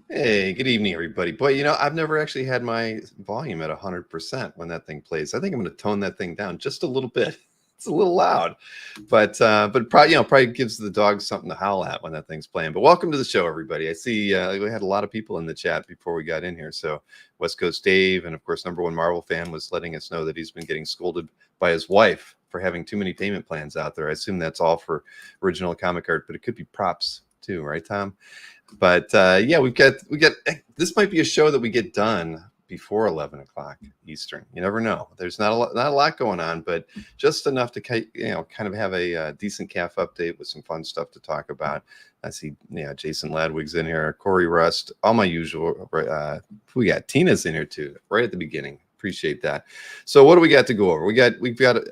Hey, good evening, everybody. Boy, I've never actually had my volume at 100% when that thing plays. I think I'm going to tone that thing down just a little bit. It's a little loud, but probably gives the dogs something to howl at when that thing's playing. But welcome to the show, everybody. I see we had a lot of people in the chat before we got in here. So West Coast Dave, and of course, number one Marvel fan, was letting us know that he's been getting scolded by his wife for having too many payment plans out there. I assume that's all for original comic art, but it could be props too, right, Tom? But yeah, we got this might be a show that we get done before 11 o'clock Eastern. You never know. There's not a lot going on, but just enough to kind of have a decent calf update with some fun stuff to talk about. I see, Jason Ladwig's in here, Corey Rust, all my usual. We got Tina's in here too, right at the beginning. Appreciate that. So what do we got to go over? We've got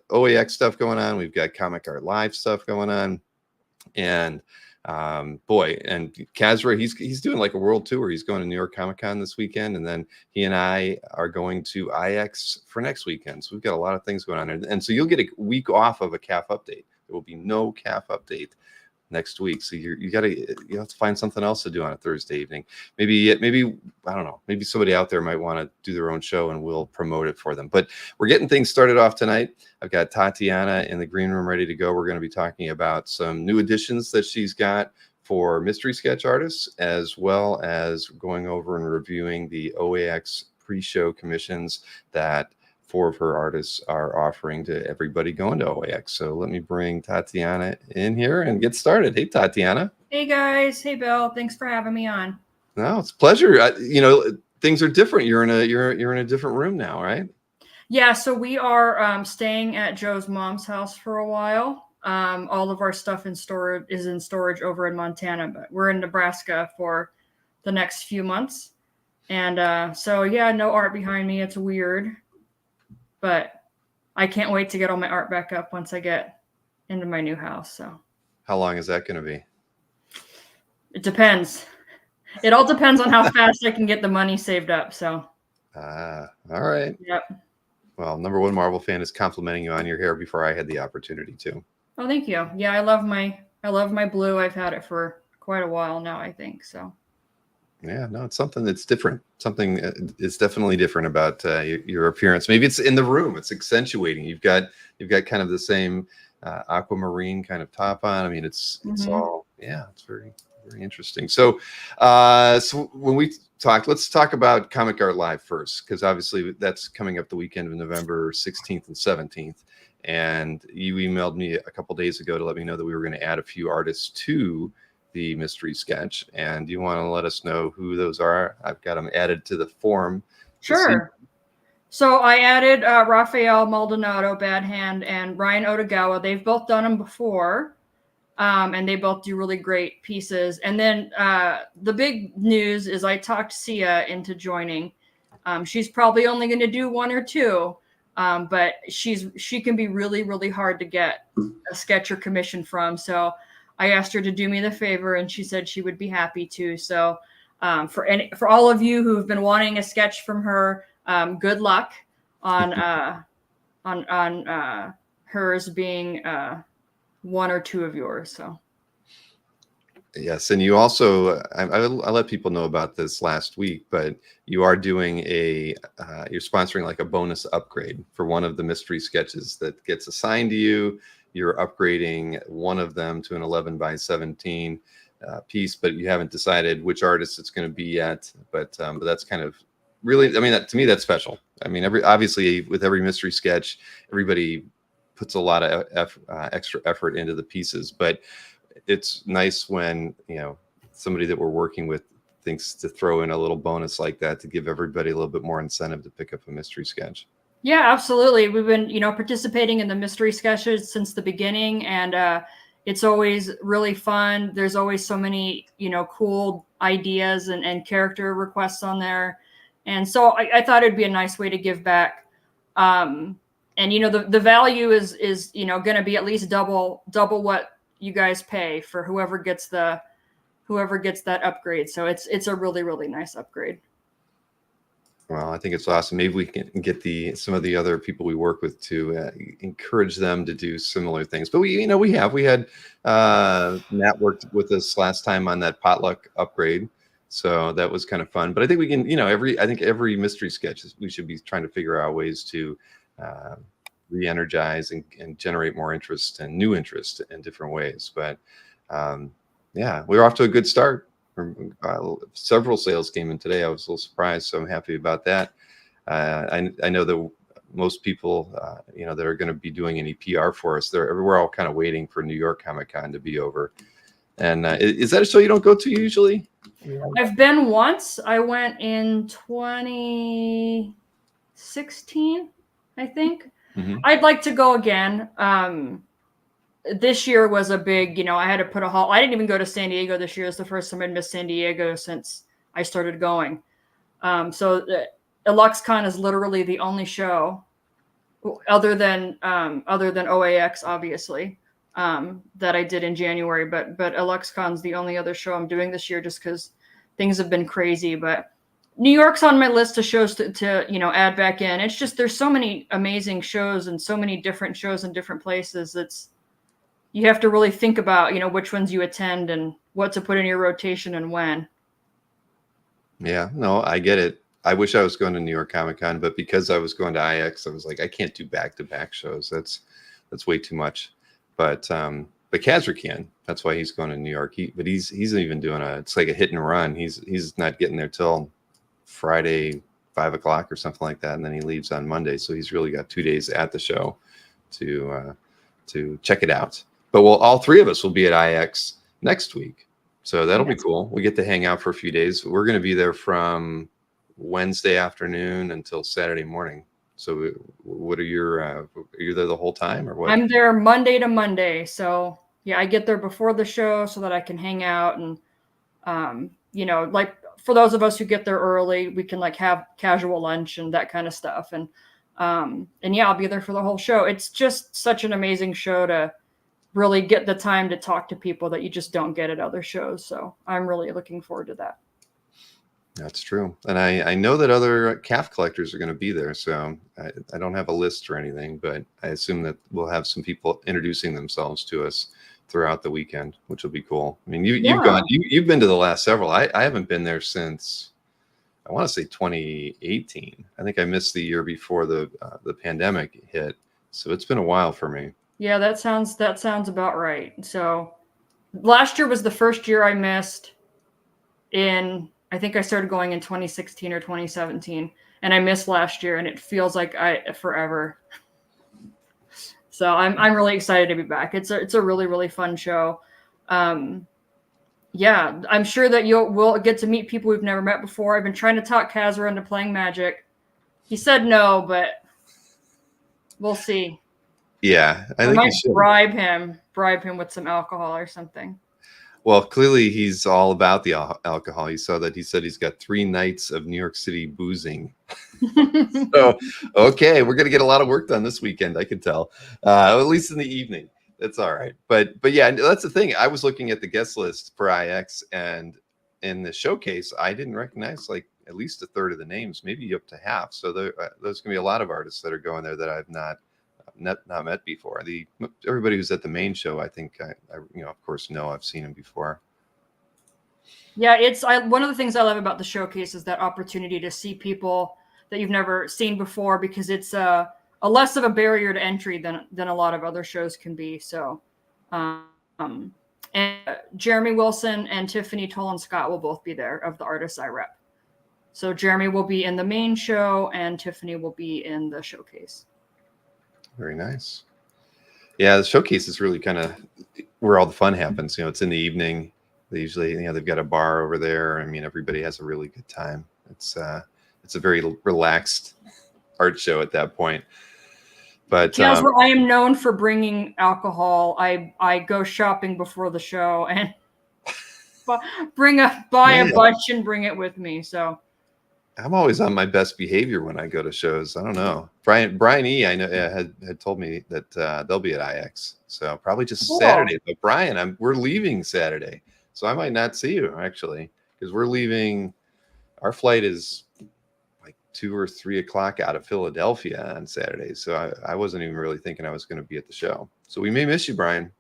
OAX stuff going on. We've got Comic Art Live stuff going on, and boy, and Kazra, he's doing like a world tour. He's going to New York Comic Con this weekend, and then he and I are going to IX for next weekend. So we've got a lot of things going on, and so you'll get a week off of a CAF update. There will be no CAF update next week, so you have to find something else to do on a Thursday evening. Maybe I don't know, maybe somebody out there might want to do their own show and we'll promote it for them. But we're getting things started off tonight. I've got Tatiana in the green room ready to go. We're going to be talking about some new additions that she's got for mystery sketch artists, as well as going over and reviewing the OAX pre-show commissions that 4 of her artists are offering to everybody going to OAX. So let me bring Tatiana in here and get started. Hey, Tatiana. Hey, guys. Hey, Bill. Thanks for having me on. No, it's a pleasure. Things are different. You're in a different room now, right? Yeah, so we are staying at Joe's mom's house for a while. All of our stuff is in storage over in Montana, but we're in Nebraska for the next few months. And so, yeah, no art behind me. It's weird. But I can't wait to get all my art back up once I get into my new house. So, how long is that going to be? It depends. It all depends on how fast I can get the money saved up. So, all right. Yep. Well, number one Marvel fan is complimenting you on your hair before I had the opportunity to. Oh, thank you. Yeah, I love my blue. I've had it for quite a while now, I think. So. Yeah, no, it's something that's different. Something is definitely different about your appearance. Maybe it's in the room. It's accentuating. You've got kind of the same aquamarine kind of top on. I mean, it's all, yeah, it's very, very interesting. So, so when we talk, let's talk about Comic Art Live first, because obviously that's coming up the weekend of November 16th and 17th. And you emailed me a couple days ago to let me know that we were going to add a few artists to the mystery sketch, and you want to let us know who those are? I've got them added to the form. Sure. So I added Rafael Maldonado, Bad Hand, and Ryan Otagawa. They've both done them before, and they both do really great pieces. And then the big news is I talked Sia into joining. She's probably only going to do 1 or 2, but she can be really, really hard to get a sketch or commission from. So I asked her to do me the favor, and she said she would be happy to. So for all of you who have been wanting a sketch from her, good luck on hers being 1 or 2 of yours. So. Yes, and you also, I let people know about this last week, but you are doing you're sponsoring like a bonus upgrade for one of the mystery sketches that gets assigned to you. You're upgrading one of them to an 11 by 17 piece, but you haven't decided which artist it's going to be yet. But that's kind of really, I mean, to me, that's special. I mean, obviously with every mystery sketch, everybody puts a lot of extra effort into the pieces, but it's nice when, somebody that we're working with thinks to throw in a little bonus like that to give everybody a little bit more incentive to pick up a mystery sketch. Yeah, absolutely. We've been, participating in the mystery sketches since the beginning, and it's always really fun. There's always so many, cool ideas and character requests on there. And so I thought it'd be a nice way to give back. And, the value is going to be at least double what you guys pay for whoever gets that upgrade. So it's a really, really nice upgrade. Well, I think it's awesome. Maybe we can get some of the other people we work with to encourage them to do similar things. But we had Matt worked with us last time on that potluck upgrade. So that was kind of fun. But I think we can, I think every mystery sketch we should be trying to figure out ways to re-energize and generate more interest and new interest in different ways. But yeah, we were off to a good start. Several sales came in today. I was a little surprised, so I'm happy about that. I know that most people, that are going to be doing any PR for us, we're all kind of waiting for New York Comic Con to be over. And is that a show you don't go to usually? I've been once. I went in 2016, I think. Mm-hmm. I'd like to go again. This year was a big, I had to put a halt. I didn't even go to San Diego this year. It's the first time I'd missed San Diego since I started going. So EluxCon is literally the only show other than OAX, obviously, that I did in January. But EluxCon's the only other show I'm doing this year just because things have been crazy. But New York's on my list of shows to add back in. It's just there's so many amazing shows and so many different shows in different places. You have to really think about, which ones you attend and what to put in your rotation and when. Yeah, no, I get it. I wish I was going to New York Comic Con, but because I was going to IX, I was like, I can't do back-to-back shows. That's way too much. But Kazra can. That's why he's going to New York. But he's even doing it's like a hit and run. He's not getting there till Friday, 5 o'clock or something like that, and then he leaves on Monday. So he's really got 2 days at the show to check it out. But all three of us will be at IX next week. So that'll be cool. We get to hang out for a few days. We're going to be there from Wednesday afternoon until Saturday morning. So what are are you there the whole time or what? I'm there Monday to Monday. So yeah, I get there before the show so that I can hang out and, like for those of us who get there early, we can like have casual lunch and that kind of stuff. And yeah, I'll be there for the whole show. It's just such an amazing show to really get the time to talk to people that you just don't get at other shows. So I'm really looking forward to that. That's true. And I know that other calf collectors are going to be there. So I don't have a list or anything, but I assume that we'll have some people introducing themselves to us throughout the weekend, which will be cool. I mean, you've been to the last several. I haven't been there since, I want to say 2018. I think I missed the year before the pandemic hit. So it's been a while for me. Yeah, that sounds about right. So last year was the first year I missed I think I started going in 2016 or 2017, and I missed last year, and it feels like forever. So I'm really excited to be back. It's a really, really fun show. Yeah, I'm sure that we'll get to meet people we've never met before. I've been trying to talk Kazra into playing Magic. He said no, but we'll see. Yeah, I think might bribe him with some alcohol or something. Well, clearly he's all about the alcohol. You saw that he said he's got 3 nights of New York City boozing. So, okay, we're going to get a lot of work done this weekend, I can tell, at least in the evening. That's all right. But yeah, that's the thing. I was looking at the guest list for IX, and in the showcase, I didn't recognize like at least a third of the names, maybe up to half. So there's going to be a lot of artists that are going there that I've not met before. Everybody who's at the main show, I think I of course know. I've seen him before. Yeah, one of the things I love about the showcase is that opportunity to see people that you've never seen before, because it's a less of a barrier to entry than a lot of other shows can be. So and Jeremy Wilson and Tiffany Tolan Scott will both be there, of the artists I rep. So Jeremy will be in the main show and Tiffany will be in the showcase. Very nice. Yeah, the showcase is really kind of where all the fun happens. It's in the evening. They usually, they've got a bar over there. I mean, everybody has a really good time. It's a very relaxed art show at that point. But I am known for bringing alcohol. I go shopping before the show and buy a bunch and bring it with me. So I'm always on my best behavior when I go to shows. I don't know. Brian E. I know had told me that they'll be at IX, so probably just Saturday. But Brian, we're leaving Saturday, so I might not see you actually, because we're leaving. Our flight is like 2 or 3 o'clock out of Philadelphia on Saturday, so I wasn't even really thinking I was going to be at the show. So we may miss you, Brian,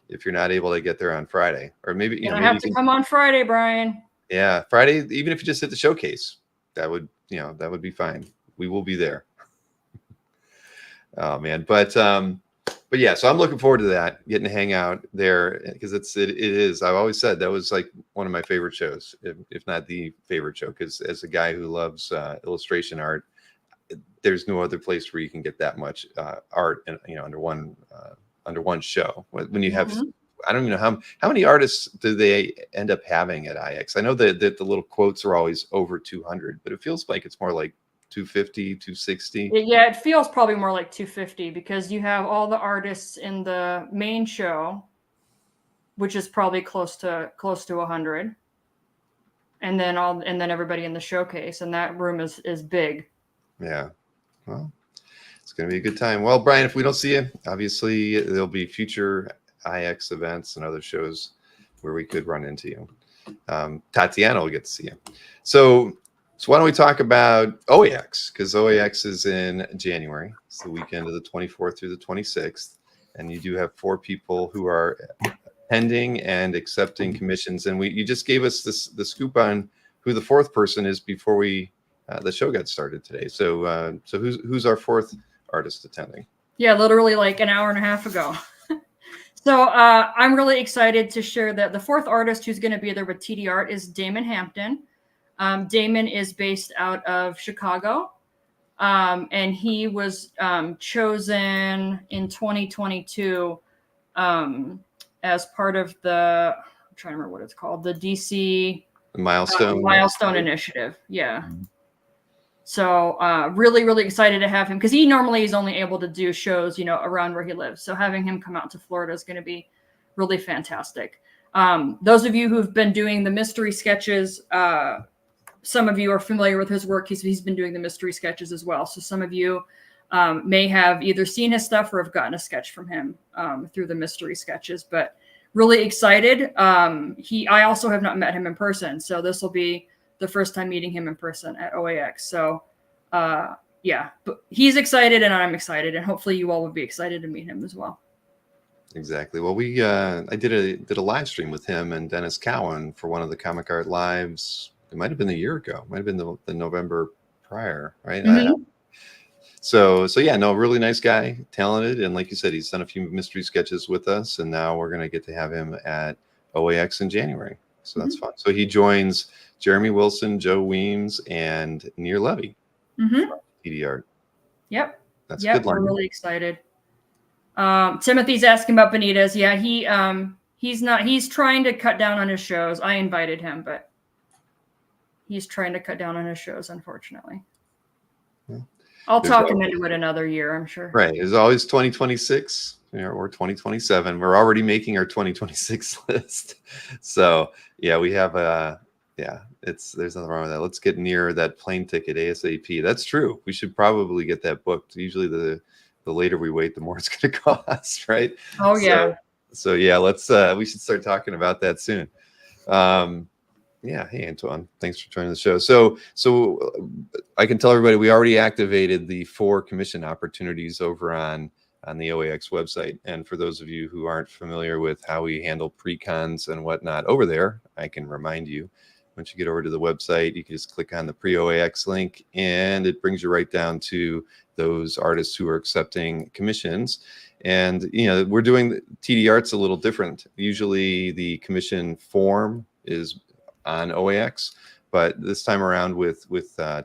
if you're not able to get there on Friday, or maybe I have to come on Friday, Brian. Yeah, Friday, even if you just hit the showcase, that would, that would be fine. We will be there. Oh man, but yeah, so I'm looking forward to that, getting to hang out there because it is. I've always said that was like one of my favorite shows, if not the favorite show. Because as a guy who loves illustration art, there's no other place where you can get that much art, and under one show. When you have, Mhm. I don't even know how many artists do they end up having at IX. I know that the little quotes are always over 200, but it feels like it's more like 250, 260. Yeah, it feels probably more like 250 because you have all the artists in the main show, which is probably close to 100, and then everybody in the showcase, and that room is big. Yeah. Well, it's going to be a good time. Well, Brian, if we don't see you, obviously there'll be future IX events and other shows where we could run into you. Tatiana will get to see you. So why don't we talk about OAX? Because OAX is in January. It's the weekend of the 24th through the 26th. And you do have 4 people who are pending and accepting commissions. And you just gave us the scoop on who the 4th person is before the show got started today. So who's our 4th artist attending? Yeah, literally like an hour and a half ago. So I'm really excited to share that the 4th artist who's going to be there with TD Art is Damon Hampton. Damon is based out of Chicago, and he was chosen in 2022 as part of I'm trying to remember what it's called, the DC Milestone Initiative. Yeah. Mm-hmm. So really, really excited to have him because he normally is only able to do shows, around where he lives. So having him come out to Florida is going to be really fantastic. Those of you who've been doing the mystery sketches, some of you are familiar with his work. He's been doing the mystery sketches as well. So some of you may have either seen his stuff or have gotten a sketch from him through the mystery sketches. But really excited. I also have not met him in person, so this will be the first time meeting him in person at OAX. So yeah, but he's excited and I'm excited, and hopefully you all will be excited to meet him as well. Exactly. Well, I did a live stream with him and Dennis Cowan for one of the Comic Art Lives. It might have been a year ago. It might have been the November prior, right? Mm-hmm. So yeah, no, really nice guy, talented, and like you said, he's done a few mystery sketches with us, and now we're gonna get to have him at OAX in January. So that's fun. So he joins Jeremy Wilson, Joe Weems, and Near Levy. TD Art. Yep. That's a good line. We're really excited. Timothy's asking about Benitez. Yeah, he's trying to cut down on his shows. I invited him, but he's trying to cut down on his shows, unfortunately. Yeah. I'll talk him into it another year, I'm sure. Right. There's always 2026 or 2027. We're already making our 2026 list. So yeah, we have there's nothing wrong with that. Let's get near that plane ticket ASAP. That's true. We should probably get that booked. Usually the later we wait, the more it's going to cost, right? Oh yeah. So yeah, we should start talking about that soon. Yeah. Hey, Antoine, thanks for joining the show. So I can tell everybody we already activated the 4 commission opportunities over on the OAX website. And for those of you who aren't familiar with how we handle pre-cons and whatnot over there, I can remind you, once you get over to the website, you can just click on the pre-OAX link and it brings you right down to those artists who are accepting commissions. And, we're doing TD Art's a little different. Usually the commission form is on OAX, but this time around with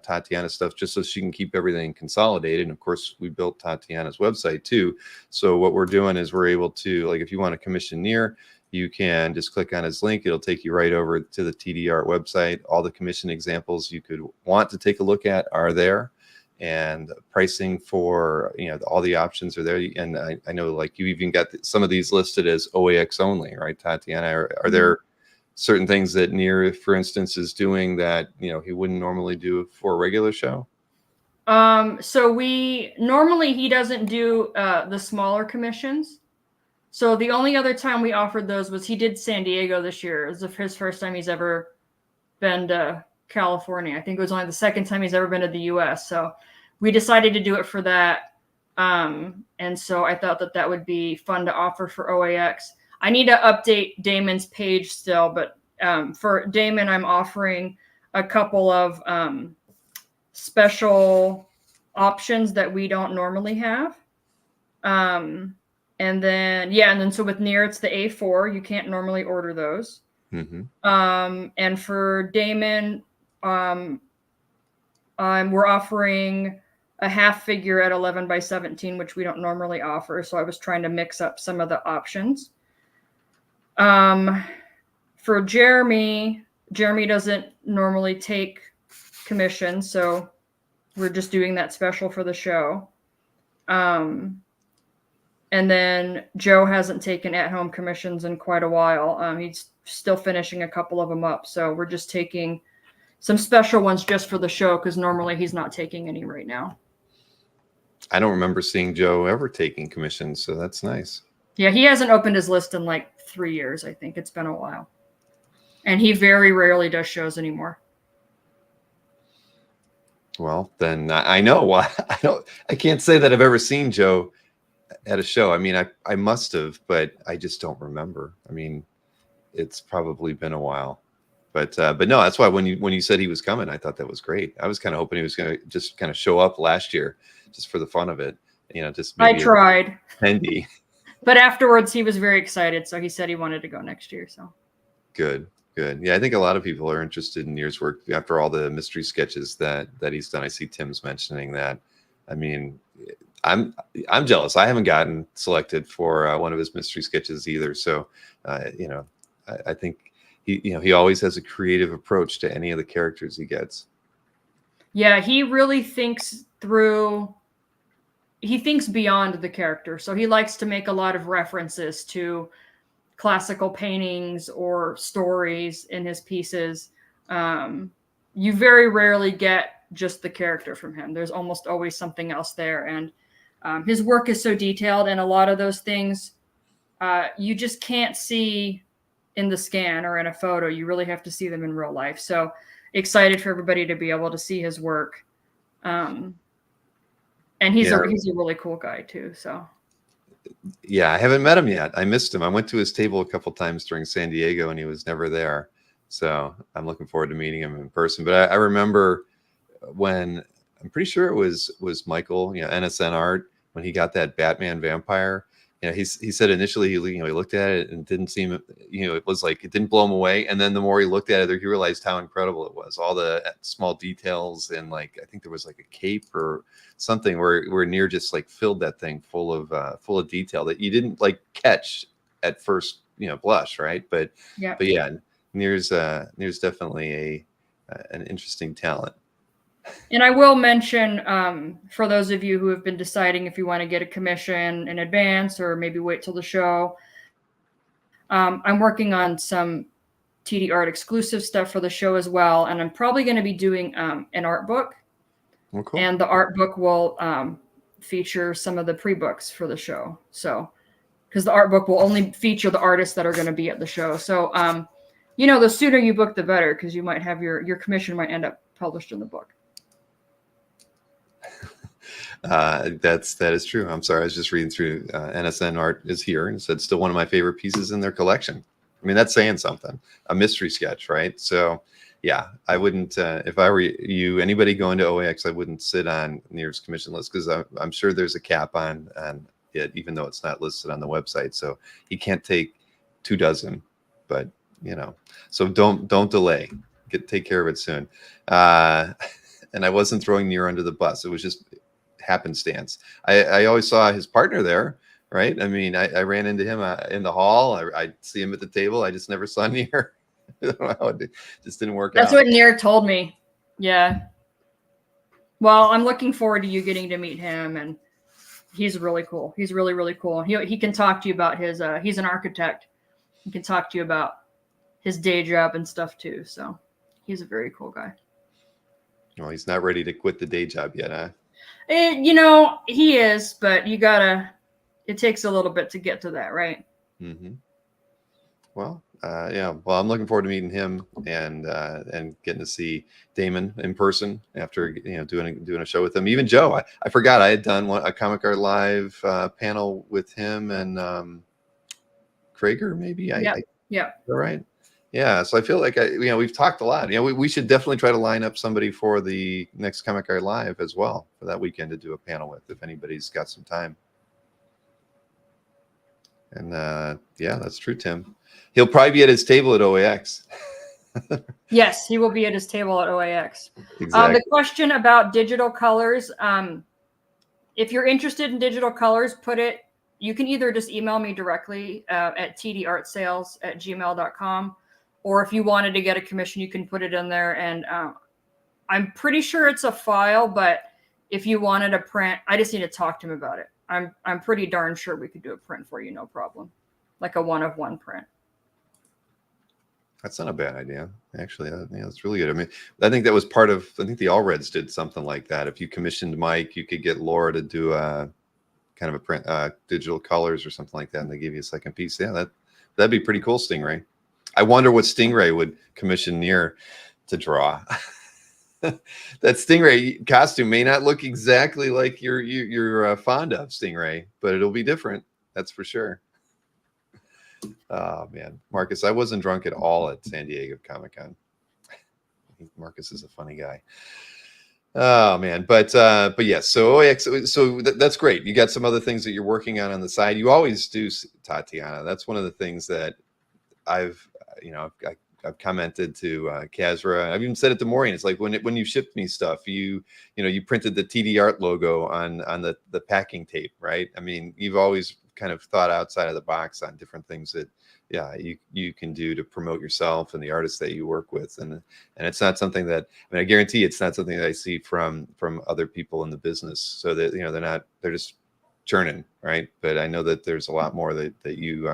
Tatiana's stuff, just so she can keep everything consolidated. And of course, we built Tatiana's website too. So what we're doing is we're able to, like, if you want to commission Near, you can just click on his link. It'll take you right over to the TD Art website. All the commission examples you could want to take a look at are there. And pricing for, all the options are there. And I know, like, you even got some of these listed as OAX only, right, Tatiana? Are there certain things that Near, for instance, is doing that, he wouldn't normally do for a regular show? So normally he doesn't do the smaller commissions. So the only other time we offered those was he did San Diego this year. It was his first time he's ever been to California. I think it was only the second time he's ever been to the US. So we decided to do it for that. And so I thought that would be fun to offer for OAX. I need to update Damon's page still, but For Damon, I'm offering a couple of special options that we don't normally have. And then so with Nier, it's the A4. You can't normally order those. Mm-hmm. And for Damon, we're offering a half figure at 11 by 17, which we don't normally offer. So I was trying to mix up some of the options. For Jeremy doesn't normally take commissions, so we're just doing that special for the show. And then Joe hasn't taken at-home commissions in quite a while. He's still finishing a couple of them up, so we're just taking some special ones just for the show because normally he's not taking any right now. I don't remember seeing Joe ever taking commissions, so that's nice. Yeah, he hasn't opened his list in like 3 years, I think. It's been a while. And he very rarely does shows anymore. Well, then I know why. I can't say that I've ever seen Joe at a show. I mean, I must have, but I just don't remember. I mean, it's probably been a while. But no, that's why when you said he was coming, I thought that was great. I was kind of hoping he was going to just kind of show up last year just for the fun of it. You know, just maybe I tried. Handy. But afterwards, he was very excited, so he said he wanted to go next year. So good. Yeah, I think a lot of people are interested in Nier's work after all the mystery sketches that he's done. I see Tim's mentioning that. I mean, I'm jealous. I haven't gotten selected for one of his mystery sketches either. So, you know, I think he always has a creative approach to any of the characters he gets. Yeah, he really thinks through. He thinks beyond the character. So he likes to make a lot of references to classical paintings or stories in his pieces. You very rarely get just the character from him. There's almost always something else there. And his work is so detailed, and a lot of those things you just can't see in the scan or in a photo. You really have to see them in real life. So excited for everybody to be able to see his work. And he's a really cool guy too. So yeah, I haven't met him yet. I missed him. I went to his table a couple times during San Diego and he was never there. So I'm looking forward to meeting him in person. But I remember when, I'm pretty sure it was Michael, NSN Art, when he got that Batman vampire. He said initially he looked at it and didn't seem, it was like it didn't blow him away. And then the more he looked at it, he realized how incredible it was. All the small details, and like I think there was like a cape or something where Nier just like filled that thing full of detail that you didn't like catch at first blush, right? But yeah, Nier's definitely an interesting talent. And I will mention, for those of you who have been deciding if you want to get a commission in advance or maybe wait till the show, I'm working on some TD Art exclusive stuff for the show as well. And I'm probably going to be doing an art book. Oh, cool. And the art book will feature some of the pre-books for the show. So, because the art book will only feature the artists that are going to be at the show. So, the sooner you book, the better, because you might have your commission might end up published in the book. That is true. I'm sorry. I was just reading through NSN Art is here and it said still one of my favorite pieces in their collection. I mean, that's saying something. A mystery sketch, right? So yeah, I wouldn't, if I were you, anybody going to OAX, I wouldn't sit on Nier's commission list because I'm sure there's a cap on it, even though it's not listed on the website. So he can't take 24, but so don't delay. Take care of it soon. And I wasn't throwing Nier under the bus. It was just happenstance. I always saw his partner there, right? I mean, I ran into him in the hall. I see him at the table. I just never saw Nier. I don't know how it just didn't work out. That's what Nier told me. Yeah. Well, I'm looking forward to you getting to meet him, and he's really cool. He's really, really cool. He can talk to you about his, he's an architect. He can talk to you about his day job and stuff too. So he's a very cool guy. Well, he's not ready to quit the day job yet, huh? He is, but it takes a little bit to get to that, right? Mm-hmm. Well, yeah. Well, I'm looking forward to meeting him and getting to see Damon in person after, doing a show with him. Even Joe, I forgot I had done a Comic Art Live panel with him and Krager, maybe. Yeah. All right. Yeah, so I feel like we've talked a lot. We should definitely try to line up somebody for the next Comic Art Live as well for that weekend to do a panel with, if anybody's got some time. And yeah, that's true, Tim. He'll probably be at his table at OAX. Yes, he will be at his table at OAX. Exactly. The question about digital colors, if you're interested in digital colors, you can either just email me directly at tdartsales@gmail.com, or if you wanted to get a commission, you can put it in there. And I'm pretty sure it's a file, but if you wanted a print, I just need to talk to him about it. I'm pretty darn sure we could do a print for you, no problem. Like a 1-of-1 print. That's not a bad idea, actually. That's really good. I mean, I think that was part of, I think the All Reds did something like that. If you commissioned Mike, you could get Laura to do a kind of a print, digital colors or something like that, and they give you a second piece. Yeah, that'd be pretty cool, Stingray. I wonder what Stingray would commission Near to draw. That Stingray costume may not look exactly like you're fond of, Stingray, but it'll be different. That's for sure. Oh man, Marcus, I wasn't drunk at all at San Diego Comic-Con. Marcus is a funny guy. Oh man, but yes, so OAX, so that's great. You got some other things that you're working on the side. You always do, Tatiana. That's one of the things that I've commented to Kazra. I've even said it to Maureen. It's like when you shipped me stuff, you printed the TD Art logo on the packing tape, right? I mean, you've always kind of thought outside of the box on different things that you can do to promote yourself and the artists that you work with, and it's not something that, I mean, I guarantee it's not something that I see from other people in the business. So that they're just churning, right? But I know that there's a lot more that you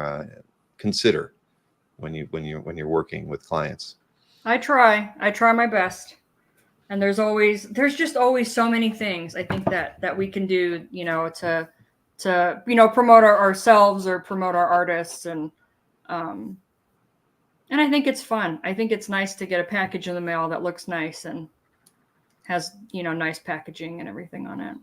consider when you're working with clients. I try my best, and there's just always so many things I think that we can do, to promote ourselves or promote our artists, and I think it's fun. I think it's nice to get a package in the mail that looks nice and has nice packaging and everything on it.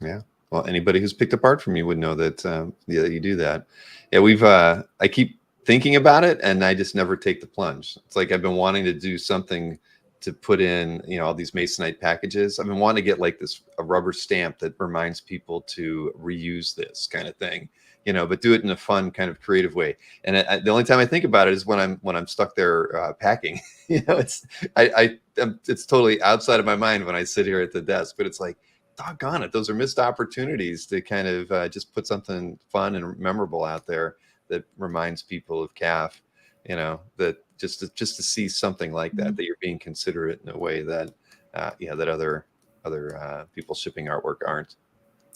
Yeah. Well, anybody who's picked up art from you would know that you do that. Yeah, I keep thinking about it, and I just never take the plunge. It's like I've been wanting to do something to put in, all these Masonite packages. I've been wanting to get like a rubber stamp that reminds people to reuse this kind of thing, but do it in a fun kind of creative way. And the only time I think about it is when I'm stuck there packing. It's totally outside of my mind when I sit here at the desk. But it's like, doggone it, those are missed opportunities to kind of just put something fun and memorable out there that reminds people of CAF. That just to see something like that you're being considerate in a way that that other people shipping artwork aren't.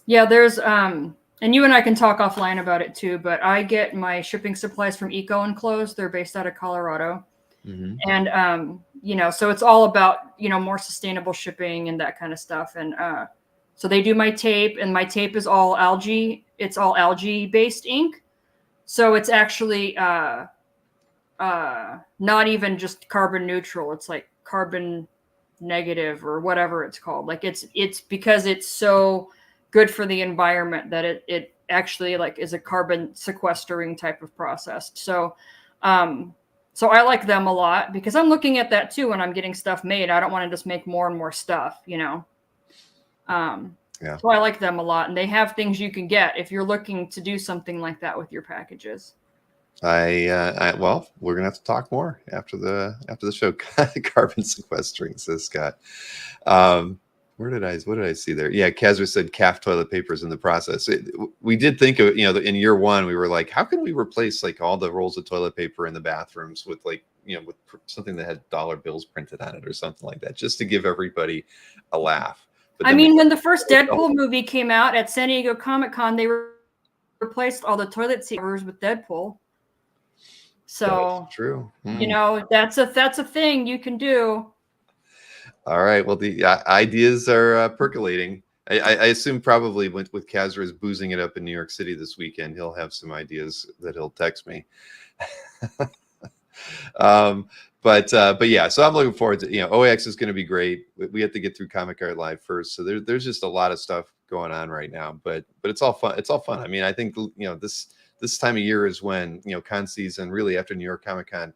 Yeah, there's and you and I can talk offline about it too, but I get my shipping supplies from Eco Enclosed. They're based out of Colorado. Mm-hmm. And so it's all about more sustainable shipping and that kind of stuff. And so they do my tape, and my tape is all algae. It's all algae based ink. So it's actually not even just carbon neutral. It's like carbon negative or whatever it's called. Like it's because it's so good for the environment that it actually like is a carbon sequestering type of process. So so I like them a lot because I'm looking at that too when I'm getting stuff made. I don't want to just make more and more stuff, Yeah. So I like them a lot, and they have things you can get if you're looking to do something like that with your packages. Well, we're gonna have to talk more after the show. Carbon sequestering, says Scott. What did I see there? Yeah, Kazra said CAF toilet paper is in the process. We did think of, in year one, we were like, how can we replace like all the rolls of toilet paper in the bathrooms with like, with something that had dollar bills printed on it or something like that, just to give everybody a laugh. But when the first Deadpool movie came out at San Diego Comic-Con, they replaced all the toilet seat covers with Deadpool. So that's true. That's a thing you can do. All right. Well, the ideas are percolating. I assume probably with Kazra's boozing it up in New York City this weekend, he'll have some ideas that he'll text me. But yeah, so I'm looking forward to, OAX is going to be great. We have to get through Comic Art Live first. So there's just a lot of stuff going on right now, but it's all fun. It's all fun. I mean, I think, this time of year is when, con season, really after New York Comic Con,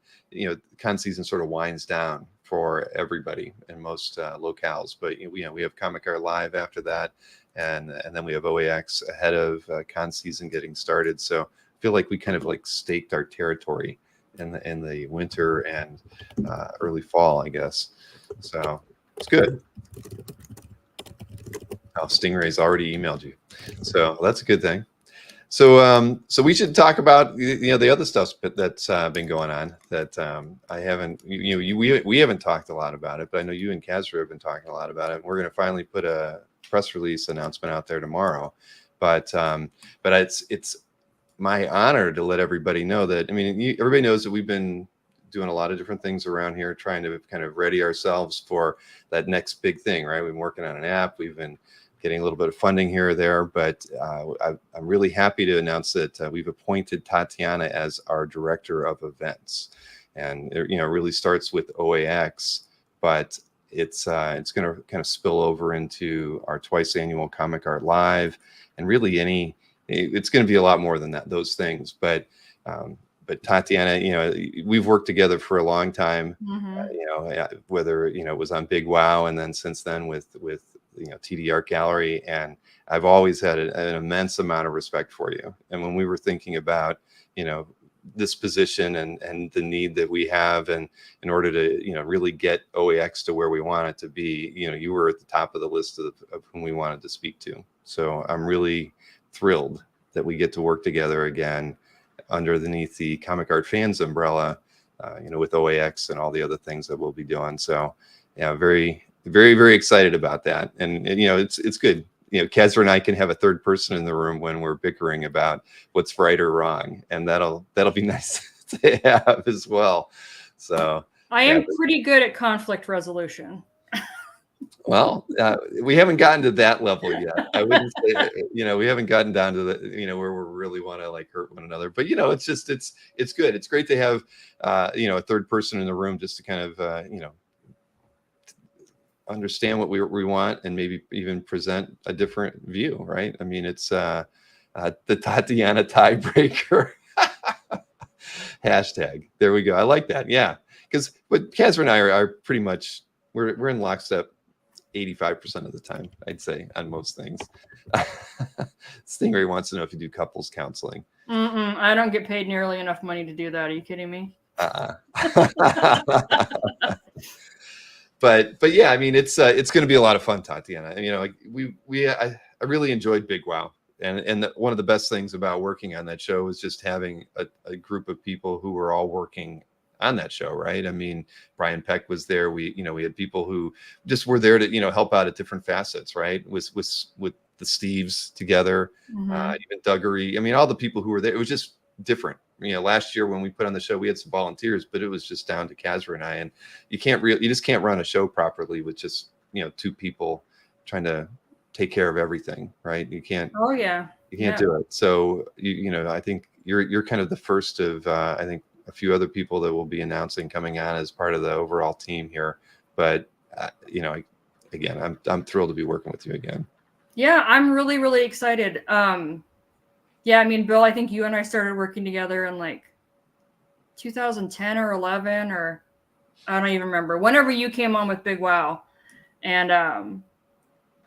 con season sort of winds down for everybody in most locales. But we have Comic Art Live after that, and then we have OAX ahead of con season getting started. So I feel like we kind of like staked our territory in the winter and early fall, I guess. So it's good. Oh, Stingray's already emailed you, so that's a good thing. So so we should talk about the other stuff that's been going on that I haven't we haven't talked a lot about it, but I know you and Kazra have been talking a lot about it. We're going to finally put a press release announcement out there tomorrow, but it's my honor to let everybody know that, I mean, everybody knows that we've been doing a lot of different things around here, trying to kind of ready ourselves for that next big thing, right? We've been working on an app. We've been getting a little bit of funding here or there, but I'm really happy to announce that we've appointed Tatiana as our director of events. And it, really starts with OAX, but it's going to kind of spill over into our twice annual Comic Art Live, and really it's going to be a lot more than that, those things. But Tatiana, we've worked together for a long time, whether, it was on Big Wow, and then since then with TD Art Gallery. And I've always had an immense amount of respect for you. And when we were thinking about, this position and the need that we have, and in order to, really get OAX to where we want it to be, you were at the top of the list of whom we wanted to speak to. So I'm really thrilled that we get to work together again underneath the Comic Art Fans umbrella, with OAX and all the other things that we'll be doing. So yeah, very, very, very excited about that. And it's good. Kazra and I can have a third person in the room when we're bickering about what's right or wrong, and that'll be nice to have as well. So I am pretty good at conflict resolution. Well, we haven't gotten to that level yet. I wouldn't say, we haven't gotten down to the, where we really want to like hurt one another. But it's just it's good. It's great to have a third person in the room just to kind of understand what we want, and maybe even present a different view, right? I mean, it's the Tatiana tiebreaker hashtag. There we go. I like that. Yeah, but Kazra and I are pretty much we're in lockstep 85% of the time, I'd say, on most things. Stingray wants to know if you do couples counseling. I don't get paid nearly enough money to do that. Are you kidding me? But yeah, I mean, it's going to be a lot of fun, Tatiana. I really enjoyed Big Wow, and one of the best things about working on that show was just having a group of people who were all working on that show, right? I mean, Brian Peck was there. We had people who just were there to help out at different facets, right? With the Steves together, even Duggery. I mean, all the people who were there. It was just different. Last year when we put on the show, we had some volunteers, but it was just down to Kazra and I. And you just can't run a show properly with just two people trying to take care of everything, right? You can't. Oh yeah. You can't do it. So I think you're kind of the first of I think a few other people that will be announcing coming on as part of the overall team here. But again, I'm thrilled to be working with you again. Yeah, I'm really, really excited. Yeah, I mean, Bill, I think you and I started working together in like 2010 or 11, or I don't even remember. Whenever you came on with Big Wow, and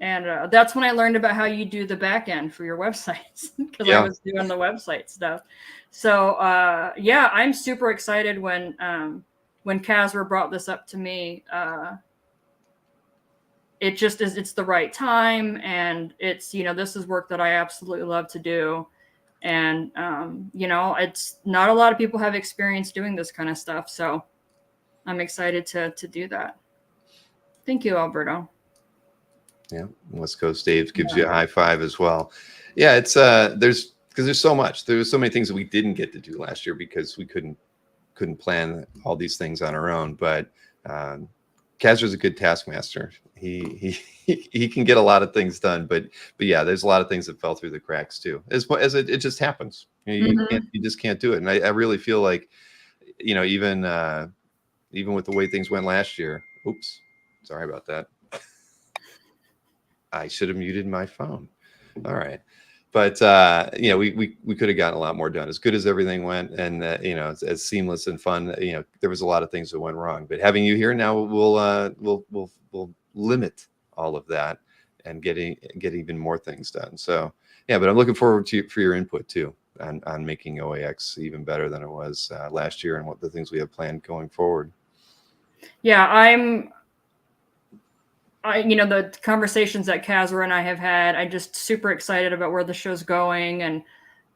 that's when I learned about how you do the back end for your websites, because I was doing the website stuff. So yeah, I'm super excited when Kazra brought this up to me. It just is. It's the right time, and it's this is work that I absolutely love to do. And, it's not a lot of people have experience doing this kind of stuff. So I'm excited to do that. Thank you, Alberto. Yeah. West Coast Dave gives you a high five as well. Yeah. It's there's so much. There was so many things that we didn't get to do last year because we couldn't plan all these things on our own. But Kazra's a good taskmaster. He can get a lot of things done, but yeah, there's a lot of things that fell through the cracks too. As it just happens. You just can't do it. And I really feel like, even with the way things went last year. Oops, sorry about that. I should have muted my phone. All right, but you know, we could have gotten a lot more done. As good as everything went, and you know, as seamless and fun, you know, there was a lot of things that went wrong. But having you here now will limit all of that and get even more things done. So yeah, but I'm looking forward for your input too on making OAX even better than it was last year, and what the things we have planned going forward. Yeah, you know, the conversations that Kazra and I have had, I'm just super excited about where the show's going. And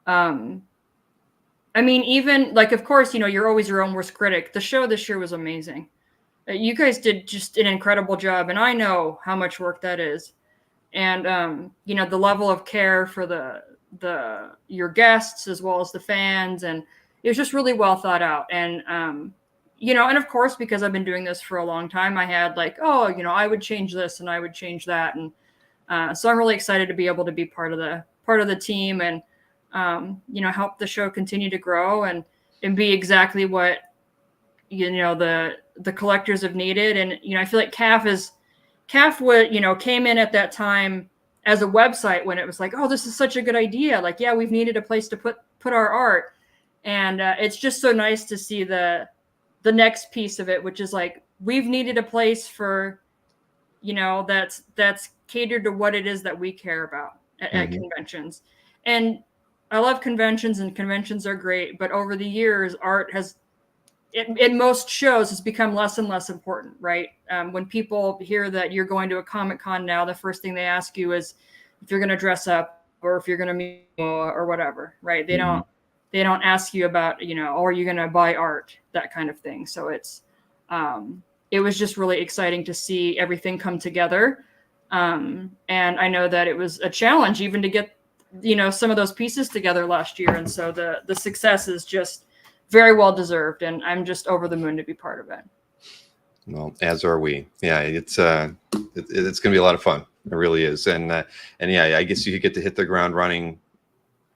I mean, even like, of course, you know, you're always your own worst critic. The show this year was amazing. You guys did just an incredible job, and I know how much work that is. And you know, the level of care for your guests as well as the fans, and it was just really well thought out. And you know, and of course, because I've been doing this for a long time, I had like, oh, you know, I would change this and I would change that. And so I'm really excited to be able to be part of the team, and you know, help the show continue to grow and be exactly what, you know, the collectors have needed. And you know, I feel like CAF would, you know, came in at that time as a website when it was like, oh, this is such a good idea. Like, yeah, we've needed a place to put our art. And it's just so nice to see the next piece of it, which is like, we've needed a place for, you know, that's catered to what it is that we care about at conventions. And I love conventions, and conventions are great, but over the years, art has, in most shows, has become less and less important, right? When people hear that you're going to a Comic-Con now, the first thing they ask you is if you're going to dress up or if you're going to meet or whatever, right? They don't ask you about, you know, or are you going to buy art, that kind of thing. So it was just really exciting to see everything come together. And I know that it was a challenge even to get, you know, some of those pieces together last year. And so the success is just very well deserved, and I'm just over the moon to be part of it. Well, as are we. Yeah, it's going to be a lot of fun. It really is. And yeah, I guess you could get to hit the ground running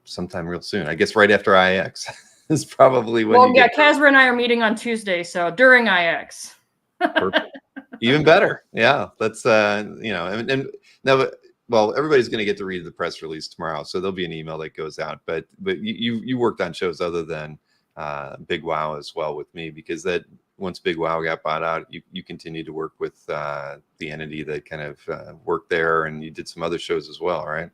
sometime real soon. I guess right after IX is probably when. Well, yeah, Kazra and I are meeting on Tuesday, so during IX. Perfect. Even better. Yeah, that's you know, and now, well, everybody's going to get to read the press release tomorrow, so there'll be an email that goes out. But you worked on shows other than Big Wow as well with me, because that once Big Wow got bought out, you continued to work with the entity that kind of worked there, and you did some other shows as well, right?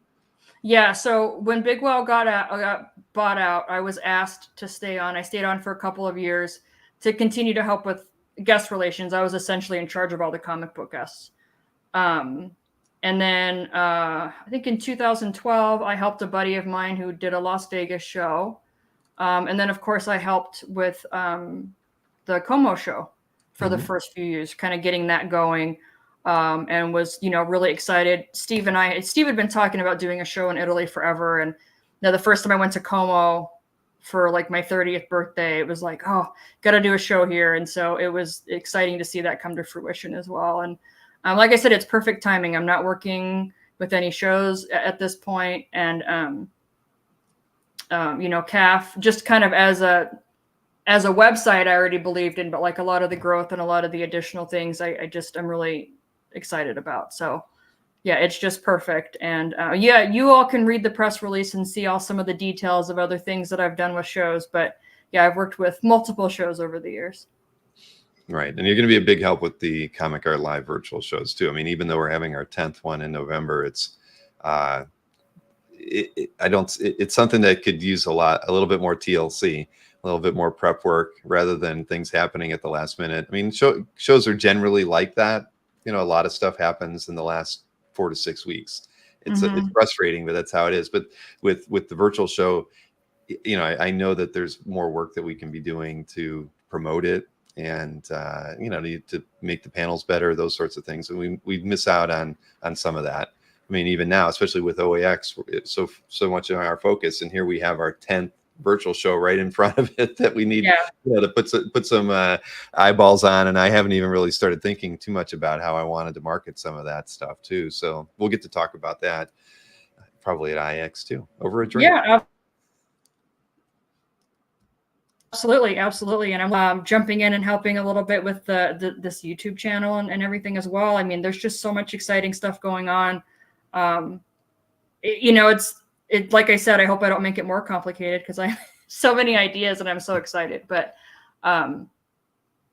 Yeah. So when Big Wow got bought out, I was asked to stay on. I stayed on for a couple of years to continue to help with guest relations. I was essentially in charge of all the comic book guests. And then I think in 2012, I helped a buddy of mine who did a Las Vegas show. And then, of course, I helped with the Como show for the first few years, kind of getting that going, and was, you know, really excited. Steve had been talking about doing a show in Italy forever. And now the first time I went to Como for like my 30th birthday, it was like, oh, got to do a show here. And so it was exciting to see that come to fruition as well. And like I said, it's perfect timing. I'm not working with any shows at this point. And, you know, CAF just kind of as a website, I already believed in, but like a lot of the growth and a lot of the additional things, I'm really excited about. So yeah, it's just perfect. And yeah, you all can read the press release and see all some of the details of other things that I've done with shows. But yeah, I've worked with multiple shows over the years. Right. And you're going to be a big help with the Comic Art Live virtual shows too. I mean, even though we're having our 10th one in November, it's it's something that could use a little bit more TLC, a little bit more prep work rather than things happening at the last minute. I mean, shows are generally like that. You know, a lot of stuff happens in the last 4 to 6 weeks. It's frustrating, but that's how it is. But with the virtual show, you know, I know that there's more work that we can be doing to promote it, and you know, to make the panels better, those sorts of things. And we miss out on some of that. I mean, even now, especially with OAX, it's so much in our focus, and here we have our 10th virtual show right in front of it that we need, you know, to put some eyeballs on. And I haven't even really started thinking too much about how I wanted to market some of that stuff too. So we'll get to talk about that probably at IX too, over a drink. Yeah. Absolutely. And I'm jumping in and helping a little bit with this YouTube channel and everything as well. I mean, there's just so much exciting stuff going on. You know, it's, I don't know, like I said, I hope I don't make it more complicated because I have so many ideas and I'm so excited. But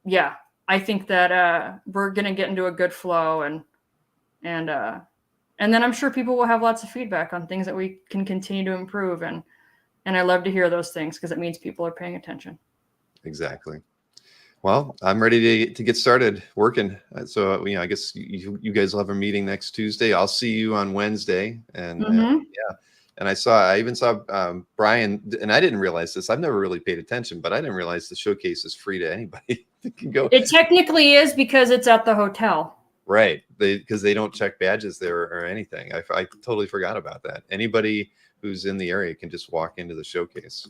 yeah, I think that we're gonna get into a good flow, and then I'm sure people will have lots of feedback on things that we can continue to improve, and I love to hear those things because it means people are paying attention. Exactly. Well, I'm ready to get started working. So, I guess you guys will have a meeting next Tuesday. I'll see you on Wednesday. And yeah, and I even saw Brian, and I didn't realize this. I've never really paid attention, but I didn't realize the showcase is free to anybody that can go. It technically is because it's at the hotel. Right. Because they don't check badges there or anything. I totally forgot about that. Anybody who's in the area can just walk into the showcase.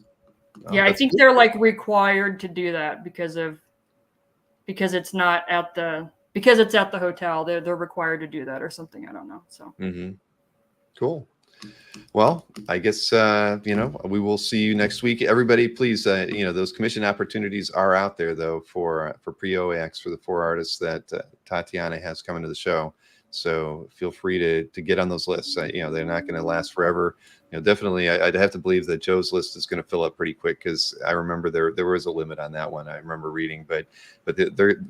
Yeah, I think they're like required to do that because it's not at the hotel. They're required to do that or something. I don't know. So cool. Well, I guess we will see you next week. Everybody, please, those commission opportunities are out there though for pre-OAX for the 4 artists that Tatiana has coming to the show. So feel free to get on those lists. They're not going to last forever. Definitely, I'd have to believe that Joe's list is going to fill up pretty quick because I remember there was a limit on that one. I remember reading, but they're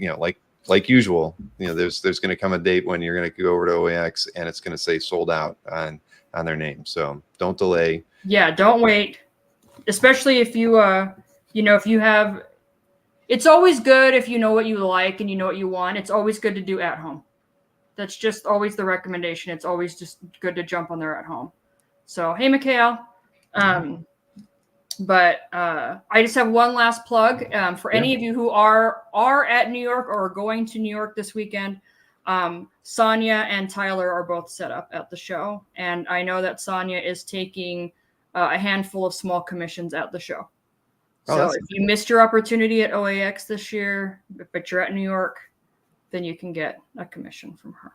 like usual. There's going to come a date when you're going to go over to OAX and it's going to say sold out on their name. So don't delay. Yeah, don't wait. Especially if you if you have. It's always good if you know what you like and you know what you want. It's always good to do at home. That's just always the recommendation. It's always just good to jump on there at home. So, hey, Mikhail. But I just have one last plug for any of you who are at New York or are going to New York this weekend. Sonia and Tyler are both set up at the show. And I know that Sonia is taking a handful of small commissions at the show. So if you missed your opportunity at OAX this year, but you're at New York, then you can get a commission from her.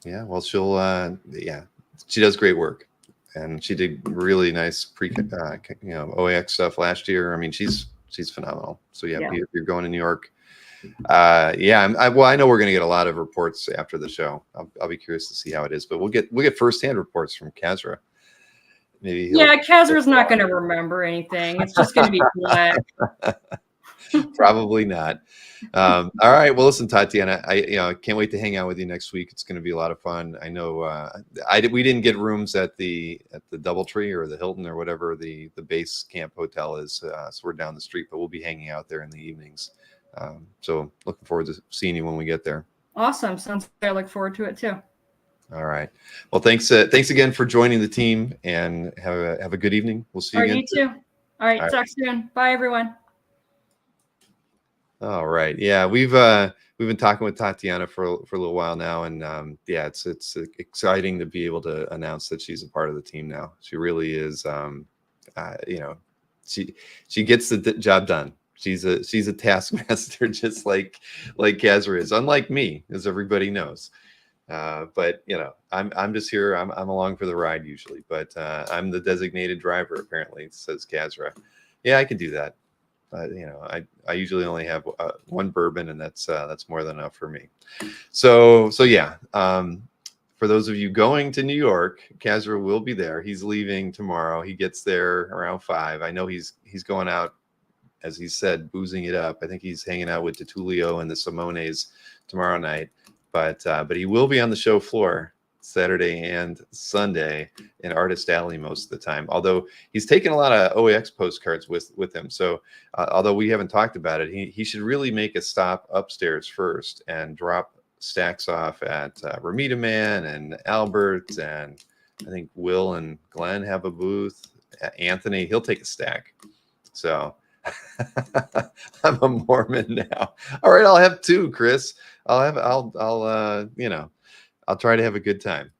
Yeah, well, she does great work, and she did really nice OAX stuff last year. I mean, she's phenomenal. So yeah, if you're going to New York, I know we're going to get a lot of reports after the show. I'll be curious to see how it is, but we'll get firsthand reports from Kazra. Maybe Kazra's not going to remember anything. It's just going to be black. Probably not. All right. Well, listen, Tatiana, I can't wait to hang out with you next week. It's going to be a lot of fun. I know we didn't get rooms at the DoubleTree or the Hilton or whatever the base camp hotel is. So we're down the street, but we'll be hanging out there in the evenings. So looking forward to seeing you when we get there. Awesome. Sounds good. I look forward to it too. All right. Well, thanks again for joining the team, and have a good evening. We'll see you again. You too. All right. Talk soon. Bye, everyone. All right. Yeah, we've been talking with Tatiana for a little while now, and it's exciting to be able to announce that she's a part of the team now. She really is. She gets the job done. She's a taskmaster, just like Kazra is. Unlike me, as everybody knows. But I'm just here. I'm along for the ride usually, but I'm the designated driver apparently, says Kazra. Yeah, I can do that. I usually only have one bourbon, and that's more than enough for me. So yeah. For those of you going to New York, Kazra will be there. He's leaving tomorrow. He gets there around 5. I know he's going out, as he said, boozing it up. I think he's hanging out with Tutulio and the Simones tomorrow night. But he will be on the show floor Saturday and Sunday in Artist Alley most of the time. Although he's taken a lot of OAX postcards with him. So although we haven't talked about it, he should really make a stop upstairs first and drop stacks off at Ramita Man and Albert, and I think Will and Glenn have a booth. Anthony, he'll take a stack. So I'm a Mormon now. All right, I'll have 2, Chris. I'll try to have a good time.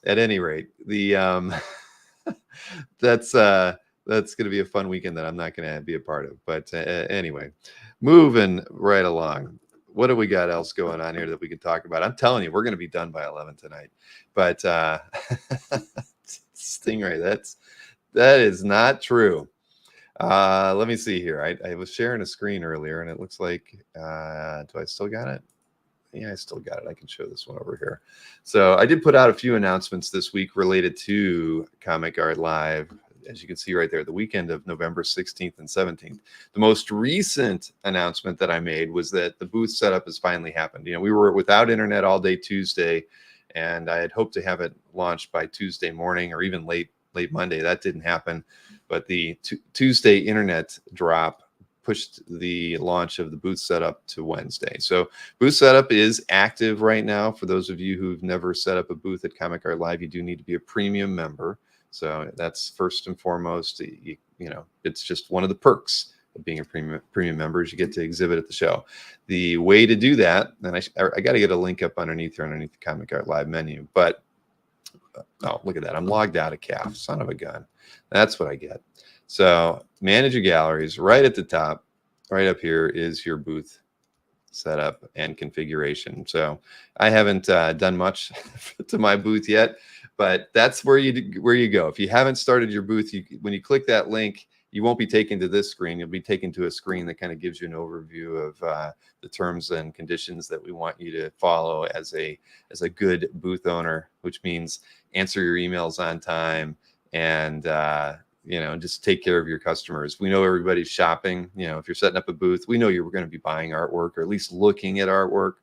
At any rate, that's going to be a fun weekend that I'm not going to be a part of. But anyway, moving right along. What do we got else going on here that we can talk about? I'm telling you, we're going to be done by 11 tonight. But Stingray, that is not true. Let me see here. I was sharing a screen earlier, and it looks like, do I still got it? Yeah, I still got it. I can show this one over here. So I did put out a few announcements this week related to Comic Art Live. As you can see right there, the weekend of November 16th and 17th. The most recent announcement that I made was that the booth setup has finally happened. You know, we were without internet all day Tuesday, and I had hoped to have it launched by Tuesday morning or even late Monday. That didn't happen, but the Tuesday internet drop pushed the launch of the booth setup to Wednesday. So booth setup is active right now. For those of you who've never set up a booth at Comic Art Live, you do need to be a premium member. So that's first and foremost. You know, it's just one of the perks of being a premium member is you get to exhibit at the show. The way to do that, and I got to get a link up underneath here, underneath the Comic Art Live menu. But oh, look at that! I'm logged out of CAF. Son of a gun. That's what I get. So manage your galleries. Right at the top, right up here is your booth setup and configuration. So I haven't done much to my booth yet, but that's where you go. If you haven't started your booth, when you click that link, you won't be taken to this screen. You'll be taken to a screen that kind of gives you an overview of the terms and conditions that we want you to follow as a good booth owner, which means answer your emails on time and you know, just take care of your customers. We know everybody's shopping. You know, if you're setting up a booth, we know you're going to be buying artwork or at least looking at artwork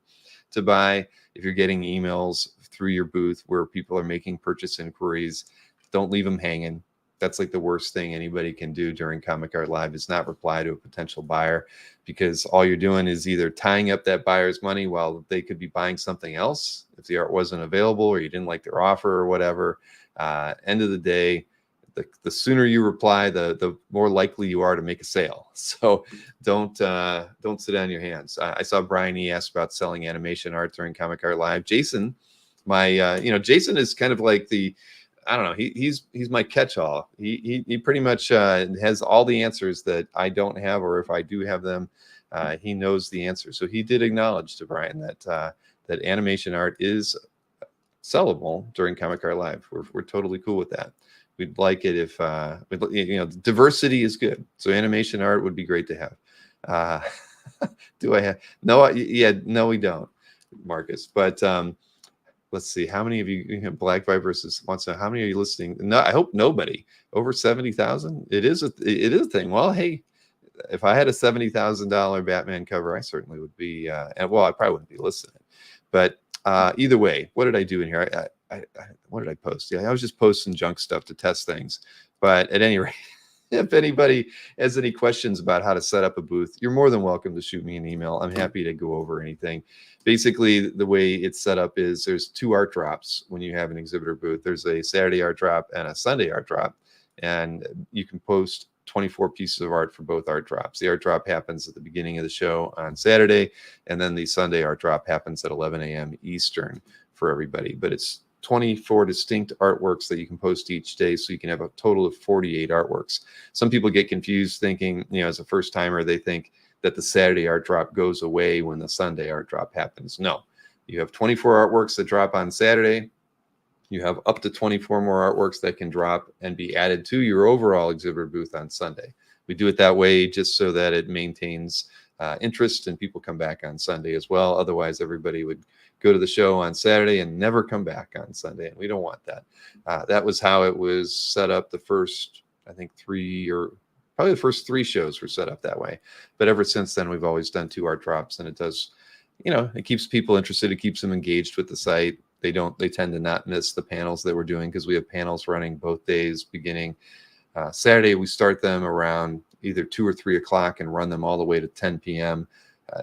to buy. If you're getting emails through your booth where people are making purchase inquiries, don't leave them hanging. That's like the worst thing anybody can do during Comic Art Live is not reply to a potential buyer, because all you're doing is either tying up that buyer's money while they could be buying something else if the art wasn't available or you didn't like their offer or whatever. End of the day, the sooner you reply, the more likely you are to make a sale. So don't sit on your hands. I saw Brian E. asked about selling animation art during Comic Art Live. Jason, Jason is kind of like I don't know. He's my catch-all. He pretty much has all the answers that I don't have, or if I do have them, he knows the answer. So he did acknowledge to Brian that animation art is sellable during Comic Art Live. We're totally cool with that. We'd like it if diversity is good. So animation art would be great to have. Do I have? No, yeah, no, we don't, Marcus. But let's see. How many of you, Black Versus wants to know, how many are you listening? No, I hope nobody. Over 70,000. It is a thing. Well, hey, if I had a $70,000 Batman cover, I certainly would be. Well, I probably wouldn't be listening. But either way, what did I do in here? What did I post? Yeah, I was just posting junk stuff to test things. But at any rate, if anybody has any questions about how to set up a booth, you're more than welcome to shoot me an email. I'm happy to go over anything. Basically, the way it's set up is there's 2 art drops when you have an exhibitor booth. There's a Saturday art drop and a Sunday art drop. And you can post 24 pieces of art for both art drops. The art drop happens at the beginning of the show on Saturday, and then the Sunday art drop happens at 11 a.m. Eastern for everybody. But it's 24 distinct artworks that you can post each day, so you can have a total of 48 artworks. Some people get confused thinking, as a first timer, they think that the Saturday art drop goes away when the Sunday art drop happens. No, you have 24 artworks that drop on Saturday. You have up to 24 more artworks that can drop and be added to your overall exhibitor booth on Sunday. We do it that way just so that it maintains interest and people come back on Sunday as well. Otherwise, everybody would go to the show on Saturday and never come back on Sunday, and we don't want that. That was how it was set up. The first, I think, probably the first 3 shows were set up that way. But ever since then, we've always done 2 art drops, and it does, it keeps people interested. It keeps them engaged with the site. They tend to not miss the panels that we're doing because we have panels running both days. Beginning Saturday, we start them around either 2 or 3 o'clock and run them all the way to 10 p.m.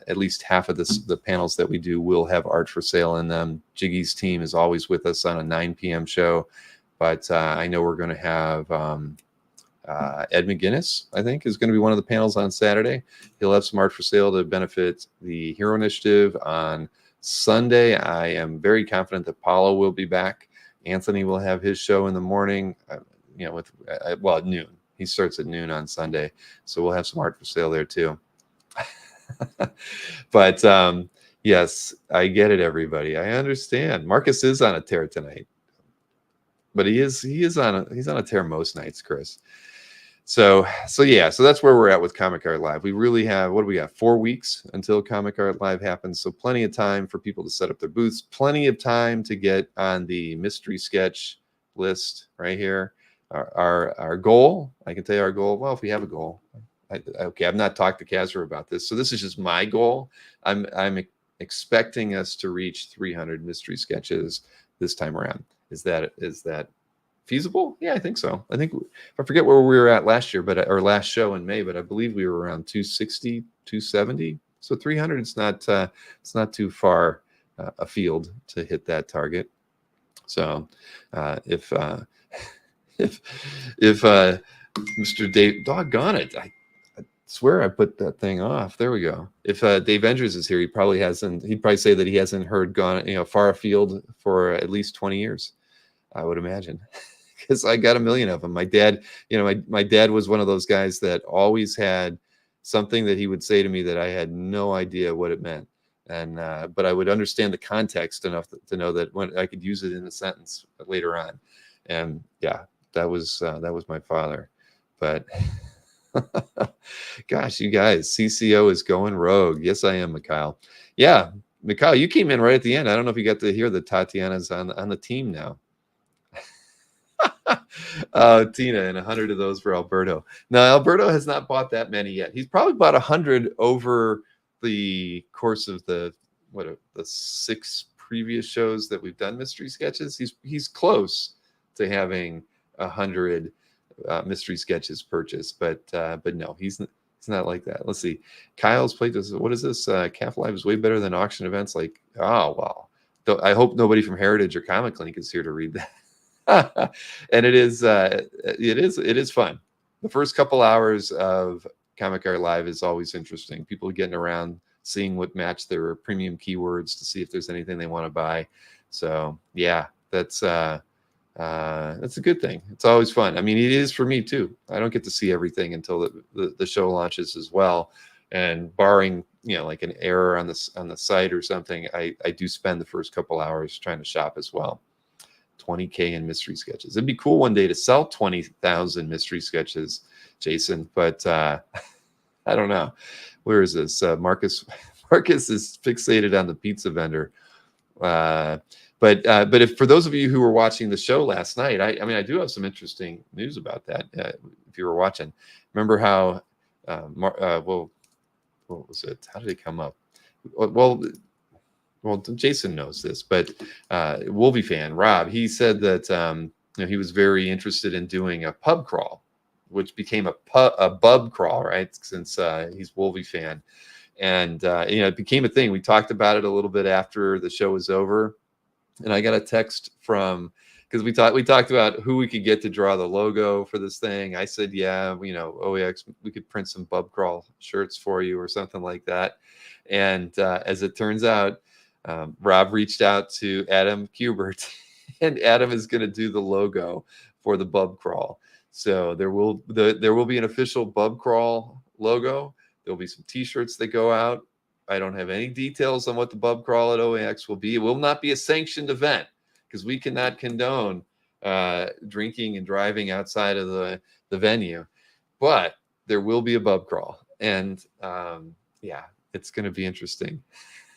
At least half of the panels that we do will have art for sale in them. Jiggy's team is always with us on a 9 p.m. show, but I know we're going to have Ed McGuinness, I think, is going to be one of the panels on Saturday. He'll have some art for sale to benefit the Hero Initiative. On Sunday, I am very confident that Paulo will be back. Anthony will have his show in the morning, at noon. He starts at noon on Sunday, so we'll have some art for sale there too. But yes, I get it, everybody. I understand. Marcus is on a tear tonight, but he is on a tear most nights, Chris. So yeah, so that's where we're at with Comic Art Live. We really have, what do we got, 4 weeks until Comic Art Live happens. So plenty of time for people to set up their booths, plenty of time to get on the mystery sketch list right here. Our goal, I can tell you our goal. Well, if we have a goal, okay, I've not talked to Kazra about this, so this is just my goal. I'm expecting us to reach 300 mystery sketches this time around. Is that feasible? Yeah, I think so. I think, I forget where we were at last year, but our last show in May, but I believe we were around 260, 270. So 300, it's not too far afield to hit that target. So if Mr. Dave, doggone it, I swear I put that thing off. There we go. If Dave Enders is here, he'd probably say that he hasn't heard gone far afield for at least 20 years, I would imagine. Because I got a million of them. My dad, my dad was one of those guys that always had something that he would say to me that I had no idea what it meant. And but I would understand the context enough to know that when I could use it in a sentence later on. And yeah, that was my father. But gosh, you guys, CCO is going rogue. Yes, I am, Mikhail. Yeah, Mikhail, you came in right at the end. I don't know if you got to hear that Tatiana's on the team now. Tina, and 100 of those for Alberto. Now, Alberto has not bought that many yet. He's probably bought 100 over the course of the 6 previous shows that we've done mystery sketches. He's close to having 100 mystery sketches purchased, but no, he's not like that. Let's see. Kyle's played this. What is this? Calf Live is way better than auction events. Like, oh wow. I hope nobody from Heritage or Comic Link is here to read that. And it is fun. The first couple hours of Comic Art Live is always interesting. People getting around, seeing what match their premium keywords to see if there's anything they want to buy. So yeah, that's a good thing. It's always fun. I mean, it is for me too. I don't get to see everything until the show launches as well. And barring like an error on the site or something, I do spend the first couple hours trying to shop as well. 20K in mystery sketches. It'd be cool one day to sell 20,000 mystery sketches, Jason, but I don't know. Where is this? Marcus is fixated on the pizza vendor. But if for those of you who were watching the show last night, I do have some interesting news about that. If you were watching, remember how what was it? How did it come up? Well, Jason knows this, but Wolvie fan Rob, he said that he was very interested in doing a pub crawl, which became a Bub Crawl, right? Since he's Wolvie fan, and it became a thing. We talked about it a little bit after the show was over, and I got a text from, because we talked about who we could get to draw the logo for this thing. I said, yeah, OAX, we could print some Bub Crawl shirts for you or something like that. And as it turns out, Rob reached out to Adam Kubert, and Adam is going to do the logo for the Bub Crawl. So there will be an official Bub Crawl logo. There'll be some T-shirts that go out. I don't have any details on what the Bub Crawl at OAX will be. It will not be a sanctioned event because we cannot condone drinking and driving outside of the venue. But there will be a Bub Crawl, and yeah, it's going to be interesting.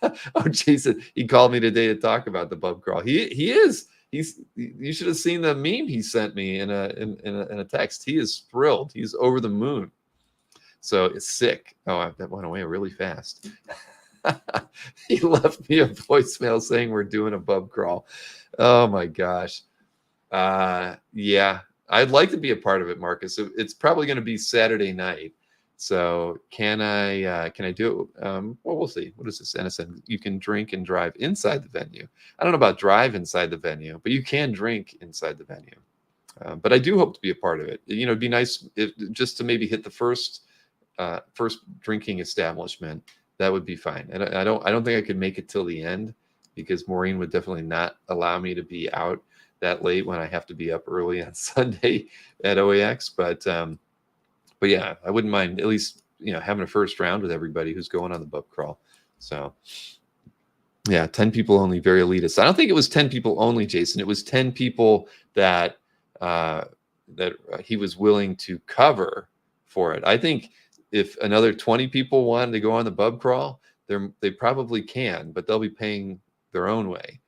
Oh, Jason, he called me today to talk about the Bub Crawl. You should have seen the meme he sent me in a text. He is thrilled. He's over the moon. So it's sick. Oh, that went away really fast. He left me a voicemail saying we're doing a Bub Crawl. Oh my gosh. Yeah, I'd like to be a part of it, Marcus. It's probably going to be Saturday night. So can I do it? Well, we'll see. What is this? NSN, you can drink and drive inside the venue. I don't know about drive inside the venue, but you can drink inside the venue. But I do hope to be a part of it. It'd be nice just to maybe hit the first drinking establishment. That would be fine. And I don't think I could make it till the end, because Maureen would definitely not allow me to be out that late when I have to be up early on Sunday at OAX. But yeah, I wouldn't mind at least having a first round with everybody who's going on the Bub Crawl. So yeah, 10 people only, very elitist. I don't think it was 10 people only, Jason. It was 10 people that that he was willing to cover for it. I think if another 20 people wanted to go on the Bub Crawl, they probably can, but they'll be paying their own way.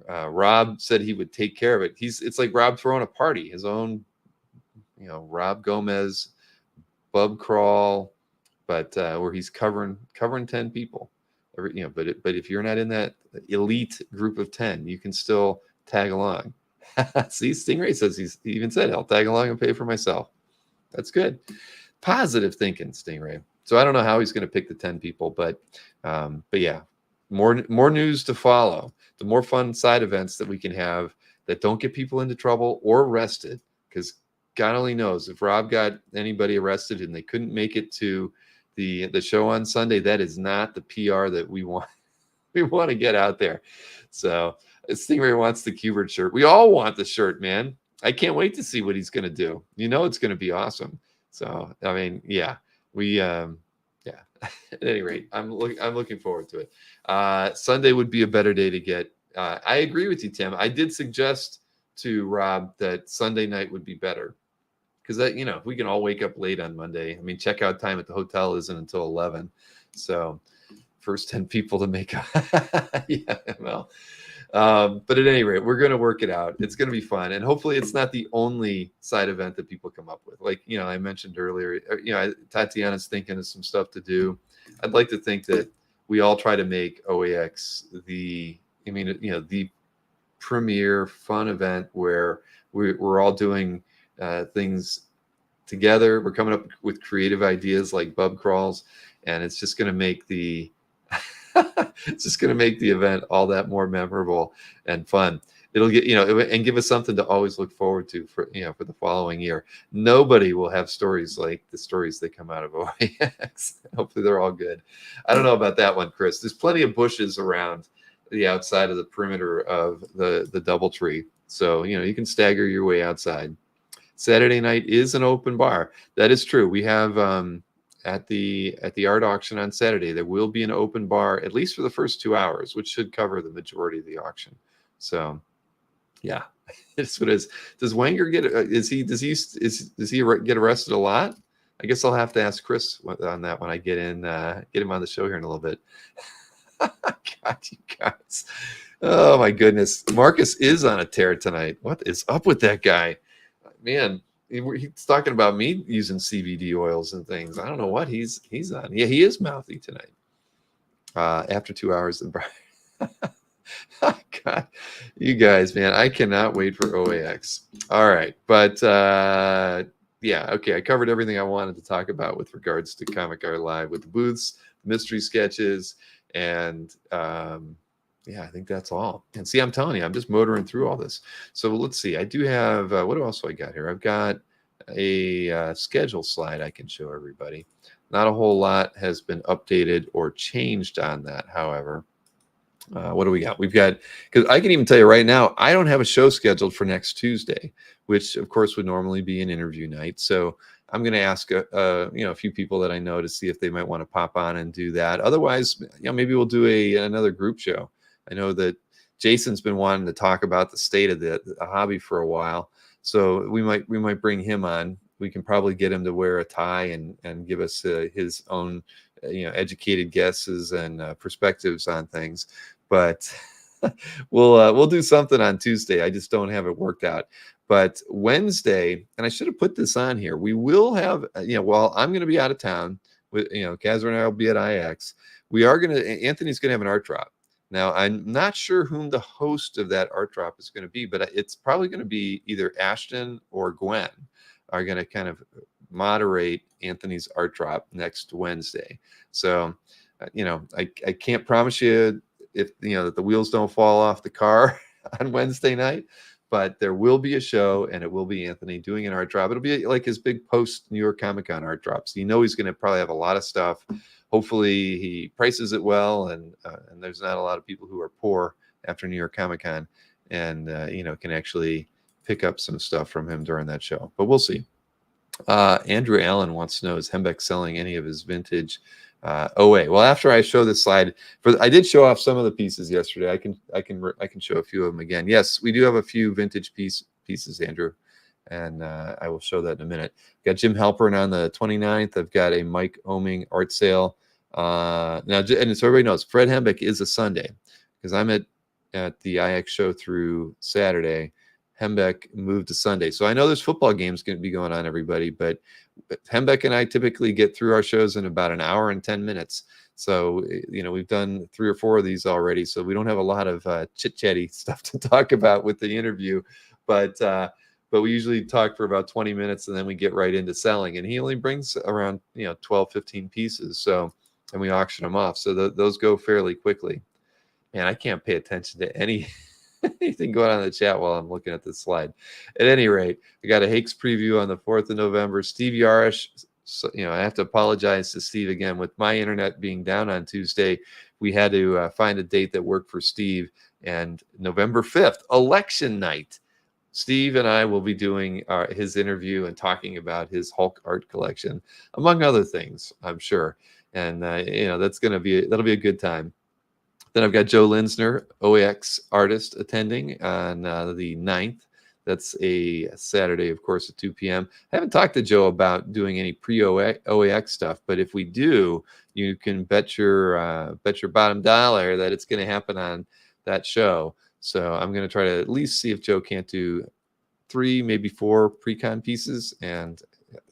Rob said he would take care of it. It's like Rob throwing a party, his own, Rob Gomez Bub Crawl, but where he's covering 10 people. But if you're not in that elite group of 10, you can still tag along. See, Stingray says he even said, I'll tag along and pay for myself. That's good. Positive thinking, Stingray. So I don't know how he's going to pick the 10 people, but yeah, more news to follow. The more fun side events that we can have that don't get people into trouble or arrested, because God only knows if Rob got anybody arrested and they couldn't make it to the show on Sunday, that is not the PR that we want. We want to get out there. So Stingray wants the Qbert shirt. We all want the shirt, man. I can't wait to see what he's going to do. It's going to be awesome. So, I mean, yeah, yeah, at any rate, I'm looking forward to it. Sunday would be a better day to get. I agree with you, Tim. I did suggest to Rob that Sunday night would be better because if we can all wake up late on Monday. I mean, checkout time at the hotel isn't until 11, so first 10 people to make yeah, well. But at any rate, we're going to work it out. It's going to be fun. And hopefully it's not the only side event that people come up with. Like, I mentioned earlier, Tatiana's thinking of some stuff to do. I'd like to think that we all try to make OAX the premier fun event where we're all doing things together. We're coming up with creative ideas like Bub Crawls, and it's just going to make the it's just going to make the event all that more memorable and fun. It'll get, and give us something to always look forward to for the following year. Nobody will have stories like the stories that come out of OAX. Hopefully they're all good. I don't know about that one, Chris. There's plenty of bushes around the outside of the perimeter of the DoubleTree. So, you can stagger your way outside. Saturday night is an open bar. That is true. We have, at the art auction on Saturday, there will be an open bar at least for the first 2 hours, which should cover the majority of the auction. So, yeah, it's what it is. Does Wenger get? Does he get arrested a lot? I guess I'll have to ask Chris on that when I get him on the show here in a little bit. God, you guys! Oh my goodness, Marcus is on a tear tonight. What is up with that guy, man? He's talking about me using CBD oils and things. I don't know what he's on. Yeah, he is mouthy tonight. After 2 hours of God, you guys, man, I cannot wait for OAX. All right, but yeah, okay, I covered everything I wanted to talk about with regards to Comic Art Live with the booths, mystery sketches, and yeah, I think that's all. And see, I'm telling you, I'm just motoring through all this. So let's see. I do have, what else do I got here? I've got a schedule slide I can show everybody. Not a whole lot has been updated or changed on that, however. What do we got? We've got, because I can even tell you right now, I don't have a show scheduled for next Tuesday, which of course would normally be an interview night. So I'm going to ask a few people that I know to see if they might want to pop on and do that. Otherwise, maybe we'll do another group show. I know that Jason's been wanting to talk about the state of the hobby for a while, so we might bring him on. We can probably get him to wear a tie and give us his own educated guesses and perspectives on things. But we'll do something on Tuesday. I just don't have it worked out. But Wednesday, and I should have put this on here, we will have while I'm going to be out of town with Kazra and I will be at IX. Anthony's going to have an art drop. Now, I'm not sure whom the host of that art drop is going to be, but it's probably going to be either Ashton or Gwen are going to kind of moderate Anthony's art drop next Wednesday. So, I can't promise you if, that the wheels don't fall off the car on Wednesday night, but there will be a show and it will be Anthony doing an art drop. It'll be like his big post New York Comic Con art drops. He's going to probably have a lot of stuff. Hopefully he prices it well, and there's not a lot of people who are poor after New York Comic Con, and can actually pick up some stuff from him during that show. But we'll see. Andrew Allen wants to know, is Hembeck selling any of his vintage OA? Well, after I show this slide, I did show off some of the pieces yesterday. I can show a few of them again. Yes, we do have a few vintage pieces, Andrew. and I will show that in a minute. Got Jim Halpern on the 29th. I've got a Mike Oming art sale. Now, and so everybody knows, Fred Hembeck is a Sunday because I'm at the IX show through Saturday. Hembeck moved to Sunday. So I know there's football games going to be going on, everybody, but Hembeck and I typically get through our shows in about an hour and 10 minutes. So, we've done 3 or 4 of these already, so we don't have a lot of chit-chatty stuff to talk about with the interview, but we usually talk for about 20 minutes and then we get right into selling. And he only brings around 12, 15 pieces, so, and we auction them off. So those go fairly quickly. Man, I can't pay attention to anything going on in the chat while I'm looking at this slide. At any rate, I got a Hakes preview on the 4th of November. Steve Yarish, so, I have to apologize to Steve again. With my internet being down on Tuesday, we had to find a date that worked for Steve. And November 5th, election night, Steve and I will be doing his interview and talking about his Hulk art collection, among other things, I'm sure. And that'll be a good time. Then I've got Joe Linsner, OAX artist, attending on the 9th. That's a Saturday, of course, at 2 p.m. I haven't talked to Joe about doing any pre-OAX stuff, but if we do, you can bet your bottom dollar that it's going to happen on that show. So I'm going to try to at least see if Joe can't do 3, maybe 4 pre-con pieces. And,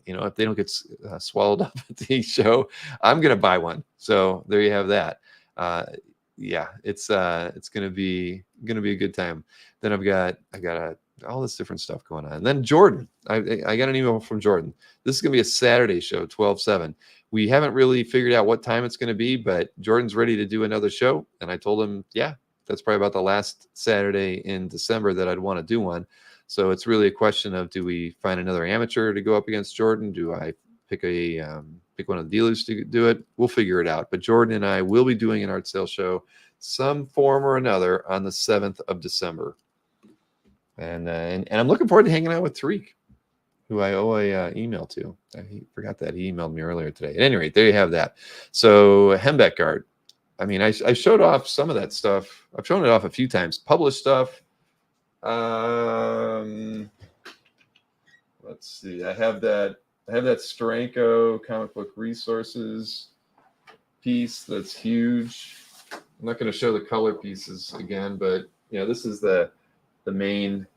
if they don't get swallowed up at the show, I'm going to buy one. So there you have that. Yeah, it's going to be a good time. Then I got all this different stuff going on. And then Jordan, I got an email from Jordan. This is going to be a Saturday show, 12/7. We haven't really figured out what time it's going to be, but Jordan's ready to do another show. And I told him, yeah, that's probably about the last Saturday in December that I'd want to do one. So it's really a question of, do we find another amateur to go up against Jordan? Do I pick one of the dealers to do it? We'll figure it out. But Jordan and I will be doing an art sale show, some form or another, on the 7th of December. And I'm looking forward to hanging out with Tariq, who I owe a email to. I forgot that he emailed me earlier today. At any rate, there you have that. So Hembeck art. I mean, I showed off some of that stuff. I've shown it off a few times. Published stuff. Let's see. I have that Steranko comic book resources piece that's huge. I'm not going to show the color pieces again, but this is the main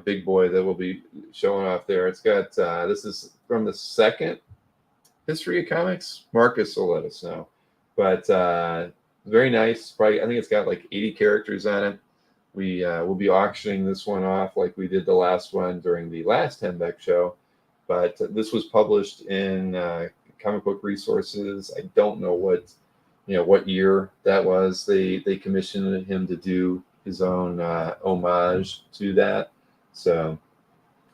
big boy that we'll be showing off there. It's got this is from the second History of Comics. Marcus will let us know, but very nice. Probably, I think it's got like 80 characters on it. We will be auctioning this one off like we did the last one during the last Hembeck show. But this was published in Comic Book Resources. I don't know what year that was. They commissioned him to do his own homage to that. So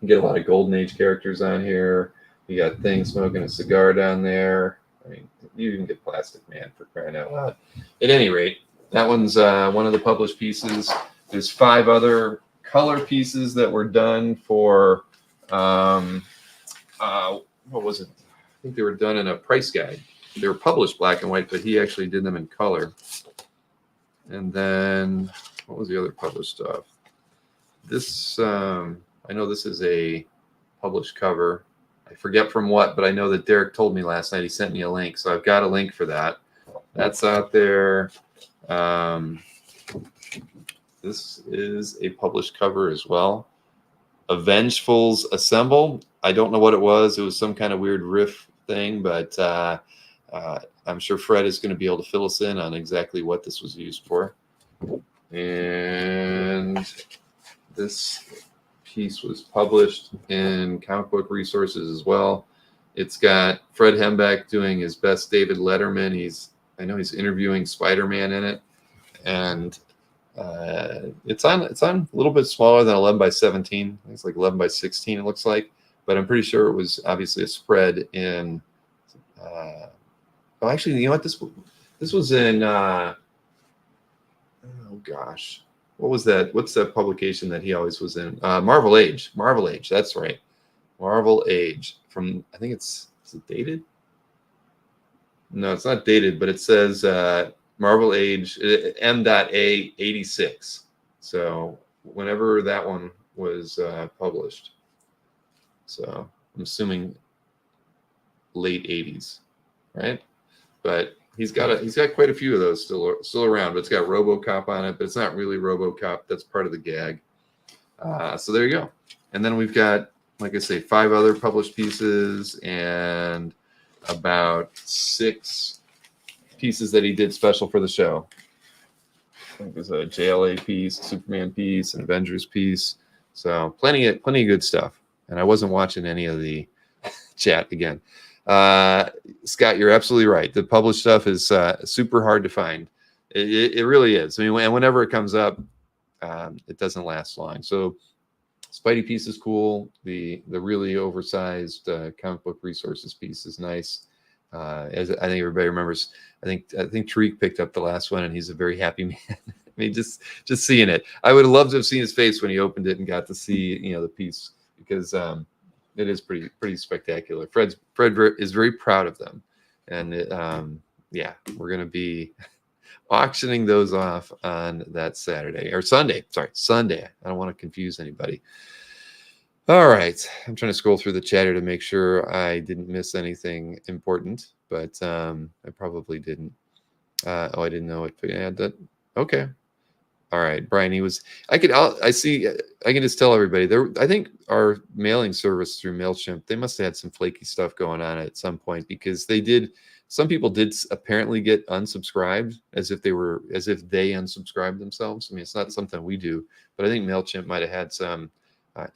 you get a lot of Golden Age characters on here. You got Thing smoking a cigar down there. I mean, you can get Plastic Man, for crying out loud. At any rate, that one's one of the published pieces. There's 5 other color pieces that were done for. What was it? I think they were done in a price guide. They were published black and white, but he actually did them in color. And then what was the other published stuff? This, I know this is a published cover. I forget from what, but I know that Derek told me last night. He sent me a link, so I've got a link for that. That's out there. This is a published cover as well. Avengefuls Assemble. I don't know what it was. It was some kind of weird riff thing, but I'm sure Fred is going to be able to fill us in on exactly what this was used for. And this piece was published in Comic Book Resources as well. It's got Fred Hembeck doing his best David Letterman. I know he's interviewing Spider-Man in it, and it's on a little bit smaller than 11 by 17. I think it's like 11 by 16. It looks like, but I'm pretty sure it was obviously a spread in. Actually, you know what? This was in. Oh gosh, what was that? What's that publication that he always was in? Marvel Age. Marvel Age. That's right. Marvel Age. From, I think is it dated? No, it's not dated, but it says Marvel Age M.A 86. So whenever that one was published. So I'm assuming late 80s, right? But he's got quite a few of those still around. But it's got RoboCop on it, but it's not really RoboCop. That's part of the gag. So there you go. And then we've got, like I say, 5 other published pieces and about 6 pieces that he did special for the show. I think there's a JLA piece, a Superman piece, an Avengers piece. So plenty of good stuff. And I wasn't watching any of the chat again. Scott, you're absolutely right. The published stuff is super hard to find. It really is. I mean, and whenever it comes up, it doesn't last long. So Spidey piece is cool. The really oversized comic book resources piece is nice. As I think everybody remembers, I think Tariq picked up the last one, and he's a very happy man. I mean, just seeing it, I would have loved to have seen his face when he opened it and got to see the piece, because it is pretty spectacular. Fred is very proud of them, and yeah, we're gonna be auctioning those off on that Saturday or Sunday. Sorry, Sunday. I don't want to confuse anybody. All right, I'm trying to scroll through the chatter to make sure I didn't miss anything important, but I probably didn't. Oh, I didn't know it. Add that. Okay. All right, Brian. I can just tell everybody there. I think our mailing service through MailChimp, they must have had some flaky stuff going on at some point, because some people did apparently get unsubscribed as if they unsubscribed themselves. I mean, it's not something we do, but I think MailChimp might have had some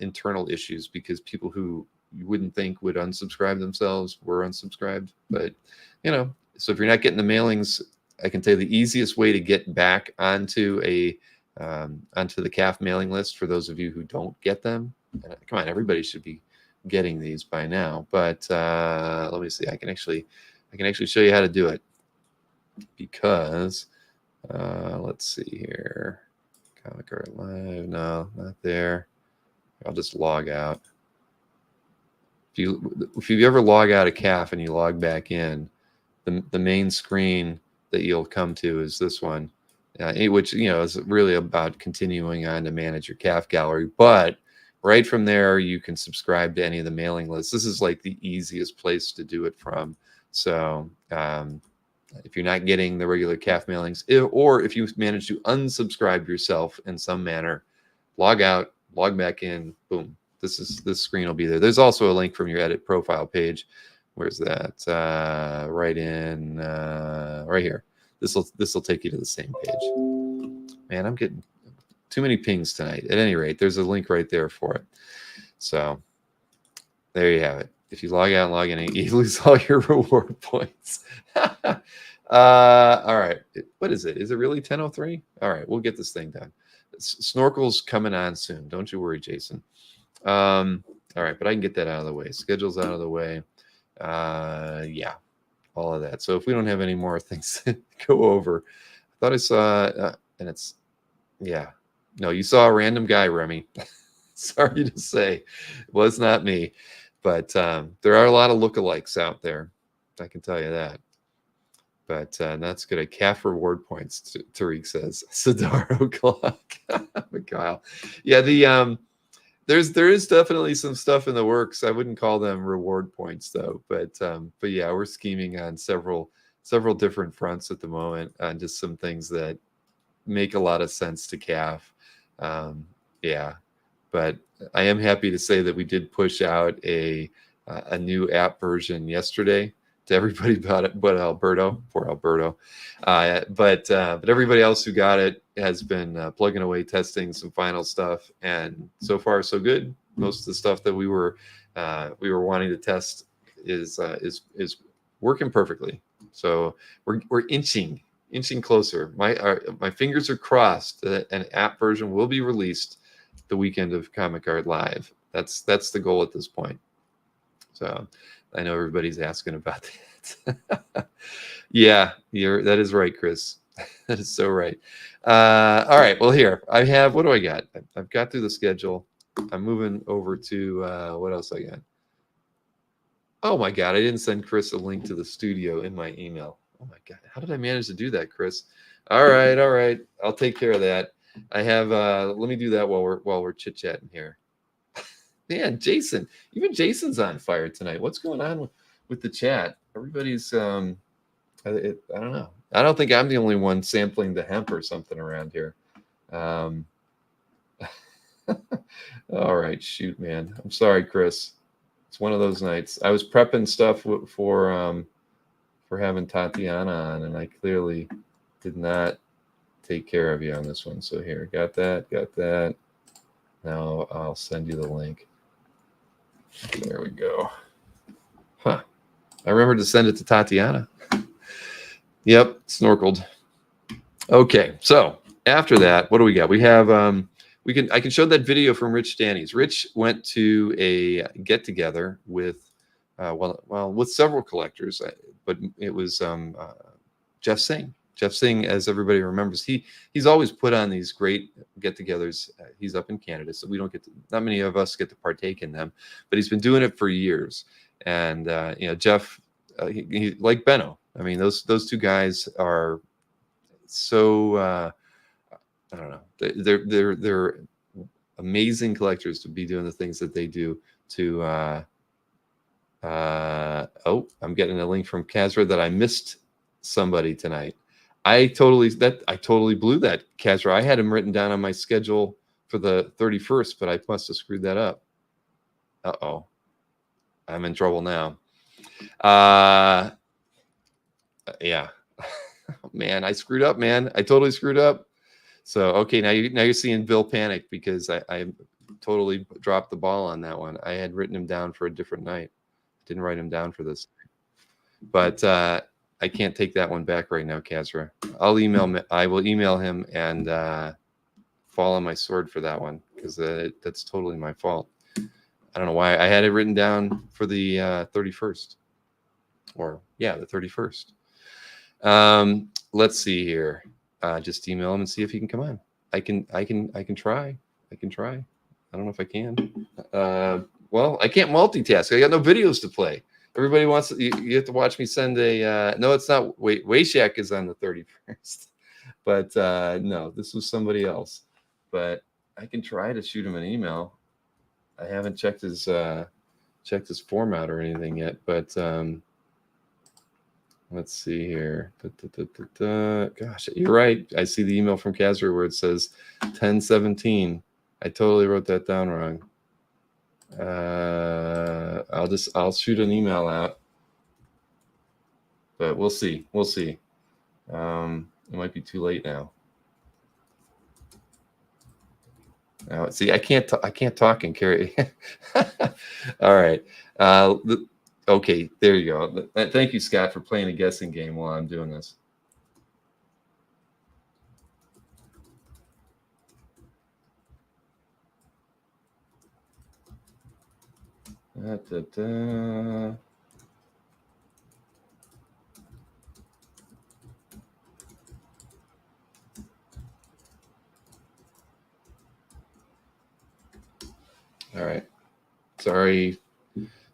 internal issues, because people who you wouldn't think would unsubscribe themselves were unsubscribed. But so if you're not getting the mailings, I can tell you the easiest way to get back onto the CAF mailing list, for those of you who don't get them. Come on, everybody should be getting these by now. But let me see. I can actually show you how to do it, because let's see here. Comic Art Live. No, not there. I'll just log out. If you ever log out of CAF and you log back in, the main screen that you'll come to is this one, which is really about continuing on to manage your CAF gallery. But right from there, you can subscribe to any of the mailing lists. This is like the easiest place to do it from. So if you're not getting the regular CAF mailings, or if you manage to unsubscribe yourself in some manner, log out, log back in, boom. This screen will be there. There's also a link from your edit profile page. Where's that? Right here. This will take you to the same page. Man, I'm getting too many pings tonight. At any rate, there's a link right there for it. So there you have it. If you log out and log in, you lose all your reward points. All right. What is it? Is it really 10:03? All right, we'll get this thing done. Snorkel's coming on soon. Don't you worry, Jason. All right, but I can get that out of the way. Schedule's out of the way. Yeah, all of that. So if we don't have any more things to go over, I thought I saw, and it's, yeah, no, you saw a random guy, Remy. Sorry to say, it was not me, but there are a lot of lookalikes out there. I can tell you that. But that's good. A CAF reward points, Tariq says. Sadaro clock. Kyle. Yeah, there is definitely some stuff in the works. I wouldn't call them reward points though, but yeah, we're scheming on several different fronts at the moment on just some things that make a lot of sense to CAF. Yeah, but I am happy to say that we did push out a new app version yesterday to everybody but Alberto. Poor Alberto. But everybody else who got it has been plugging away, testing some final stuff, and so far so good. Most of the stuff that we were wanting to test is working perfectly. So we're inching closer. My fingers are crossed that an app version will be released the weekend of Comic Art Live. That's the goal at this point. So I know everybody's asking about that. Yeah, that is right, Chris. That is so right. All right, well, here I have, what do I got? I've got through the schedule. I'm moving over to what else I got? Oh my God, I didn't send Chris a link to the studio in my email. Oh my God, how did I manage to do that, Chris? All right, I'll take care of that. I have. Let me do that while we're chit chatting here. Man, Jason, even Jason's on fire tonight. What's going on with the chat? Everybody's I don't know. I don't think I'm the only one sampling the hemp or something around here. All right, shoot, man. I'm sorry, Chris. It's one of those nights. I was prepping stuff for having Tatiana on, and I clearly did not take care of you on this one. So here, got that. Now I'll send you the link. There we go. Huh. I remembered to send it to Tatiana. Yep, snorkeled. Okay, so after that, what do we got? We have I can show that video from Rich Danny's. Rich went to a get together with with several collectors, but it was Jeff Singh. Jeff Singh, as everybody remembers, he's always put on these great get-togethers. He's up in Canada, so we don't get to, not many of us get to partake in them, but he's been doing it for years. And Jeff, he like Benno. I mean, those two guys are so I don't know. They're amazing collectors to be doing the things that they do. To I'm getting a link from Kazra that I missed somebody tonight. I totally blew that, Kazra. I had him written down on my schedule for the 31st, but I must have screwed that up. Uh-oh. I'm in trouble now. Yeah. Man, I screwed up, man. I totally screwed up. So, okay, now you're seeing Bill panic because I totally dropped the ball on that one. I had written him down for a different night. Didn't write him down for this. But I can't take that one back right now, Kazra. I will email him and fall on my sword for that one because that's totally my fault. I don't know why I had it written down for the 31st, or the 31st. Let's see here. Just email him and see if he can come on. I can try. I don't know if I can. Well, I can't multitask. I got no videos to play. Everybody wants you have to watch me send a no, it's not Wayshak is on the 31st. But no, this was somebody else. But I can try to shoot him an email. I haven't checked his format or anything yet, but let's see here. Gosh, you're right. I see the email from Kazra where it says 10/17. I totally wrote that down wrong. I'll shoot an email out, but we'll see. It might be too late now. Now, see, I can't talk and carry. All right. Okay, there you go. Thank you, Scott, for playing a guessing game while I'm doing this. All right. Sorry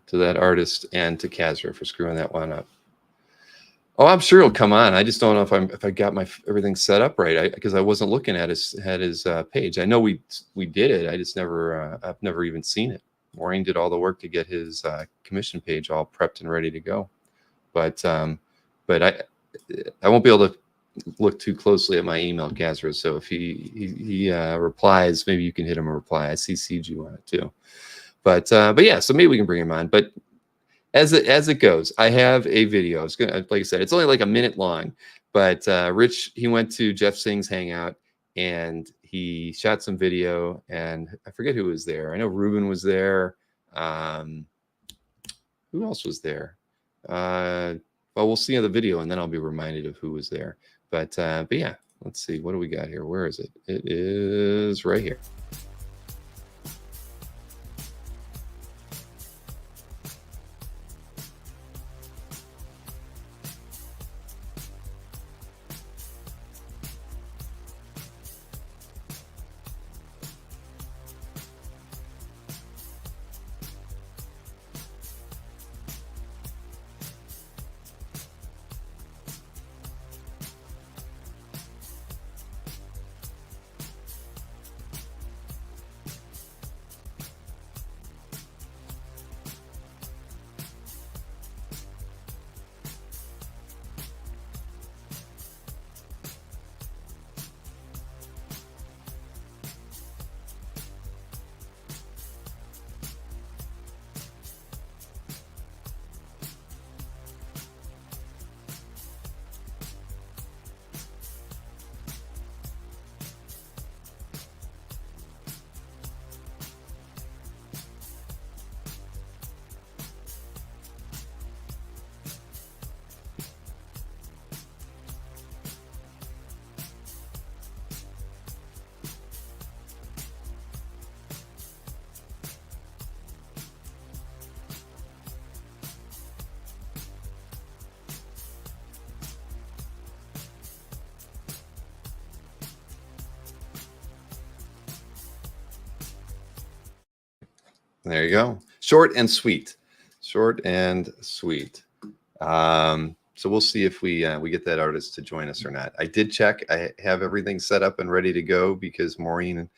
to that artist and to Kazra for screwing that one up. Oh, I'm sure he'll come on. I just don't know if I got everything set up right because I wasn't looking at his page. I know we did it. I just I've never even seen it. Maureen did all the work to get his commission page all prepped and ready to go. But I won't be able to look too closely at my email, Kazra. So if he replies, maybe you can hit him a reply. I CC'd you on it too. But yeah, so maybe we can bring him on. But as it goes, I have a video. It's gonna, like I said, it's only like a minute long. But Rich, he went to Jeff Singh's hangout and he shot some video. And I forget who was there. I know Ruben was there. Who else was there? Well, we'll see in the video, and then I'll be reminded of who was there. But yeah, let's see. What do we got here? Where is it? It is right here. There you go. Short and sweet. Short and sweet. So we'll see if we get that artist to join us or not. I did check. I have everything set up and ready to go because Maureen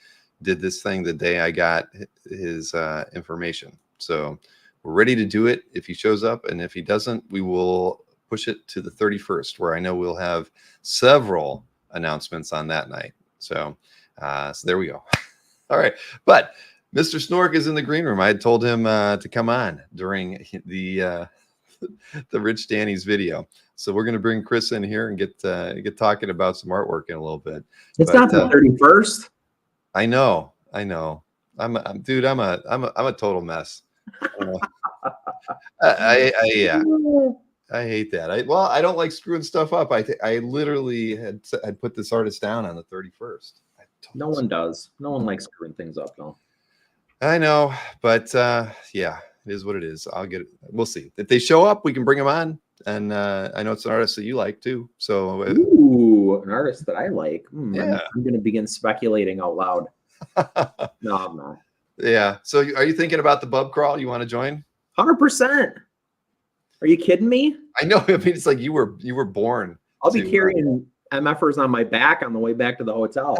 did this thing the day I got his information. So we're ready to do it if he shows up. And if he doesn't, we will push it to the 31st, where I know we'll have several announcements on that night. So, so there we go. All right. But Mr. Snork is in the green room. I had told him to come on during the Rich Danny's video. So we're going to bring Chris in here and get talking about some artwork in a little bit. It's not the 31st. I know. I'm a total mess. I hate that. I don't like screwing stuff up. I literally had put this artist down on the 31st. No one does. No one likes screwing things up, though. I know, but yeah, it is what it is. I'll get it. We'll see if they show up. We can bring them on, and I know it's an artist that you like too. So, ooh, an artist that I like. Yeah, I'm going to begin speculating out loud. No, I'm not. Yeah. So, are you thinking about the Bub Crawl? You want to join? 100%. Are you kidding me? I know. I mean, it's like you were born. I'll be carrying MFers on my back on the way back to the hotel.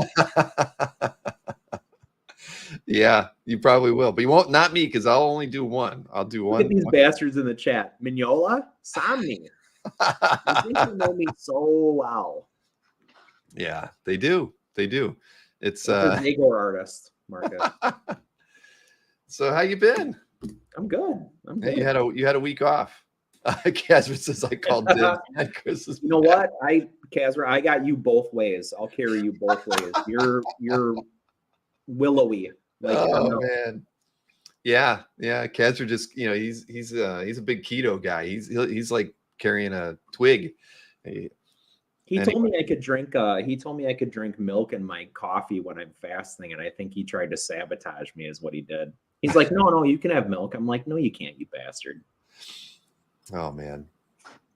Yeah, you probably will, but you won't. Not me, because I'll only do one. I'll do one. Look at these bastards in the chat. Mignola, Somni. I think they know me so well. Yeah, they do. They do. It's a Zagor artist, Marcus. So how you been? I'm good. I'm good. Hey, you had a week off. Casper says I called Chris. You know what? Casper, I got you both ways. I'll carry you both ways. You're willowy. Like, oh man. Yeah. Casper just, he's a big keto guy. He's like carrying a twig. He told me I could drink milk in my coffee when I'm fasting, and I think he tried to sabotage me is what he did. He's like, no, you can have milk. I'm like, no, you can't, you bastard. Oh man.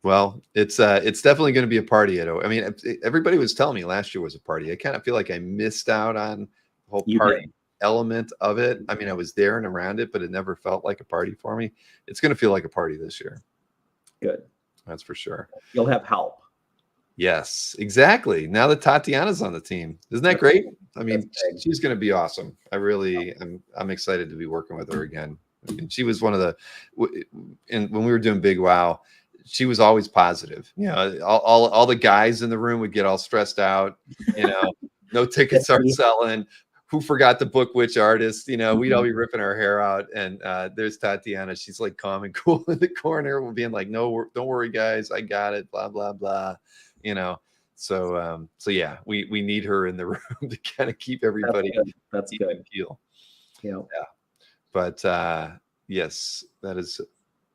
Well, it's definitely going to be a party. I mean, everybody was telling me last year was a party. I kind of feel like I missed out on the whole party element of it. I mean, I was there and around it, but it never felt like a party for me. It's going to feel like a party this year. Good. That's for sure. You'll have help. Yes, exactly. Now that Tatiana's on the team, isn't that great? I mean, she's going to be awesome. I'm excited to be working with her again. And she was one of and when we were doing Big Wow, she was always positive. All the guys in the room would get all stressed out. No tickets are selling. Who forgot to book which artist? We'd all be ripping our hair out. And there's Tatiana. She's like calm and cool in the corner. We're being like, no, don't worry, guys. I got it. Blah, blah, blah. So yeah, we need her in the room to kind of keep everybody. That's good. Feel. Yeah. But yes, that is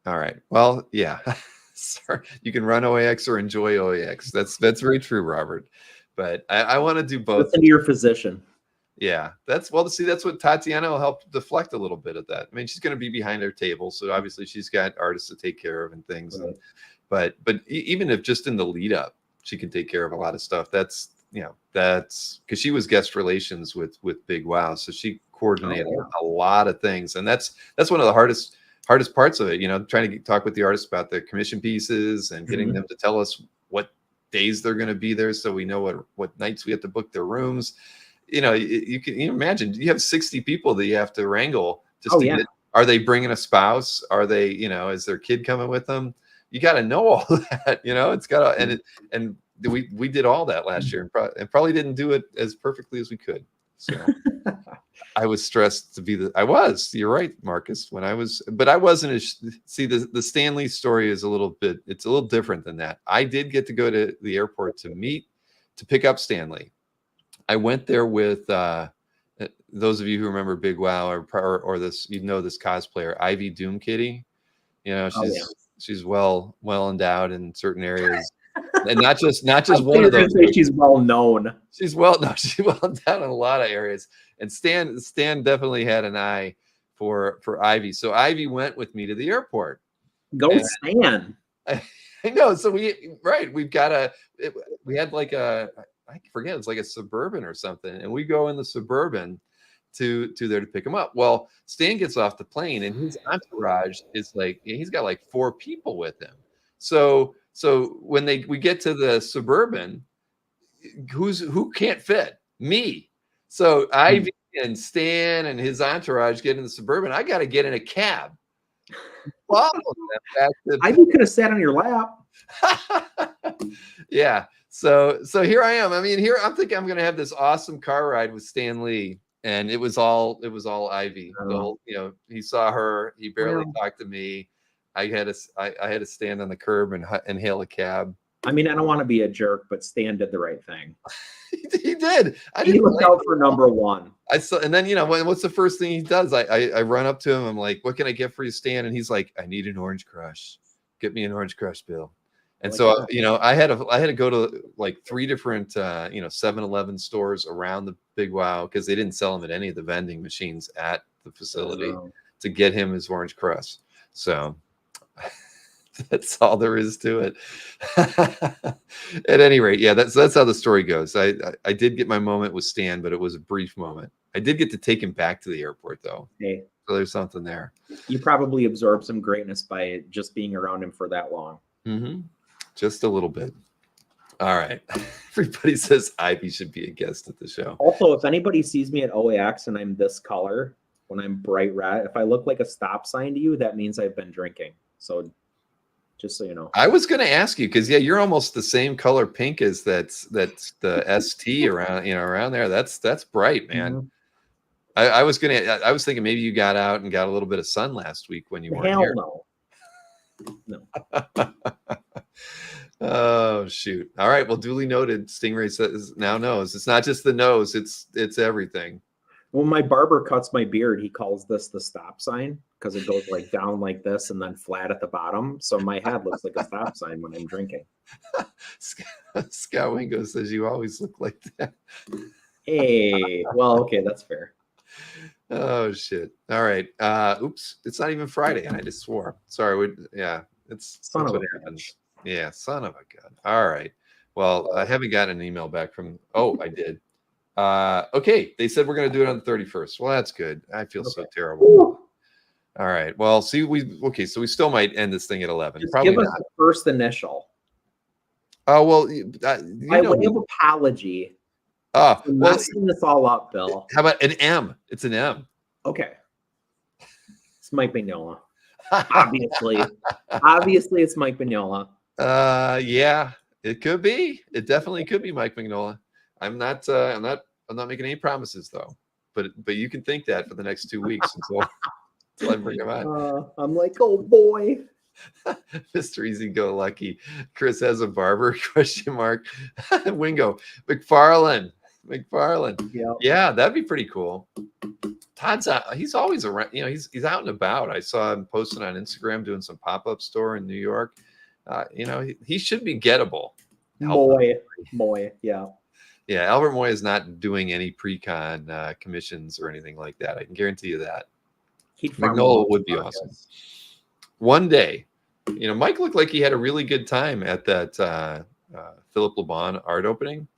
all right. Well, yeah. Sorry. You can run OAX or enjoy OAX. That's very true, Robert. But I want to do both. Listen to your physician. Yeah, that's what Tatiana will help deflect a little bit of that. I mean, she's going to be behind her table, so obviously she's got artists to take care of and things. Right. But even if just in the lead up, she can take care of a lot of stuff. That's because she was guest relations with Big Wow, so she coordinated a lot of things, and that's one of the hardest parts of it. Trying to talk with the artists about their commission pieces and getting them to tell us what days they're going to be there, so we know what nights we have to book their rooms. You can imagine you have 60 people that you have to wrangle just to get. Are they bringing a spouse? Are they, is their kid coming with them? You got to know all that, it's got to, and we did all that last year and probably didn't do it as perfectly as we could. So I was stressed to be you're right, Marcus, but I wasn't the Stanley story is it's a little different than that. I did get to go to the airport to pick up Stanley. I went there with those of you who remember Big Wow or this, this cosplayer, Ivy Doom Kitty. She's well endowed in certain areas, and not just one of those. She's well known. She's well endowed in a lot of areas. And Stan definitely had an eye for Ivy. So Ivy went with me to the airport. Stan. I know. So we had like I forget, it's like a Suburban or something, and we go in the Suburban to there to pick him up. Well, Stan gets off the plane, and his entourage is like, he's got like 4 people with him. So when we get to the Suburban, who can't fit? Me. So Ivy and Stan and his entourage get in the Suburban. I got to get in a cab. Ivy could have sat on your lap. Yeah. So here I am. I mean, here I'm thinking I'm going to have this awesome car ride with Stan Lee, and it was all Ivy. The whole, he saw her. He barely talked to me. I had to stand on the curb and hail a cab. I mean, I don't want to be a jerk, but Stan did the right thing. He did. He looked out for number one. I saw, and then what's the first thing he does? I run up to him. I'm like, "What can I get for you, Stan?" And he's like, "I need an Orange Crush. Get me an Orange Crush, Bill." And so I had to go to like 3 different 7-Eleven stores around the Big Wow, because they didn't sell them at any of the vending machines at the facility to get him his Orange Crush. So that's all there is to it. At any rate, yeah, that's how the story goes. I did get my moment with Stan, but it was a brief moment. I did get to take him back to the airport, though. Hey, so there's something there. You probably absorbed some greatness by just being around him for that long. Mm-hmm. Just a little bit. All right. Everybody says Ivy should be a guest at the show. Also, if anybody sees me at OAX and I'm this color, when I'm bright red, if I look like a stop sign to you, that means I've been drinking. So just so you know. I was going to ask you, because you're almost the same color pink as that's the ST around there. That's bright, man. Mm-hmm. I was thinking maybe you got out and got a little bit of sun last week when you weren't here. No. Oh shoot. All right. Well, duly noted. Stingray says now knows. It's not just the nose, it's everything. When my barber cuts my beard, he calls this the stop sign, because it goes like down like this and then flat at the bottom. So my head looks like a stop sign when I'm drinking. Scott Wingo says you always look like that. Hey, well, okay, that's fair. Oh shit. All right. Oops. It's not even Friday, and I just swore. Sorry. It's son of what happens. Yeah, son of a gun. All right. Well, I haven't gotten an email back from. Oh, I did. Okay. They said we're going to do it on the 31st. Well, that's good. I feel so terrible. Ooh. All right. Well, see, so we still might end this thing at 11. Just Probably give us not. the first initial. Oh, well, by way of apology. Well, messing this all up, Bill. How about an M? It's an M. Okay. It's Mike Mignola. Obviously it's Mike Mignola. Yeah, it could be. It definitely could be Mike Mignola. I'm not making any promises though. But you can think that for the next 2 weeks until I bring him on. I'm like, oh boy. Mr. Easy Go Lucky. Chris has a barber ? Wingo. McFarlane. Yeah, that'd be pretty cool. Todd's out. He's always around. He's out and about. I saw him posting on Instagram doing some pop-up store in New York. He should be gettable. Moy, yeah. Yeah, Albert Moy is not doing any pre-con commissions or anything like that. I can guarantee you that. Mignola would be awesome. One day, Mike looked like he had a really good time at that Philip LeBon art opening.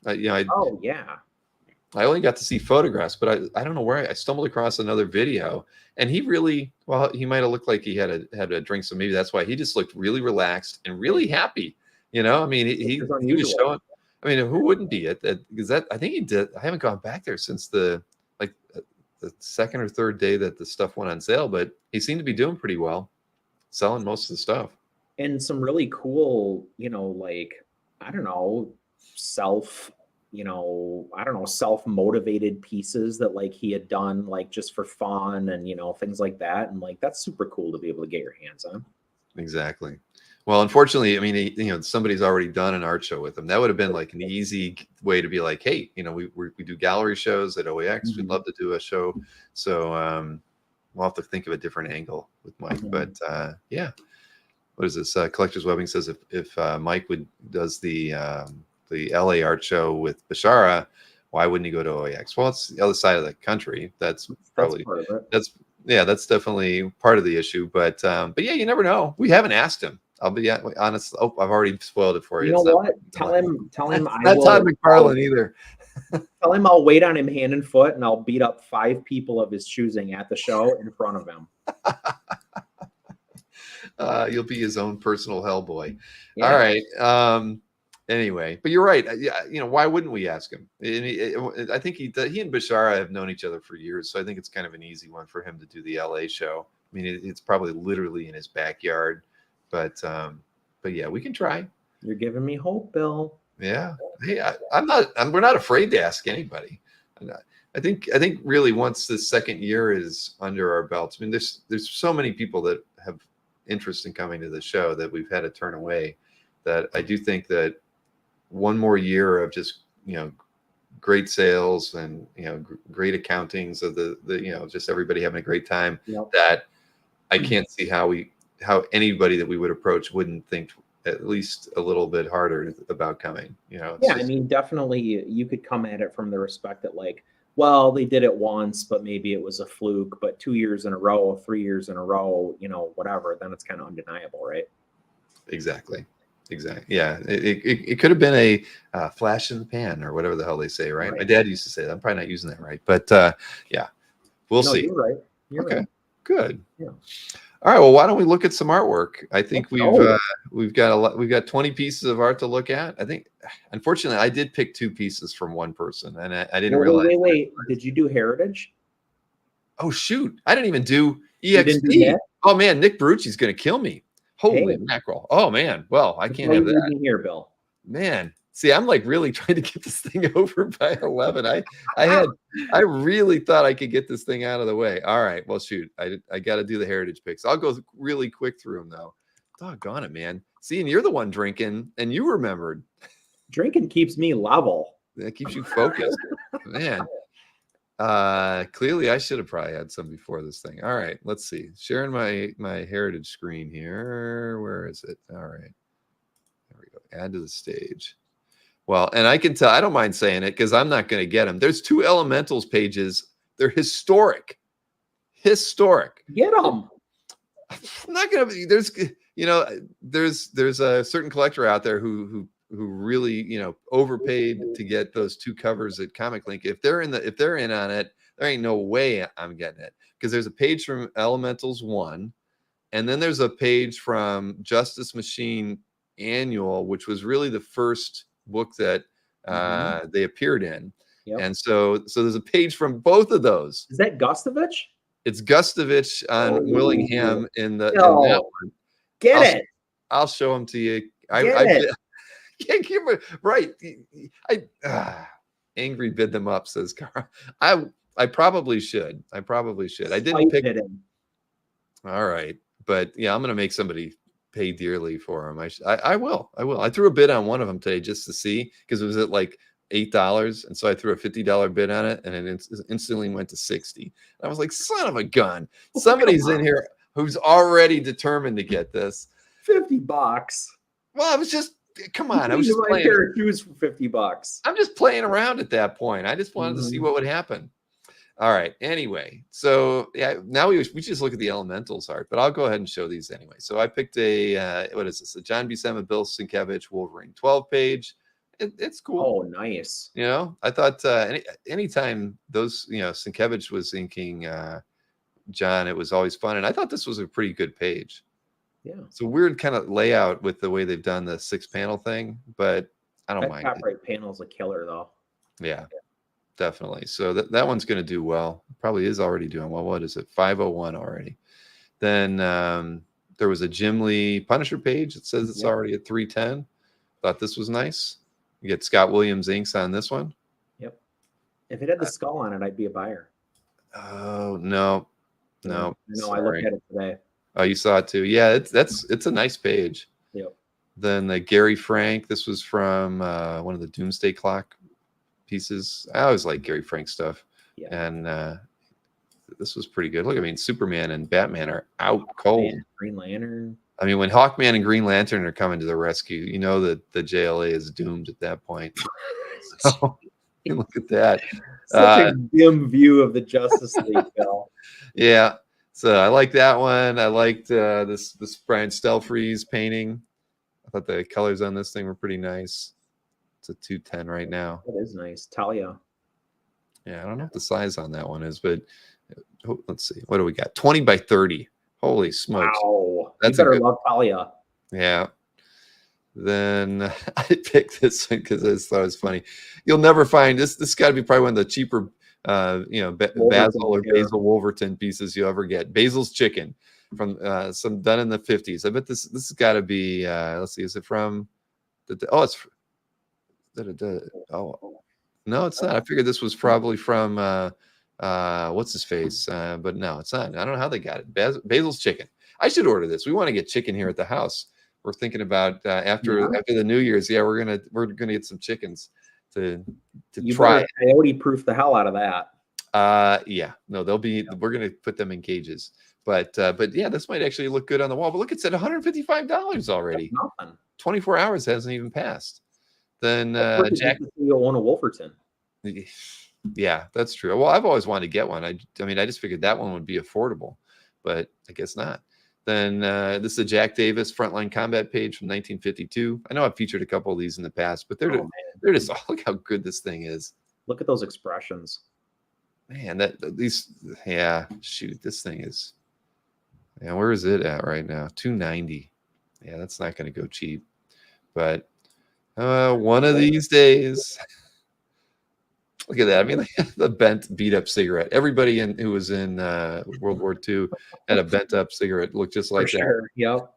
I only got to see photographs, but I don't know where I stumbled across another video, and he really, he might have looked like he had a drink, so maybe that's why he just looked really relaxed and really happy. I mean, he was showing. I mean, who wouldn't be at that? Because I think he did. I haven't gone back there since the second or third day that the stuff went on sale, but he seemed to be doing pretty well, selling most of the stuff. And some really cool, self-motivated pieces that he had done just for fun and things like that, and that's super cool to be able to get your hands on. Exactly. Well, unfortunately, I mean, somebody's already done an art show with him. That would have been an easy way to be like, hey, we do gallery shows at OAX. Mm-hmm. We'd love to do a show. So we'll have to think of a different angle with Mike. Mm-hmm. But yeah, what is this? Collectors Webbing says if Mike does the LA art show with Bashara, why wouldn't he go to OAX? Well, it's the other side of the country. That's probably that's definitely part of the issue. But yeah, you never know. We haven't asked him. I'll be honest. Oh, I've already spoiled it for you. You know what? Tell him I will. Not Todd McFarlane either. Tell him I'll wait on him hand and foot, and I'll beat up 5 people of his choosing at the show in front of him. You'll be his own personal Hellboy. Yeah. All right. Anyway, but you're right. Yeah, why wouldn't we ask him? I think he and Bashara have known each other for years, so I think it's kind of an easy one for him to do the LA show. I mean, it's probably literally in his backyard, but yeah, we can try. You're giving me hope, Bill. Yeah. Hey, we're not afraid to ask anybody. I think really once the second year is under our belts, I mean, there's so many people that have interest in coming to the show that we've had to turn away, that I do think that one more year of just, great sales and, great accountings of the just everybody having a great time, that I can't see how anybody that we would approach wouldn't think at least a little bit harder about coming, I mean, definitely you could come at it from the respect that, like, well, they did it once, but maybe it was a fluke, but 2 years in a row, 3 years in a row, whatever, then it's kind of undeniable, right? Exactly. Yeah. It could have been a flash in the pan or whatever the hell they say, right? My dad used to say that. I'm probably not using that right, but yeah, we'll see. You're right. Okay. Right. Good. Yeah. All right. Well, why don't we look at some artwork? I think we've got a lot. We've got 20 pieces of art to look at. I think, unfortunately, I did pick 2 pieces from one person, and I didn't realize. Wait. Did you do Heritage? Oh shoot! I didn't even do EXP. Do oh man, Nick Barucci's going to kill me. Holy mackerel! Oh man. Well, I can't have that here, Bill. Man, see, I'm like really trying to get this thing over by 11. I really thought I could get this thing out of the way. All right, well, shoot, I got to do the heritage picks. I'll go really quick through them though. Doggone it, man. See, and you're the one drinking, and you remembered. Drinking keeps me level. That keeps you focused, man. Clearly, I should have probably had some before this thing. All right, let's see. Sharing my heritage screen here. Where is it? All right, there we go. Add to the stage. Well, and I can tell, I don't mind saying it because I'm not going to get them. There's 2 elementals pages. They're historic. Get them. I'm not going to. There's a certain collector out there who really overpaid to get those 2 covers at Comic Link. If they're in on it, there ain't no way I'm getting it, because there's a page from Elementals 1, and then there's a page from Justice Machine Annual, which was really the first book that they appeared in. Yep. And so there's a page from both of those. Is that Gustovich? It's Gustovich on Willingham in that one. Get it. I'll show them to you. Can't keep it right. Angry bid them up, says Carl. I probably should. I didn't pick it. All right, but yeah, I'm gonna make somebody pay dearly for them. I will. I threw a bid on one of them today just to see, because it was at like $8, and so I threw a $50 bid on it, and it instantly went to 60. I was like, son of a gun! Somebody's in here who's already determined to get this. $50. Well, I was just. Come on, I was just playing. Pair of shoes for $50. I'm just playing around at that point. I just wanted to see what would happen. All right. Anyway, so yeah, now we just look at the Elementals art, but I'll go ahead and show these anyway. So I picked what is this? A John Buscema, Bill Sienkiewicz Wolverine 12 page. It's cool. Oh, nice. I thought anytime those Sienkiewicz was inking John, it was always fun, and I thought this was a pretty good page. Yeah, it's a weird kind of layout with the way they've done the 6-panel thing, but I don't mind. Top right panel is a killer, though. Yeah, definitely. So that one's going to do well. Probably is already doing well. What is it? 501 already. Then there was a Jim Lee Punisher page. It says it's already at 310. Thought this was nice. You get Scott Williams inks on this one. Yep. If it had the skull on it, I'd be a buyer. Oh no. I looked at it today. Oh, you saw it too. Yeah, it's a nice page. Yep. Then Gary Frank. This was from one of the Doomsday Clock pieces. I always like Gary Frank stuff. Yeah. And this was pretty good. Look, I mean, Superman and Batman are out cold. Green Lantern. I mean, when Hawkman and Green Lantern are coming to the rescue, you know that the JLA is doomed at that point. So, look at that. Such a dim view of the Justice League, Bill. Yeah. So I like that one. I liked this Brian Stelfreeze painting. I thought the colors on this thing were pretty nice. It's a 210 right now. That is nice. Talia. Yeah, I don't know what the size on that one is, but let's see. What do we got? 20 by 30. Holy smokes. Wow. That's you better a good, love Talia. yeah. Then I picked this one because I just thought it was funny. You'll never find this. This got to be probably one of the cheaper, basil or basil Wolverton pieces you ever get. Basil's chicken from some done in the 50s. I bet this has got to be. Let's see. Is it from? It's. Oh, no, it's not. I figured this was probably from what's his face, but no, it's not. I don't know how they got it. Basil's chicken. I should order this. We want to get chicken here at the house. We're thinking about after the New Year's. Yeah, we're gonna get some chickens to try. Coyote proof the hell out of that. Yeah, no, we're gonna put them in cages. But yeah, this might actually look good on the wall. But look, it's at $155 already. That's nothing. 24 hours hasn't even passed. Then Jack, you'll own a Wolverton. Yeah, that's true. Well, I've always wanted to get one. I mean, I just figured that one would be affordable, but I guess not. Then this is a Jack Davis Frontline Combat page from 1952. I know I've featured a couple of these in the past, but they're just look how good this thing is. Look at those expressions. Man, shoot, this thing is. Yeah, where is it at right now? 290. Yeah, that's not going to go cheap. But one of these days. Look at that. I mean, the bent, beat up cigarette. Everybody who was in World War II had a bent up cigarette. Looked just like that. Yep.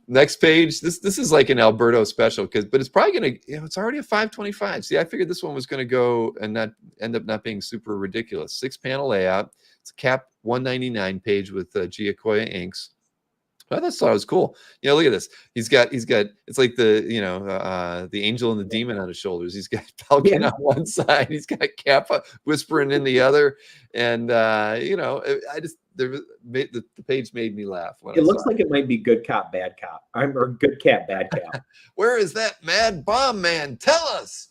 Next page. This is like an Alberto special but it's probably going to, it's already a 525. See, I figured this one was going to go and not end up not being super ridiculous. 6-panel layout. It's a cap 199 page with Giacoya inks. I just thought it was cool. Look at this. He's got. It's like the angel and the demon on his shoulders. He's got Falcon on one side. He's got Kappa whispering in the other. And the page made me laugh. It looks like it might be good cop, bad cop, or good cat, bad cop. Where is that mad bomb man? Tell us.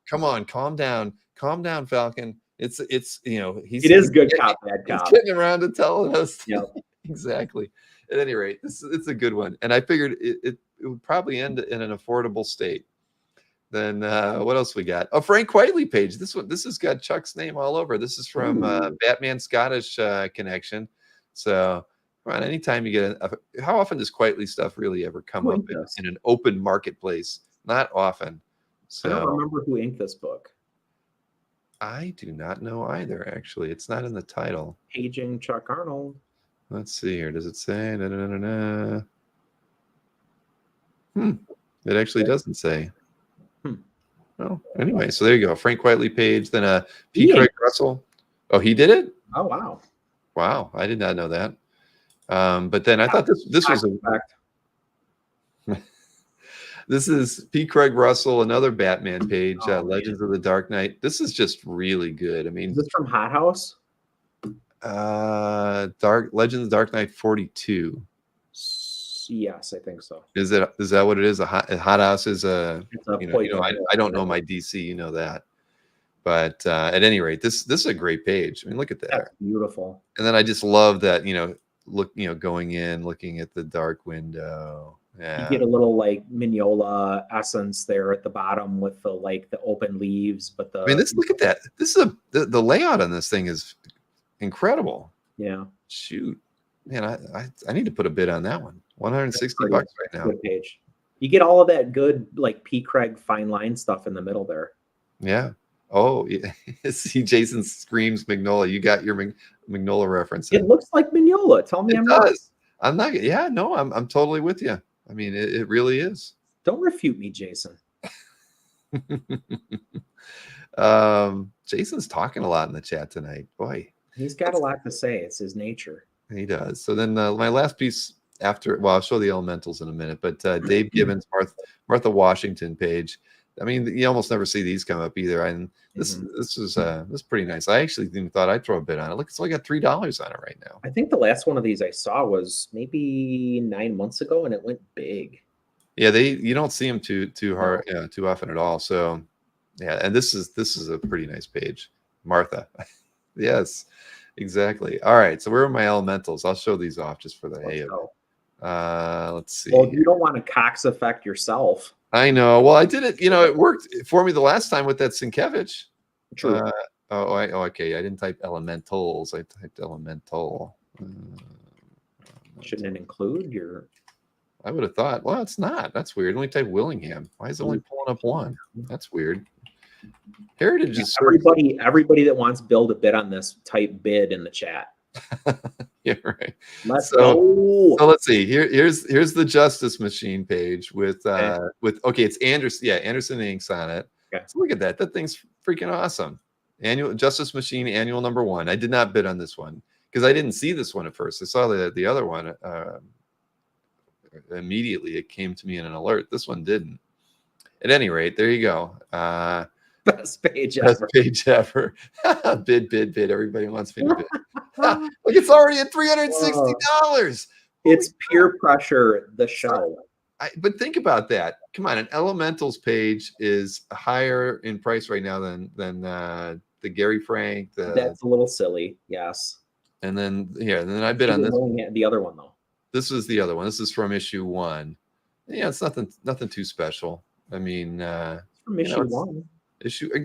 Come on, calm down, Falcon. It is good cop, bad cop. He's getting around to telling us. Yeah, exactly. At any rate, it's a good one, and I figured it would probably end in an affordable state. Then what else we got? Oh, Frank Quitely page. This has got Chuck's name all over. This is from Batman Scottish Connection. So, come on, anytime you get how often does Quitely stuff really ever come up in an open marketplace? Not often. So I don't remember who inked this book. I do not know either. Actually, it's not in the title. Paging Chuck Arnold. Let's see here. Does it say? It actually doesn't say. Oh, anyway, so there you go. Frank Quitely page. Then P. Craig Russell. Oh, he did it? Oh, wow. Wow, I did not know that. But then I thought this was a fact. This is P. Craig Russell, another Batman page, Legends of the Dark Knight. This is just really good. I mean, is this from Hot House? Legends of Dark Knight 42. Yes, I think so. Is that what it is? A hot house is I don't know my DC, you know that. But at any rate, this is a great page. I mean, look at that. That's beautiful. And then I just love that, going in, looking at the dark window. Yeah. You get a little like Mignola essence there at the bottom with the open leaves, but look at that. This is the layout on this thing is incredible. Yeah. Shoot. Man, I need to put a bid on that one. $160 right now. Good page. You get all of that good like P. Craig fine line stuff in the middle there. Yeah. Oh, yeah. See, Jason screams Mignola. You got your Mignola reference. It looks like Mignola. Tell me I'm not. I'm not. Yeah, no, I'm totally with you. I mean, it really is. Don't refute me, Jason. Jason's talking a lot in the chat tonight. Boy, he's got a lot to say. It's his nature. He does. So then my last piece I'll show the elementals in a minute, but Dave Gibbons, Martha Washington page. I mean, you almost never see these come up either. And this is pretty nice. I actually even thought I'd throw a bid on it. Look, it's only got $3 on it right now. I think the last one of these I saw was maybe 9 months ago, and it went big. Yeah, you don't see them too often at all. So yeah, and this is a pretty nice page. Martha. Yes, exactly. All right, so where are my elementals? I'll show these off just for the hay of it. Let's see. Well, you don't want to Cox effect yourself. I know. Well, I did it. It worked for me the last time with that Sienkiewicz. True. Okay. I didn't type elementals. I typed elemental. Shouldn't it include your? I would have thought. Well, it's not. That's weird. Let me type Willingham. Why is it only pulling up one? That's weird. Heritage is everybody that wants Bill to bid on this, type bid in the chat. Yeah, right. Let's go. So let's see. Here's the Justice Machine page with it's Anderson. Yeah, Anderson Inks on it. Okay. So look at that. That thing's freaking awesome. Annual Justice Machine annual #1. I did not bid on this one because I didn't see this one at first. I saw the other one immediately. It came to me in an alert. This one didn't. At any rate, there you go. Best page ever. Bid. Everybody wants me to bid. Look, it's already at $360. It's peer pressure, the show. But think about that. Come on, an Elementals page is higher in price right now than the Gary Frank. That's a little silly, yes. And then I bid on this. The other one though. This was the other one. This is from issue 1. Yeah, it's nothing too special. I mean, from issue 1.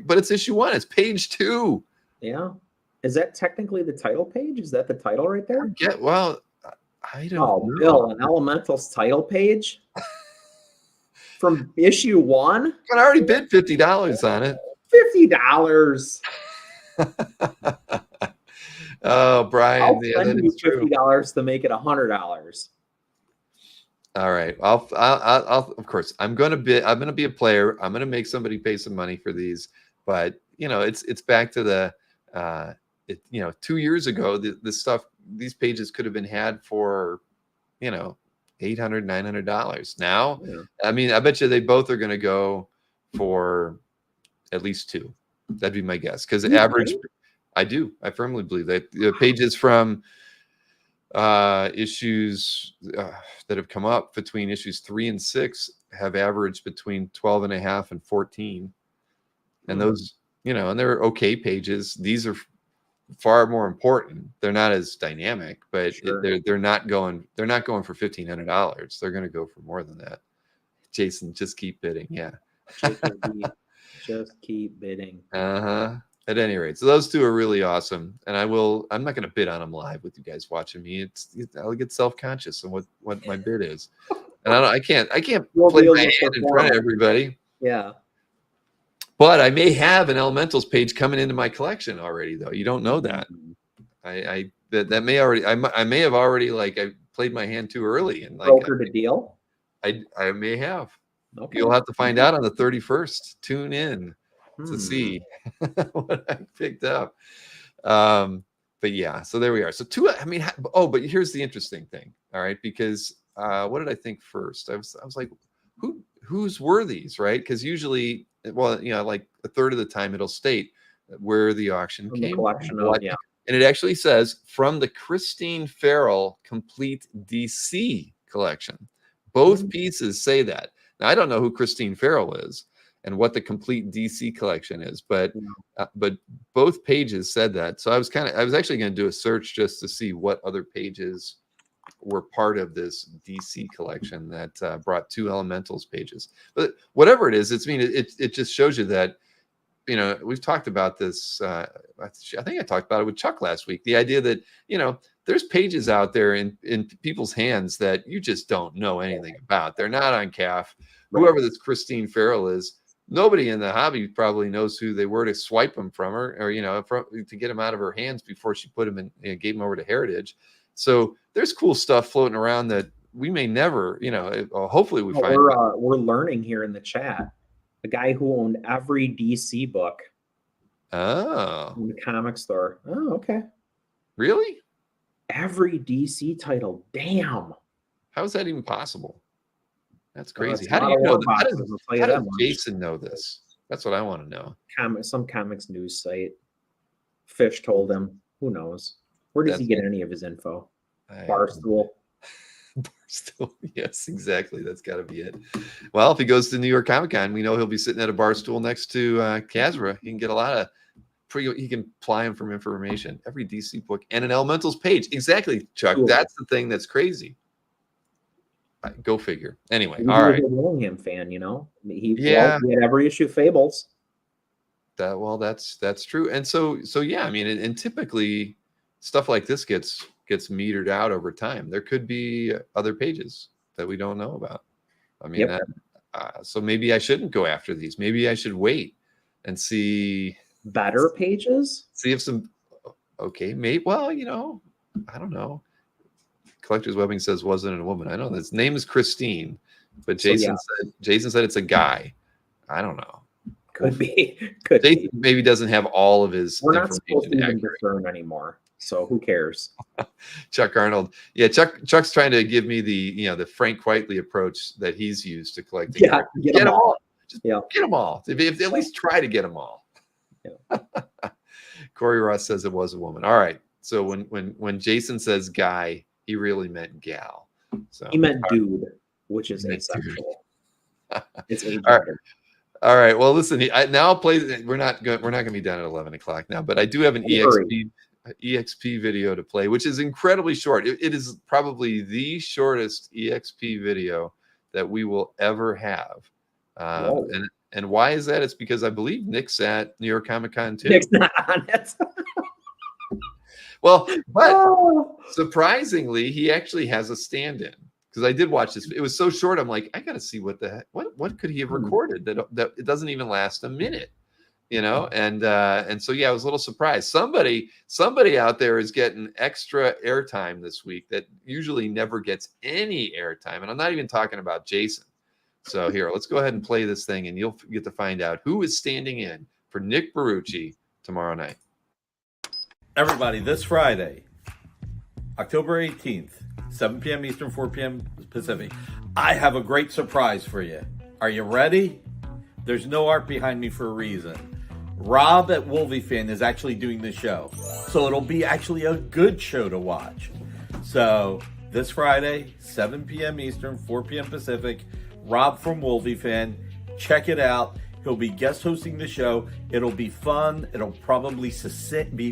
But it's issue 1. It's page 2. Yeah. Is that technically the title page? Is that the title right there? I don't know. Bill, an Elemental's title page from issue 1. I already bid $50 on it. $50. Oh, Brian, I'll spend you $50 to make it $100. All right. I'll of course I'm going to be a player. I'm going to make somebody pay some money for these, but it's back to the 2 years ago, these pages could have been had for $800, $900. Now, yeah. I mean, I bet you they both are going to go for at least 2. That'd be my guess, because average. I firmly believe that the pages from issues that have come up between issues 3 and 6 have averaged between 12.5 and 14, and those, and they're okay pages. These are far more important. They're not as dynamic, but sure. they're not going for $1,500. They're going to go for more than that. Jason, just keep bidding. Yeah, just keep bidding. At any rate, so those 2 are really awesome, and I'm not going to bid on them live with you guys watching me. I'll get self-conscious of what my bid is, and I can't play my hand in front of everybody. Yeah. But I may have an Elementals page coming into my collection already, though. You don't know that. That may already. I may have already I played my hand too early and brokered a deal. I may have. Okay. You'll have to find out on the 31st. Tune in to see what I picked up. But yeah, so there we are. So 2. I mean, but here's the interesting thing. All right, because what did I think first? I was like, whose were these, right? Because usually, like a third of the time it'll state where the auction came from. Yeah. And it actually says from the Christine Farrell Complete DC collection. Both pieces say that. Now, I don't know who Christine Farrell is and what the Complete DC collection is, but both pages said that. So I was actually going to do a search just to see what other pages were part of this DC collection that brought 2 Elementals pages. But whatever it is, it just shows you that, we've talked about this. I think I talked about it with Chuck last week. The idea that, there's pages out there in people's hands that you just don't know anything about. They're not on CAF. Whoever this Christine Farrell is, nobody in the hobby probably knows who they were to swipe them from her, or to get them out of her hands before she put them in, gave them over to Heritage. So there's cool stuff floating around that we may never, hopefully we find. We're learning here in the chat. The guy who owned every DC book. Oh. In the comic store. Oh, okay. Really? Every DC title. Damn. How is that even possible? That's crazy. How do you know that? How does Jason know this? That's what I want to know. Some comics news site. Fish told him. Who knows? Where does he get any of his info? Barstool. Barstool. Yes, exactly. That's got to be it. Well, if he goes to New York Comic Con, we know he'll be sitting at a bar stool next to Kazra. He can get a lot of. He can ply him from information. Every DC book and an Elementals page. Exactly, Chuck. Cool. That's the thing that's crazy. Go figure. Anyway, He all was right. a Willingham fan, you know. He Yeah. he had every issue of Fables. That's true. And so yeah, I mean, and typically stuff like this gets metered out over time. There could be other pages that we don't know about. I mean, Yep. so maybe I shouldn't go after these. Maybe I should wait and see Better pages. see if some. Okay, maybe. Well, you know, I don't know. Collector's Webbing says wasn't a woman. I know his name is Christine, but So, Jason yeah. said it's a guy. I don't know. Could be. Could Jason be. maybe doesn't have all of his We're not supposed to information even accurate. discern anymore. So who cares? Chuck Arnold. Yeah, Chuck's trying to give me the Frank Whiteley approach that he's used to collecting. Yeah, get them all. Just Yeah. get them all. If at least try to get them all. Yeah. Corey Ross says it was a woman. All right. So when Jason says guy, he really meant gal. So He meant dude, which is He meant asexual. It's age. All right. All right. Well, listen. Now I'll play. We're not going to be done at 11 o'clock now, but I do have an EXP video to play, which is incredibly short. It is probably the shortest EXP video that we will ever have. And why is that? It's because I believe Nick's at New York Comic Con too. Nick's not on it. Well, but surprisingly, he actually has a stand-in. Because I did watch this. It was so short. I'm like, I got to see what the heck. What could he have recorded that it doesn't even last a minute, you know? And so yeah, I was a little surprised. Somebody out there is getting extra airtime this week that usually never gets any airtime. And I'm not even talking about Jason. So here, let's go ahead and play this thing, and you'll get to find out who is standing in for Nick Barucci tomorrow night. Everybody, this Friday, October 18th. 7 p.m. Eastern, 4 p.m. Pacific. I have a great surprise for you. Are you ready? There's no art behind me for a reason. Rob at Wolviefan is actually doing the show. So it'll be actually a good show to watch. So this Friday, 7 p.m. Eastern, 4 p.m. Pacific, Rob from Wolviefan. Check it out. He'll be guest hosting the show. It'll be fun. It'll probably be succinct.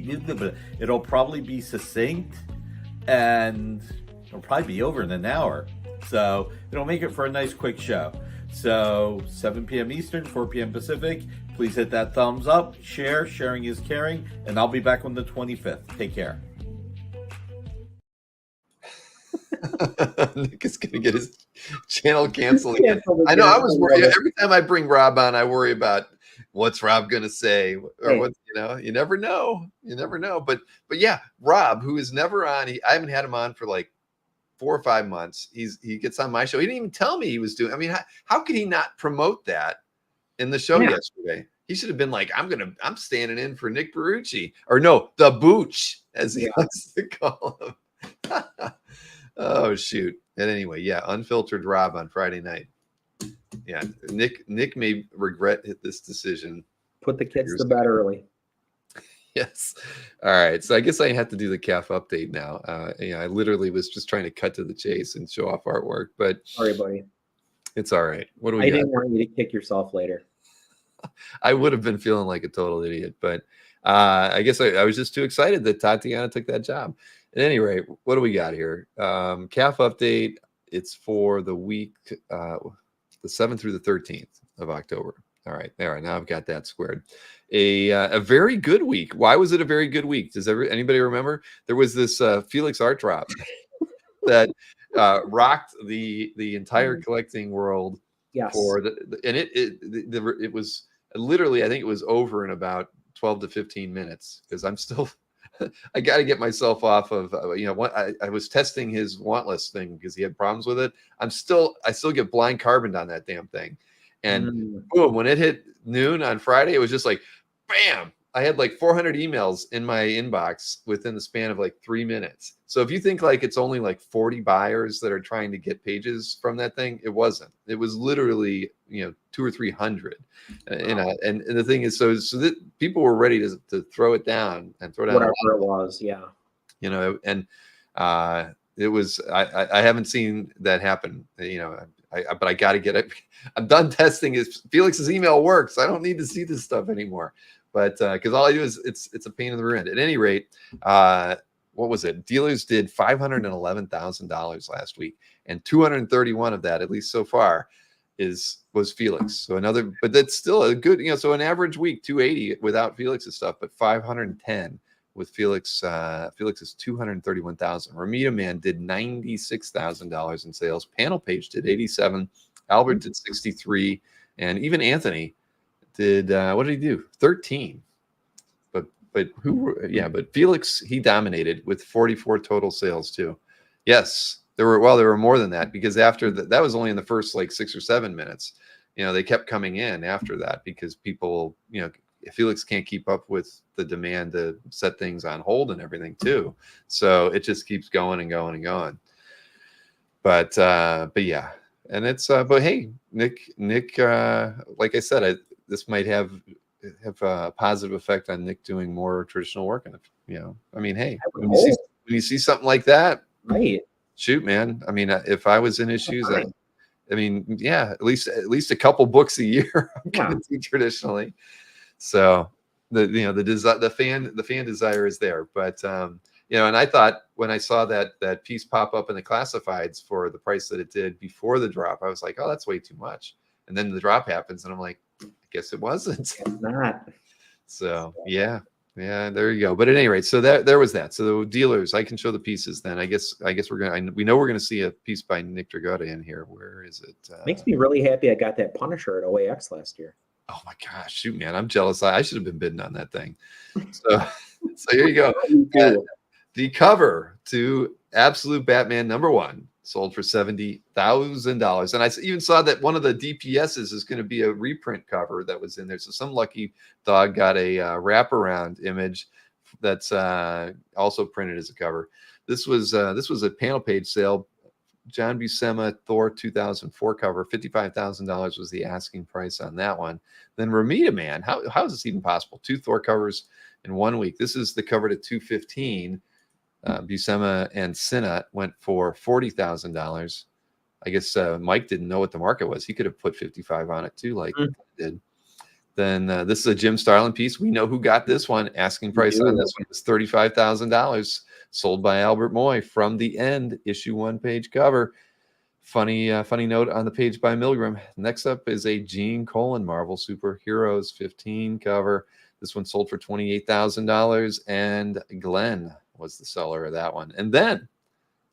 And it'll probably be over in an hour. So it'll make it for a nice quick show. So 7 p.m. Eastern, 4 p.m. Pacific. Please hit that thumbs up, share. Sharing is caring. And I'll be back on the 25th. Take care. Nick is going to get his channel canceled again. I know. I was worried. Every time I bring Rob on, I worry about what's Rob going to say, or what, you never know. But yeah, Rob, who is never on, I haven't had him on for like 4 or 5 months. He gets on my show. He didn't even tell me he was doing. I mean, how could he not promote that in the show yesterday? He should have been like, I'm standing in for Nick Barucci, or no, the Booch, as he likes to call him. Oh shoot. And anyway, yeah, unfiltered Rob on Friday night. Yeah, Nick may regret this decision. Put the kids to bed early. Yes. All right. So I guess I have to do the CAF update now. I literally was just trying to cut to the chase and show off artwork, but sorry, buddy. It's all right. What do we got? I didn't want you to kick yourself later. I would have been feeling like a total idiot, but I guess I was just too excited that Tatiana took that job. At any rate, what do we got here? CAF update. It's for the week, the 7th through the 13th of October. All right. Now I've got that squared. A very good week. Why was it a very good week? Does anybody remember? There was this Felix art drop that rocked the entire collecting world. Yes. It was literally, I think it was over in about 12 to 15 minutes, because I'm still I got to get myself off of I was testing his want list thing because he had problems with it. I still get blind carboned on that damn thing. And boom, when it hit noon on Friday, it was just like bam. I had like 400 emails in my inbox within the span of like 3 minutes. So if you think like it's only like 40 buyers that are trying to get pages from that thing, it wasn't. It was literally 200 or 300. And the thing is, so that people were ready to throw it down and throw down whatever it was, and it was. I haven't seen that happen. But I got to get it. I'm done testing. Felix's email works. I don't need to see this stuff anymore. But because all I do is it's a pain in the rear end. At any rate, what was it? Dealers did $511,000 last week, and 231 of that, at least so far, was Felix. So another, but that's still a good, so an average week, 280 without Felix's stuff, but 510 with Felix. Felix is 231,000. Ramita Man did $96,000 in sales. Panel Page did 87. Albert did 63, and even Anthony did what did he do? 13. But Felix, he dominated with 44 total sales too. Yes, there were more than that, because after that was only in the first like 6 or 7 minutes. They kept coming in after that because people, Felix can't keep up with the demand to set things on hold and everything too. So it just keeps going and going and going. But yeah, and it's but hey, Nick, like I said, this might have a positive effect on Nick doing more traditional work. And I mean, hey, when you see something like that, right? Shoot, man. I mean, if I was in his shoes, I mean, yeah, at least a couple books a year I'm gonna do traditionally. So the fan desire is there, but and I thought when I saw that piece pop up in the classifieds for the price that it did before the drop, I was like, oh, that's way too much. And then the drop happens, and I'm like, I guess it wasn't. It's not. So yeah, there you go. But at any rate, so there was that. So the dealers, I can show the pieces then. I guess we know we're gonna see a piece by Nick Dragotta in here. Where is it? Makes me really happy I got that Punisher at OAX last year. Oh my gosh, shoot, man, I'm jealous. I should have been bidding on that thing. So here you go. The cover to Absolute Batman #1 sold for $70,000. And I even saw that one of the DPSs is going to be a reprint cover that was in there. So some lucky dog got a wraparound image that's also printed as a cover. This was a Panel Page sale. John Buscema Thor 2004 cover, $55,000 was the asking price on that one. Then Ramita Man, how is this even possible? 2 Thor covers in 1 week. This is the cover to 215. Buscema and Sinnott went for $40,000. I guess Mike didn't know what the market was. He could have put 55 on it too, like he did. Then this is a Jim Starlin piece. We know who got this one. Asking price on this one was $35,000. Sold by Albert Moy from the End, issue 1 page cover. Funny note on the page by Milgram. Next up is a Gene Colan Marvel Superheroes 15 cover. This one sold for $28,000, and Glenn was the seller of that one. And then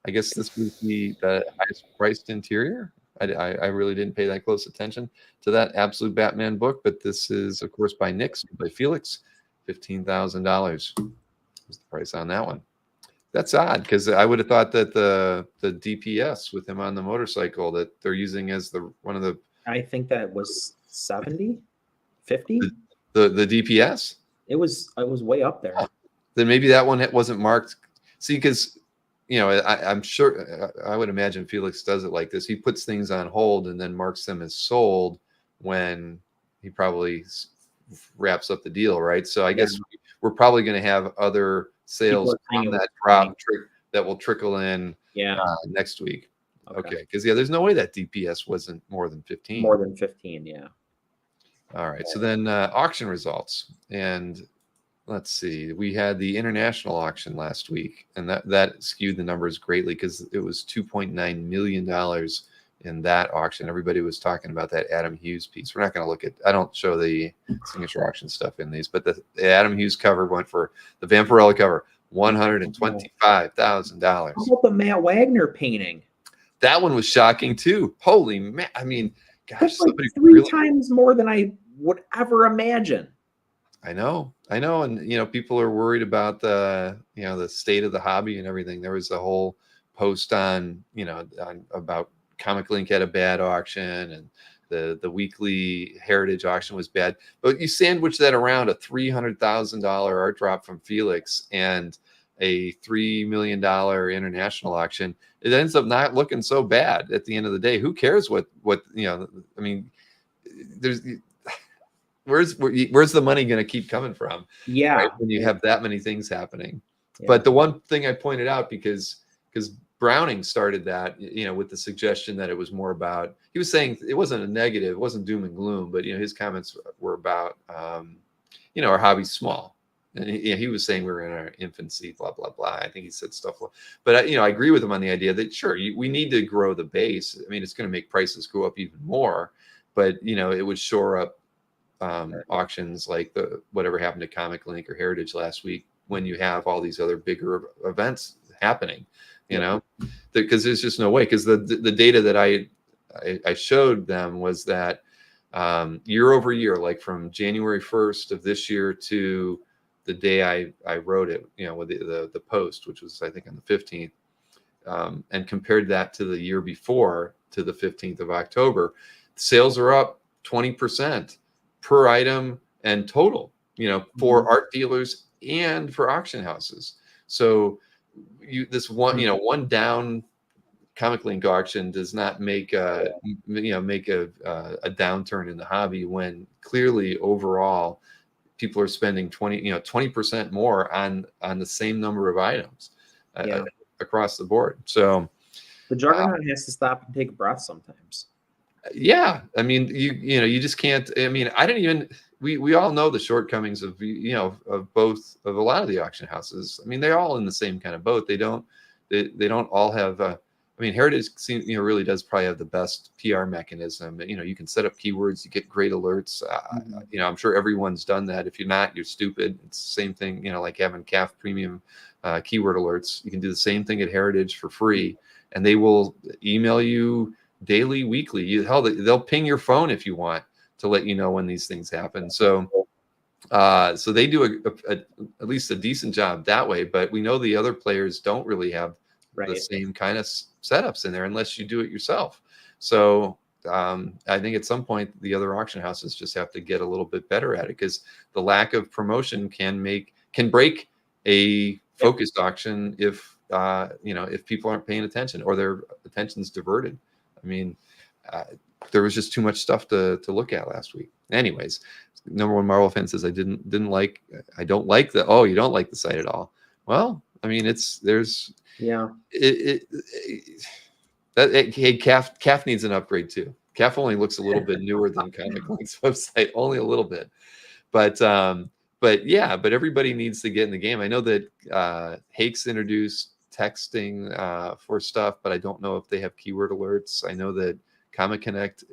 I guess this was the highest priced interior. I really didn't pay that close attention to that Absolute Batman book, but this is, of course, by Nick's, by Felix. $15,000 was the price on that one. That's odd, because I would have thought that the DPS with him on the motorcycle that they're using as one of the. I think that was 70, 50. The DPS. It was way up there. Then maybe that one wasn't marked. See, because I'm sure I would imagine Felix does it like this. He puts things on hold and then marks them as sold when he probably wraps up the deal, right? So I guess we're probably going to have other sales on that drop that will trickle in next week. Okay. Because there's no way that DPS wasn't more than 15. More than 15, yeah. All right. So then auction results. And let's see. We had the international auction last week, and that skewed the numbers greatly because it was $2.9 million in that auction. Everybody was talking about that Adam Hughes piece. We're not going to look at, I don't show the signature auction stuff in these, but the Adam Hughes cover went for the Vampirella cover, $125,000. How about the Matt Wagner painting? That one was shocking too. Holy man. I mean, gosh, that's like somebody 3 times more than I would ever imagine. I know. And, people are worried about the state of the hobby and everything. There was a whole post on about Comic Link had a bad auction, and the weekly Heritage auction was bad. But you sandwich that around a $300,000 art drop from Felix and a $3 million international auction, it ends up not looking so bad at the end of the day. Who cares what I mean, where's the money going to keep coming from? Yeah. Right? When you have that many things happening. Yeah. But the one thing I pointed out, because Browning started that, with the suggestion that it was more about, he was saying it wasn't a negative, it wasn't doom and gloom, but his comments were about, our hobby's small, And he was saying we were in our infancy, blah blah blah. I think he said stuff, but I agree with him on the idea that sure, we need to grow the base. I mean, it's going to make prices go up even more, but it would shore up auctions like whatever happened to Comic Link or Heritage last week when you have all these other bigger events happening. Because there's just no way. Because the data that I showed them was that year over year, like from January 1st of this year to the day I wrote it, with the post, which was I think on the 15th, and compared that to the year before, to the 15th of October, sales are up 20% per item and total, for art dealers and for auction houses. So one down Comic Link auction does not make a downturn in the hobby, when clearly overall people are spending 20% more on the same number of items across the board. So the juggernaut has to stop and take a breath sometimes. Yeah, I mean, you just can't. I mean, I didn't even. We all know the shortcomings of of a lot of the auction houses. I mean, they're all in the same kind of boat. They don't all have. I mean, Heritage really does probably have the best PR mechanism. You can set up keywords, you get great alerts. I'm sure everyone's done that. If you're not, you're stupid. It's the same thing. Like having CAF premium keyword alerts. You can do the same thing at Heritage for free, and they will email you daily, weekly. They'll ping your phone if you want to let you know when these things happen. So they do at least a decent job that way. But we know the other players don't really have the same kind of setups in there unless you do it yourself. So I think at some point the other auction houses just have to get a little bit better at it, because the lack of promotion can break a focused auction if people aren't paying attention or their attention's diverted. I mean, there was just too much stuff to look at last week. Anyways, number one Marvel fan says I don't like you don't like the site at all. Well, I mean, hey, CAF needs an upgrade too. CAF only looks a little bit newer than Comic Link's website, only a little bit. But everybody needs to get in the game. I know that Hakes introduced texting for stuff, but I don't know if they have keyword alerts. I know that Comic Connect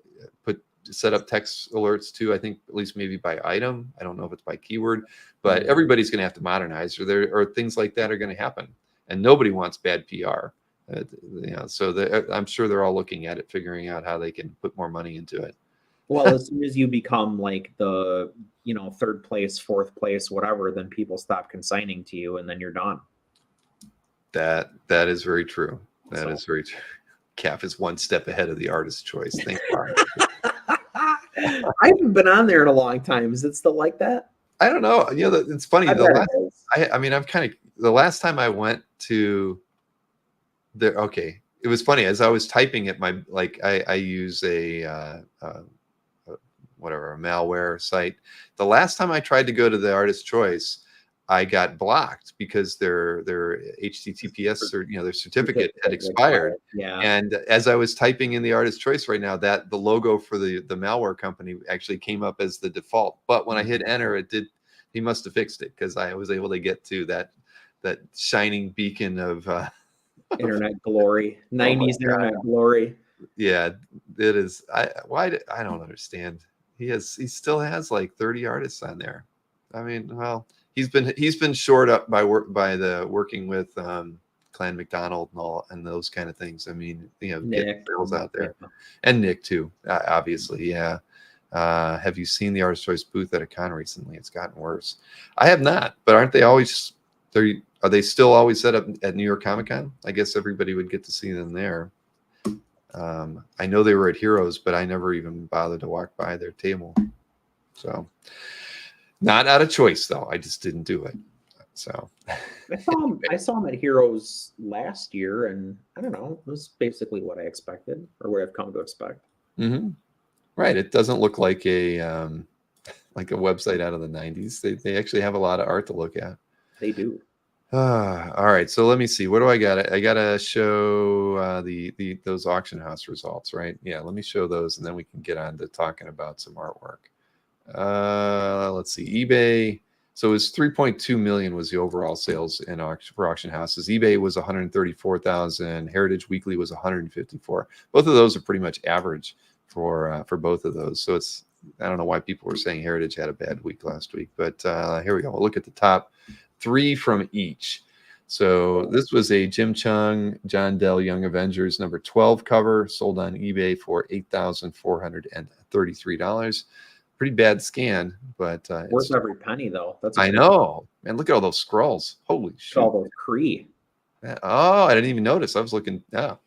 set up text alerts too. I think at least maybe by item. I don't know if it's by keyword, but everybody's going to have to modernize, or things like that are going to happen, and nobody wants bad PR. So I'm sure they're all looking at it, figuring out how they can put more money into it. Well, as soon as you become like the third place, fourth place, whatever, then people stop consigning to you, and then you're done. That is very true. That is very true. CAF is one step ahead of the artist's choice. Thank God. I haven't been on there in a long time. Is it still like that? I don't know. It's funny. The last time I went to there, okay, it was funny as I was typing at my I use a malware site. The last time I tried to go to the artist's choice, I got blocked because their HTTPS or their certificate had expired. Yeah. And as I was typing in the artist's choice right now, that the logo for the malware company actually came up as the default. But when I hit enter, it did. He must have fixed it, because I was able to get to that shining beacon of internet glory, 90s internet glory. Yeah, it is. I don't understand. He still has like 30 artists on there. I mean, well, he's been shored up by working with Clan McDonald and those kind of things. I mean, get girls out there, and Nick too, obviously. Yeah. Have you seen the Artist Choice booth at a con recently? It's gotten worse. I have not, but aren't they always? Are they still always set up at New York Comic Con? I guess everybody would get to see them there. I know they were at Heroes, but I never even bothered to walk by their table. So, not out of choice though. I just didn't do it. So I saw him at Heroes last year, and I don't know. It was basically what I expected, or what I've come to expect. Mm-hmm. Right. It doesn't look like a website out of the 90s. They actually have a lot of art to look at. They do. All right. So let me see. What do I got? I got to show those auction house results, right? Yeah. Let me show those, and then we can get on to talking about some artwork. Let's see. eBay. So it was 3.2 million was the overall sales in for auction houses. eBay was 134,000. Heritage Weekly was 154. Both of those are pretty much average for both of those. So it's, I don't know why people were saying Heritage had a bad week last week, but here we go. We'll look at the top 3 from each. So this was a Jim Chung, John Dell Young Avengers number 12 cover, sold on eBay for $8,433. Pretty bad scan, but worth every penny though. That's I know. Man, look at all those scrolls. Holy shit. All those Cree. Oh, I didn't even notice. I was looking. Oh. All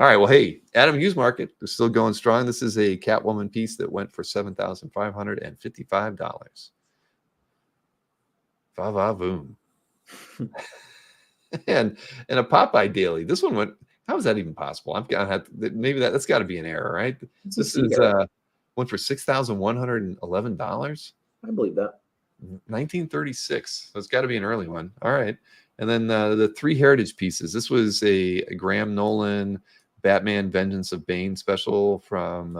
right. Well, hey, Adam Hughes Market is still going strong. This is a Catwoman piece that went for $7,555. Va-va-voom. and a Popeye daily. This one went. How is that even possible? I've got to have maybe that's got to be an error, right? This is went for $6,111. I believe that. 1936. So it's got to be an early one. All right. And then the 3 Heritage pieces. This was a Graham Nolan Batman Vengeance of Bane special from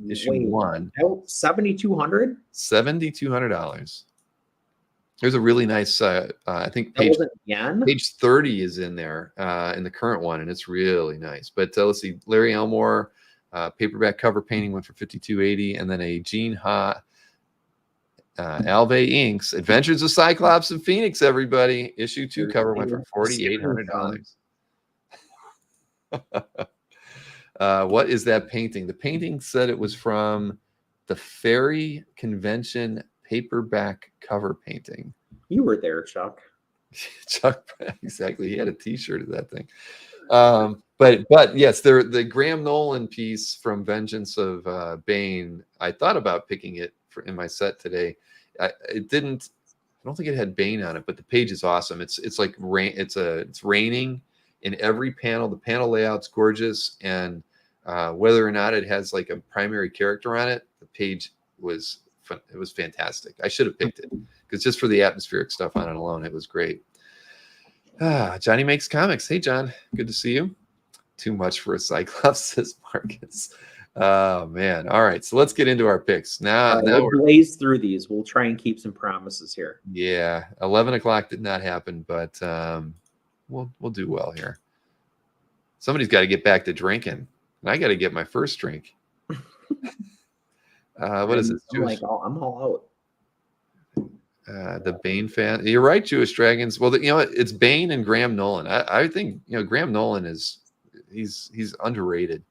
issue 1. $7,200? $7,200. There's a really nice, I think page 30 is in there in the current one, and it's really nice. But let's see, Larry Elmore paperback cover painting went for $5,280, and then a Gene Ha Alve Inks Adventures of Cyclops and Phoenix. Everybody, issue 2 cover went for $4,800. What is that painting? The painting said it was from the Fairy Convention paperback cover painting. You were there, Chuck. Chuck, exactly. He had a T-shirt of that thing. But yes, the Graham Nolan piece from Vengeance of Bane. I thought about picking it in my set today. It didn't. I don't think it had Bane on it, but the page is awesome. It's like rain. It's raining in every panel. The panel layout's gorgeous, and whether or not it has like a primary character on it, the page was fantastic. I should have picked it because just for the atmospheric stuff on it alone, it was great. Johnny Makes Comics. Hey, John. Good to see you. Too much for a Cyclops, says Marcus. Oh, man. All right. So let's get into our picks. Now we'll blaze through these. We'll try and keep some promises here. Yeah. 11 o'clock did not happen, but we'll do well here. Somebody's got to get back to drinking. And I got to get my first drink. What is this? I'm all out. The Bane fan. You're right, Jewish Dragons. Well, it's Bane and Graham Nolan. I think Graham Nolan he's underrated,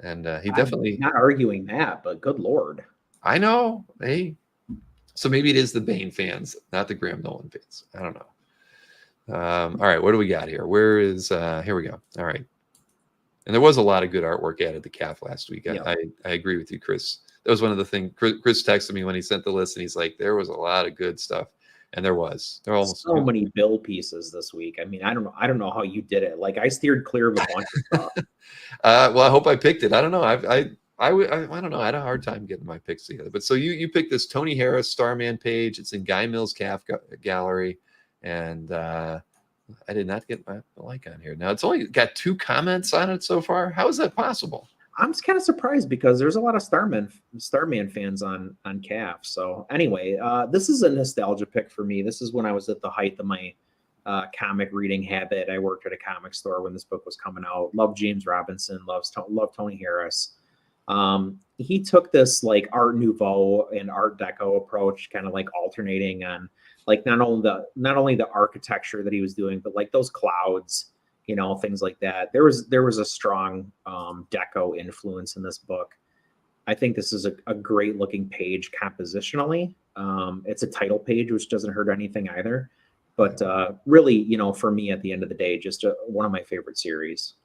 and he definitely not arguing that, but good Lord, I know. Hey, so maybe it is the Bane fans, not the Graham Nolan fans. I don't know. All right, what do we got here? Where is here we go. All right, and there was a lot of good artwork added to CAF last week. I agree with you, Chris. That was one of the things Chris texted me when he sent the list, and he's like, there was a lot of good stuff. And there was. There were almost so many bill pieces this week. I mean, I don't know how you did it. Like, I steered clear of a bunch of stuff. Well, I hope I picked it. I don't know. I don't know. I had a hard time getting my picks together. But so you picked this Tony Harris Starman page. It's in Guy Mills CAF Gallery, and I did not get my like on here. Now it's only got 2 comments on it so far. How is that possible? I'm kind of surprised because there's a lot of Starman fans on CAF. So anyway, this is a nostalgia pick for me. This is when I was at the height of my comic reading habit. I worked at a comic store when this book was coming out. Loved James Robinson. Loved Tony Harris. He took this like Art Nouveau and Art Deco approach, kind of like alternating on like not only the architecture that he was doing, but like those clouds. Things like that. There was a strong deco influence in this book. I think this is a great looking page compositionally. It's a title page, which doesn't hurt anything either. But really, for me at the end of the day, just one of my favorite series.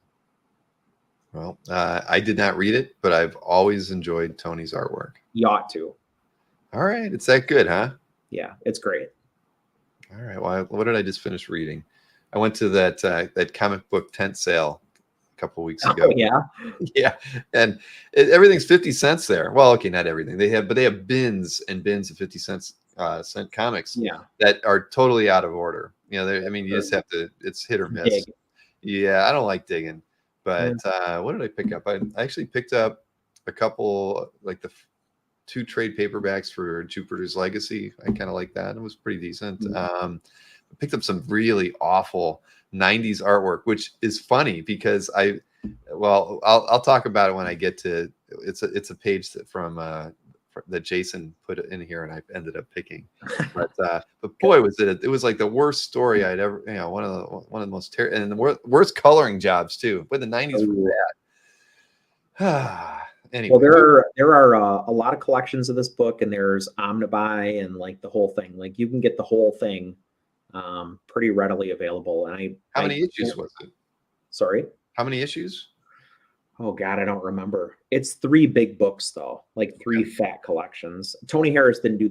Well, I did not read it, but I've always enjoyed Tony's artwork. You ought to. All right. It's that good, huh? Yeah, it's great. All right. Well, what did I just finish reading? I went to that comic book tent sale a couple of weeks ago. Oh, yeah. Yeah. And everything's 50 cents there. Well, okay, not everything. They have bins and bins of 50 cent comics that are totally out of order. You just have to, it's hit or miss. Dig. Yeah, I don't like digging. But what did I pick up? I actually picked up a couple, like 2 trade paperbacks for Jupiter's Legacy. I kind of like that. It was pretty decent. Picked up some really awful 90s artwork, which is funny because I'll talk about it when I get to it's a page that Jason put in here and I ended up picking. But boy, was it was like the worst story I'd ever, one of the most terrible and the worst coloring jobs too. But the 90s were bad. Anyway. Well, there are a lot of collections of this book, and there's Omnibuy and like the whole thing. Like you can get the whole thing pretty readily available. And how many issues was it? Sorry, how many issues? Oh God, I don't remember. It's 3 big books though, like 3 fat collections. Tony Harris didn't do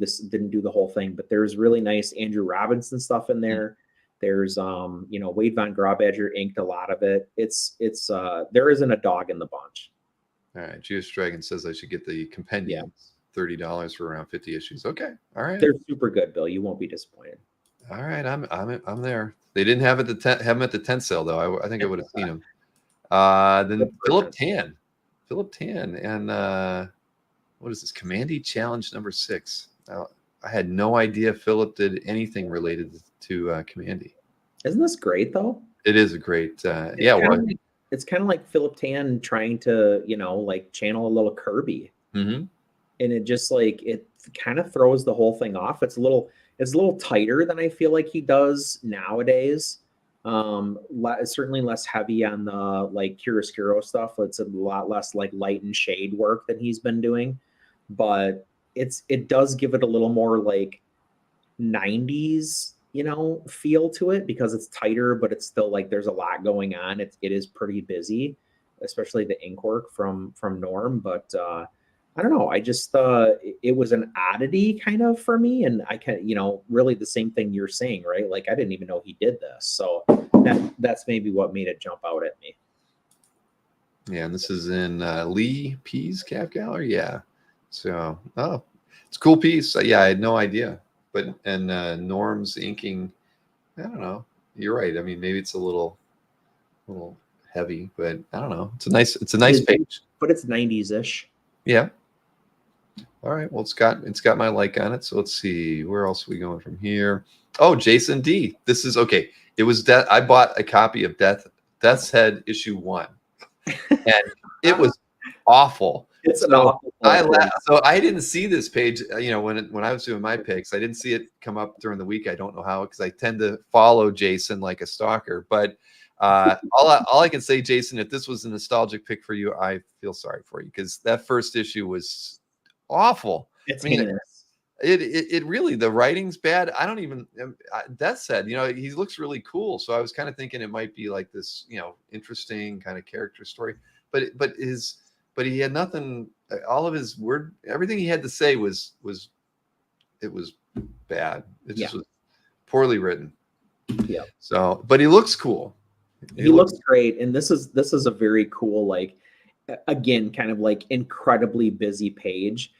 the whole thing, but there's really nice Andrew Robinson stuff in there. There's Wade Von Grawbadger inked a lot of it. It's there isn't a dog in the bunch. All right, Jewish Dragon says I should get the compendium. $30 for around 50 issues. Okay, all right. They're super good, Bill. You won't be disappointed. All right, I'm there. They didn't have them at the tent sale though. I think I would have seen them. Then Philip Tan, and what is this? Commandy Challenge number 6. Now, I had no idea Philip did anything related to Commandy. Isn't this great though? It is a great, it's kind of like Philip Tan trying to, like channel a little Kirby. Mm-hmm. And it just like, it kind of throws the whole thing off. It's a little tighter than I feel like he does nowadays. Certainly less heavy on the like chiaroscuro stuff. It's a lot less like light and shade work than he's been doing, but it does give it a little more like 90s, feel to it because it's tighter, but it's still like there's a lot going on. It is pretty busy, especially the ink work from Norm. But I don't know. I just it was an oddity kind of for me, and I can really the same thing you're saying, right? Like I didn't even know he did this, so that's maybe what made it jump out at me. Yeah, and this is in Lee P's Cap Gallery. Yeah, so it's a cool piece. Yeah, I had no idea. But Norm's inking, I don't know. You're right. I mean, maybe it's a little heavy, but I don't know. It's a nice page. But it's 90s-ish. Yeah. All right. Well, it's got my like on it. So let's see. Where else are we going from here? Oh, Jason D. This is okay. It was I bought a copy of Death's Head issue 1. And it was awful. It's an awful. So I didn't see this page, when I was doing my picks. I didn't see it come up during the week. I don't know how, because I tend to follow Jason like a stalker. But all I can say, Jason, if this was a nostalgic pick for you, I feel sorry for you because that first issue was awful. It's heinous. It really, the writing's bad. I don't even. That said, he looks really cool. So I was kind of thinking it might be like this, interesting kind of character story. But he had nothing. All of his everything he had to say was bad. It just was poorly written. Yeah. So, but he looks cool. He looks great, and this is a very cool, like, again, kind of like incredibly busy page.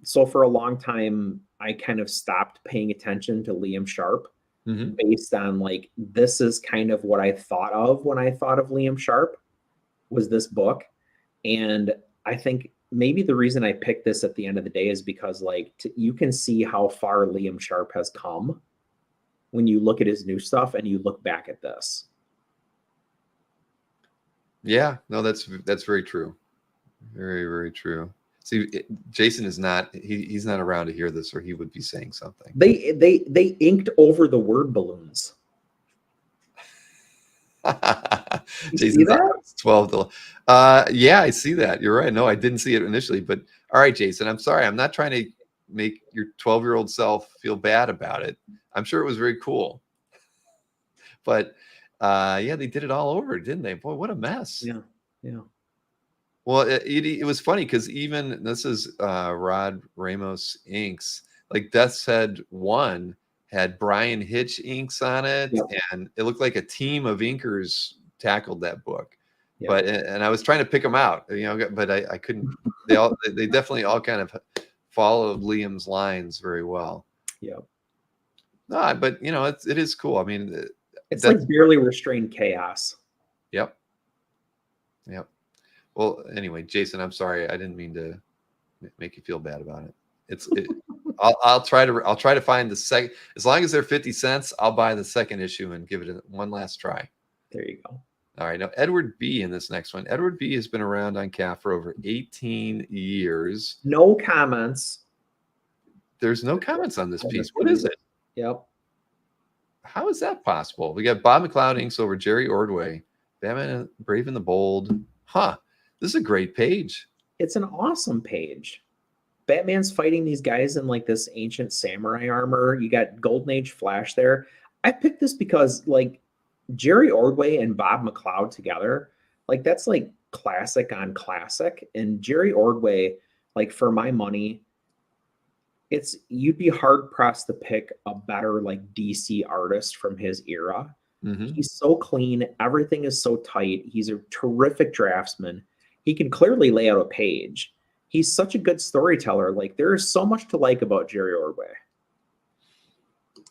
So for a long time I kind of stopped paying attention to Liam Sharp based on like this is kind of what I thought of when I thought of Liam Sharp was this book. And I think maybe the reason I picked this at the end of the day is because like you can see how far Liam Sharp has come when you look at his new stuff and you look back at this. Yeah, no, that's very true. Very, very true. See, Jason is not, he's not around to hear this, or he would be saying something. They inked over the word balloons. Jason, 12 to, yeah, I see that. You're right. No, I didn't see it initially, but all right, Jason, I'm sorry. I'm not trying to make your 12-year-old self feel bad about it. I'm sure it was very cool, but yeah, they did it all over, didn't they? Boy, what a mess. Yeah. Well, it was funny because even this is Rod Ramos inks, like Death's Head 1 had Brian Hitch inks on it, and it looked like a team of inkers tackled that book. Yep. But and I was trying to pick them out, but I couldn't. They definitely all kind of followed Liam's lines very well. Yeah. No, but it is cool. I mean, it's like barely restrained chaos. Yep. Well, anyway, Jason, I'm sorry. I didn't mean to make you feel bad about it. I'll try to find the second. As long as they're 50 cents, I'll buy the second issue and give it one last try. There you go. All right, now Edward B in this next one. Edward B has been around on CAF for over 18 years. No comments. There's no comments on this piece. What is it? Yep. How is that possible? We got Bob McLeod inks over Jerry Ordway. Batman Brave and the Bold. Huh. This is a great page. It's an awesome page. Batman's fighting these guys in like this ancient samurai armor. You got Golden Age Flash there. I picked this because like Jerry Ordway and Bob McLeod together, like that's like classic on classic. And Jerry Ordway, like for my money, you'd be hard pressed to pick a better like DC artist from his era. Mm-hmm. He's so clean. Everything is so tight. He's a terrific draftsman. He can clearly lay out a page. He's such a good storyteller. Like there is so much to like about Jerry Ordway.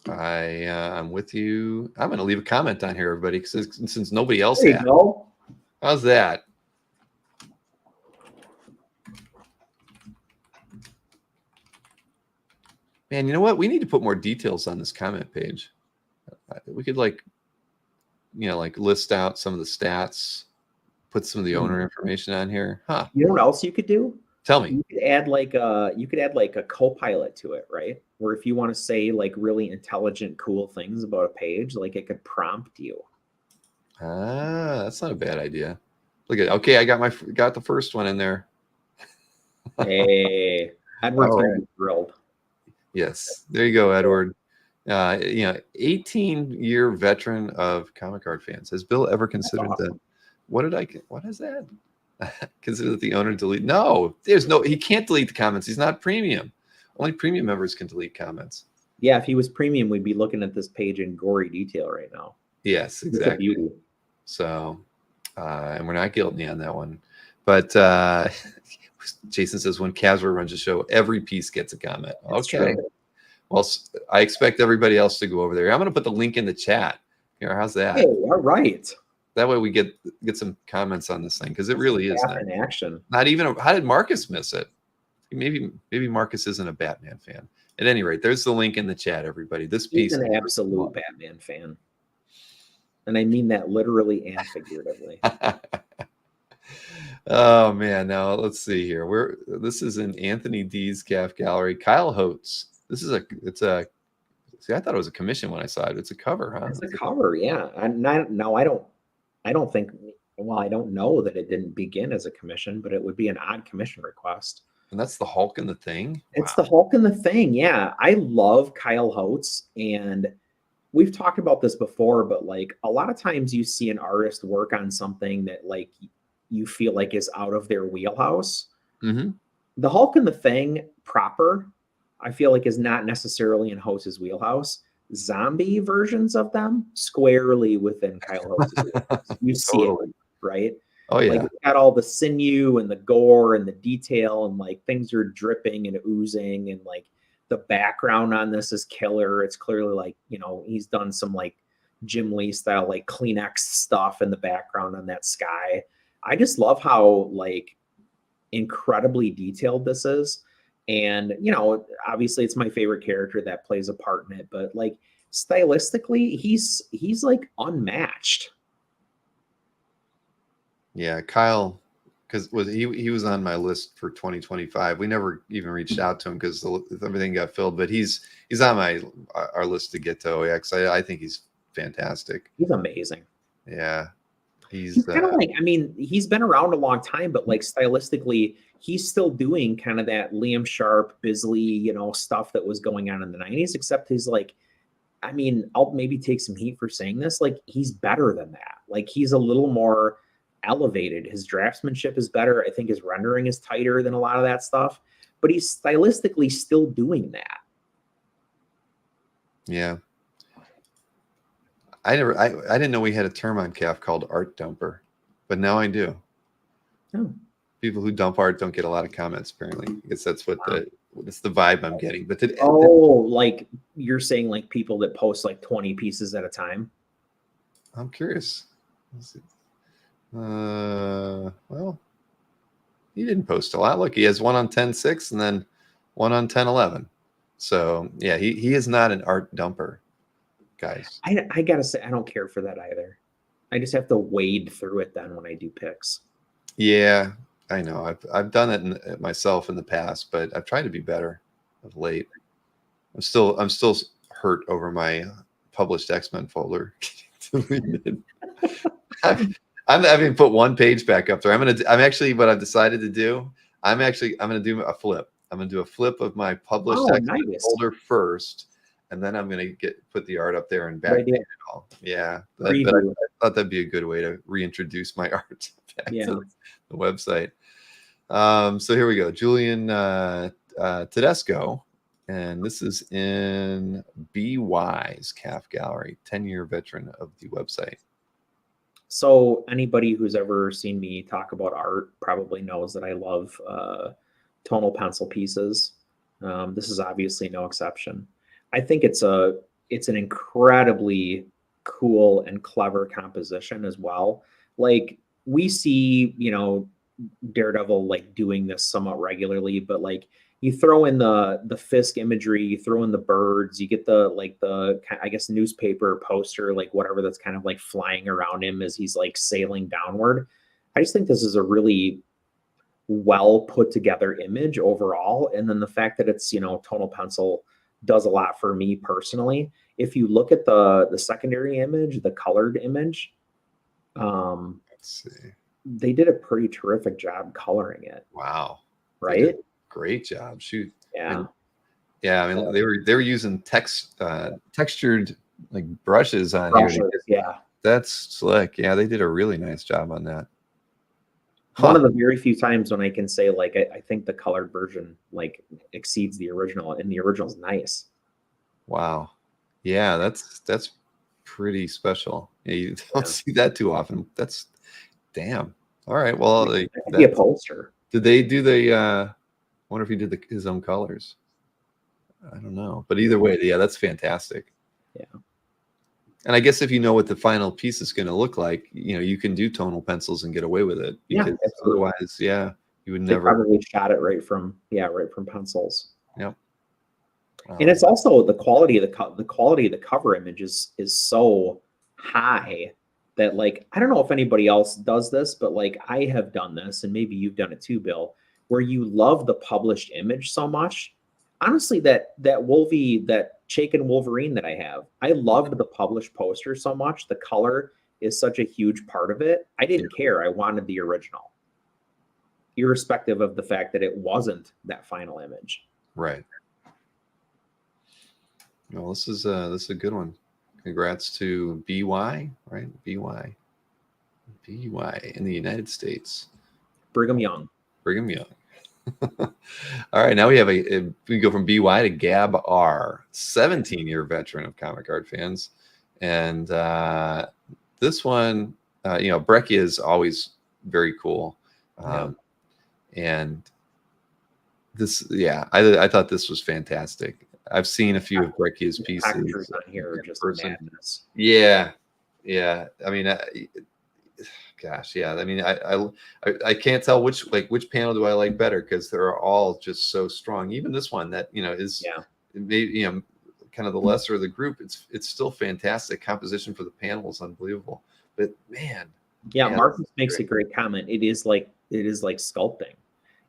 I'm with you. I'm going to leave a comment on here, everybody, since nobody else There you had. go. How's that? Man, you know what? We need to put more details on this comment page. We could like list out some of the stats, put some of the owner information on here. Huh. You know what else you could do? Tell me. You could add like a co-pilot to it, right? Where if you want to say like really intelligent, cool things about a page, like it could prompt you. That's not a bad idea. Look at I got the first one in there. Hey, Edward's gonna be thrilled. Yes, there you go, Edward. 18-year veteran of comic art fans. Has Bill ever considered that? What is that? Consider that the owner delete? No, he can't delete the comments. He's not premium. Only premium members can delete comments. Yeah, if he was premium, we'd be looking at this page in gory detail right now. Yes, It's a exactly. beauty. So, and we're not guilty on that one. But Jason says when Casper runs a show, every piece gets a comment. That's Okay. true. Well, I expect everybody else to go over there. I'm going to put the link in the chat. Here, how's that? Hey, all right. That way we get some comments on this thing because it really is in action. not even. How did Marcus miss it? Maybe Marcus isn't a Batman fan. At any rate, there's the link in the chat, everybody. This piece He's an absolute Batman fan. And I mean that literally and figuratively. Oh man, now let's see here. This is in Anthony D's CAF gallery. Kyle Holtz. See, I thought it was a commission when I saw it. It's a cover, huh? It's a cover, yeah. I don't think, well, I don't know that it didn't begin as a commission, but it would be an odd commission request. And that's the Hulk and the Thing. It's the Hulk and the Thing, yeah. I love Kyle Holtz, and we've talked about this before, but like a lot of times you see an artist work on something that like you feel like is out of their wheelhouse. Mm-hmm. The Hulk and the Thing proper, I feel like is not necessarily in Holtz's wheelhouse. Zombie versions of them squarely within Kyle Holtz's wheelhouse. You see it, right? Oh yeah. Like it's got all the sinew and the gore and the detail and like things are dripping and oozing and like the background on this is killer. It's clearly like, he's done some like Jim Lee style like Kleenex stuff in the background on that sky. I just love how like incredibly detailed this is. And, obviously it's my favorite character that plays a part in it, but like stylistically, he's like unmatched. Yeah, Kyle, because he was on my list for 2025. We never even reached out to him because everything got filled, but he's on our list to get to OAX. I think he's fantastic. He's amazing. Yeah. He's kind of like, he's been around a long time, but like stylistically, he's still doing kind of that Liam Sharp, Bisley, stuff that was going on in the 90s, except he's like, I'll maybe take some heat for saying this. Like, he's better than that. Like, he's a little more elevated. His draftsmanship is better. I think his rendering is tighter than a lot of that stuff, but he's stylistically still doing that. Yeah. I didn't know we had a term on CAF called art dumper, but now I do. Oh. People who dump art don't get a lot of comments, apparently. I guess that's that's the vibe I'm getting. But like you're saying like people that post like 20 pieces at a time? I'm curious. Let's see. Well, he didn't post a lot. Look, he has one on 10.6 and then one on 10.11. So yeah, he is not an art dumper, guys. I gotta say, I don't care for that either. I just have to wade through it then when I do picks. Yeah, I know. I've done it myself in the past, but I've tried to be better of late. I'm still hurt over my published X-Men folder. I'm having put one page back up there. I'm actually what I've decided to do. I'm gonna do a flip. I'm gonna do a flip of my published X-Men folder first, and then I'm gonna put the art up there and back it all. Yeah, but I thought that'd be a good way to reintroduce my art back to the website. So here we go, Julian Tedesco, and this is in BY's CAF Gallery, 10-year veteran of the website. So anybody who's ever seen me talk about art probably knows that I love tonal pencil pieces. This is obviously no exception. I think it's an incredibly cool and clever composition as well. Like we see, Daredevil like doing this somewhat regularly, but like you throw in the Fisk imagery, you throw in the birds, you get the I guess newspaper poster, like whatever that's kind of like flying around him as he's like sailing downward. I just think this is a really well put together image overall. And then the fact that it's, tonal pencil does a lot for me personally. If you look at the secondary image, the colored image, let's see. They did a pretty terrific job coloring it. Wow. Right? Great job. Shoot. Yeah. Yeah. I mean, they were using textured like brushes on here. Yeah. That's slick. Yeah, they did a really nice job on that. One of the very few times when I can say like I think the colored version like exceeds the original, and the original's nice. Wow. Yeah, that's pretty special. Yeah, you don't see that too often. That's damn. All right. Well, It could be a poster. Did they do the wonder if he did his own colors? I don't know. But either way, yeah, that's fantastic. Yeah. And I guess if you know what the final piece is going to look like, you can do tonal pencils and get away with it. Because otherwise, you would never. Probably shot it right from pencils. Yep. And it's also the quality of the cover image is so high that like I don't know if anybody else does this, but like I have done this, and maybe you've done it too, Bill, where you love the published image so much. Honestly, that Chaykin Wolverine that I have, I loved the published poster so much. The color is such a huge part of it. I didn't care. I wanted the original, irrespective of the fact that it wasn't that final image. Right. Well, this is a good one. Congrats to BY, right? BY in the United States. Brigham Young. All right, now we have we go from BY to Gab R, 17-year veteran of comic art fans, and this one, Breccia is always very cool, and this, I thought this was fantastic. I've seen a few of Breccia's pieces. Pictures on here are just madness. Yeah. I mean, gosh, yeah. I mean, I can't tell which panel do I like better, because they're all just so strong. Even this one that is maybe kind of the lesser of the group. It's still fantastic. Composition for the panel is unbelievable. But man, Marcus makes a great comment. It is like sculpting.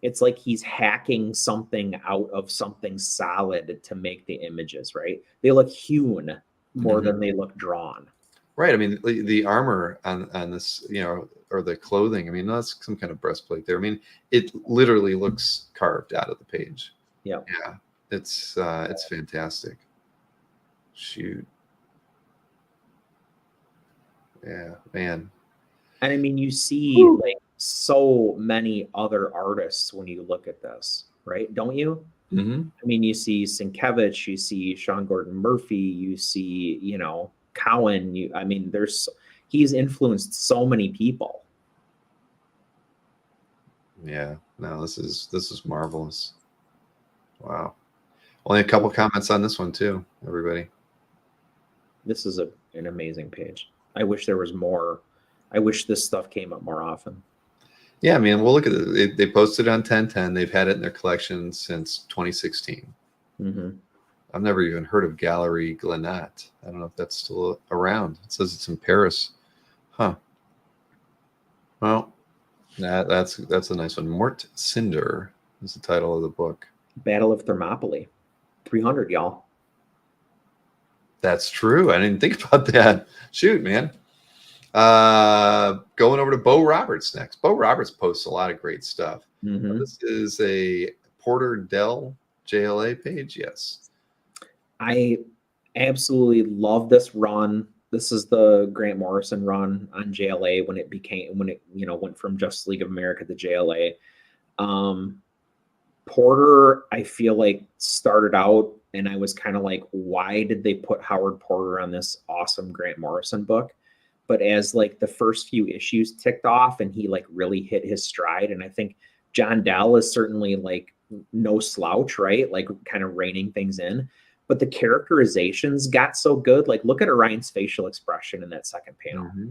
It's like he's hacking something out of something solid to make the images, right? They look hewn more than they look drawn. Right. I mean, the armor on this, or the clothing, I mean, that's some kind of breastplate there. I mean, it literally looks carved out of the page. Yeah. Yeah. It's fantastic. Shoot. Yeah, man. And I mean, you see like so many other artists when you look at this, right? Don't you? Mm-hmm. I mean, you see Sienkiewicz, you see Sean Gordon Murphy, you see, Cowan. He's influenced so many people. Yeah, no, this is marvelous. Wow. Only a couple comments on this one too, everybody. This is an amazing page. I wish there was more. I wish this stuff came up more often. Yeah, I mean, we'll look at it. They posted on 1010. They've had it in their collection since 2016. Mm-hmm. I've never even heard of Gallery Glenat. I don't know if that's still around. It says it's in Paris. Huh. Well, that's a nice one. Mort Cinder is the title of the book. Battle of Thermopylae, 300, y'all. That's true. I didn't think about that. Shoot, man. Going over to Bo Roberts next. Bo Roberts posts a lot of great stuff. Mm-hmm. This is a Porter Dell JLA page. Yes. I absolutely love this run. This is the Grant Morrison run on JLA when it went from Justice League of America to JLA. Porter, I feel like, started out and I was kind of like, why did they put Howard Porter on this awesome Grant Morrison book? But as like the first few issues ticked off and he like really hit his stride, and I think John Dell is certainly like no slouch, right? Like kind of reining things in. But the characterizations got so good. Like look at Orion's facial expression in that second panel. Mm-hmm.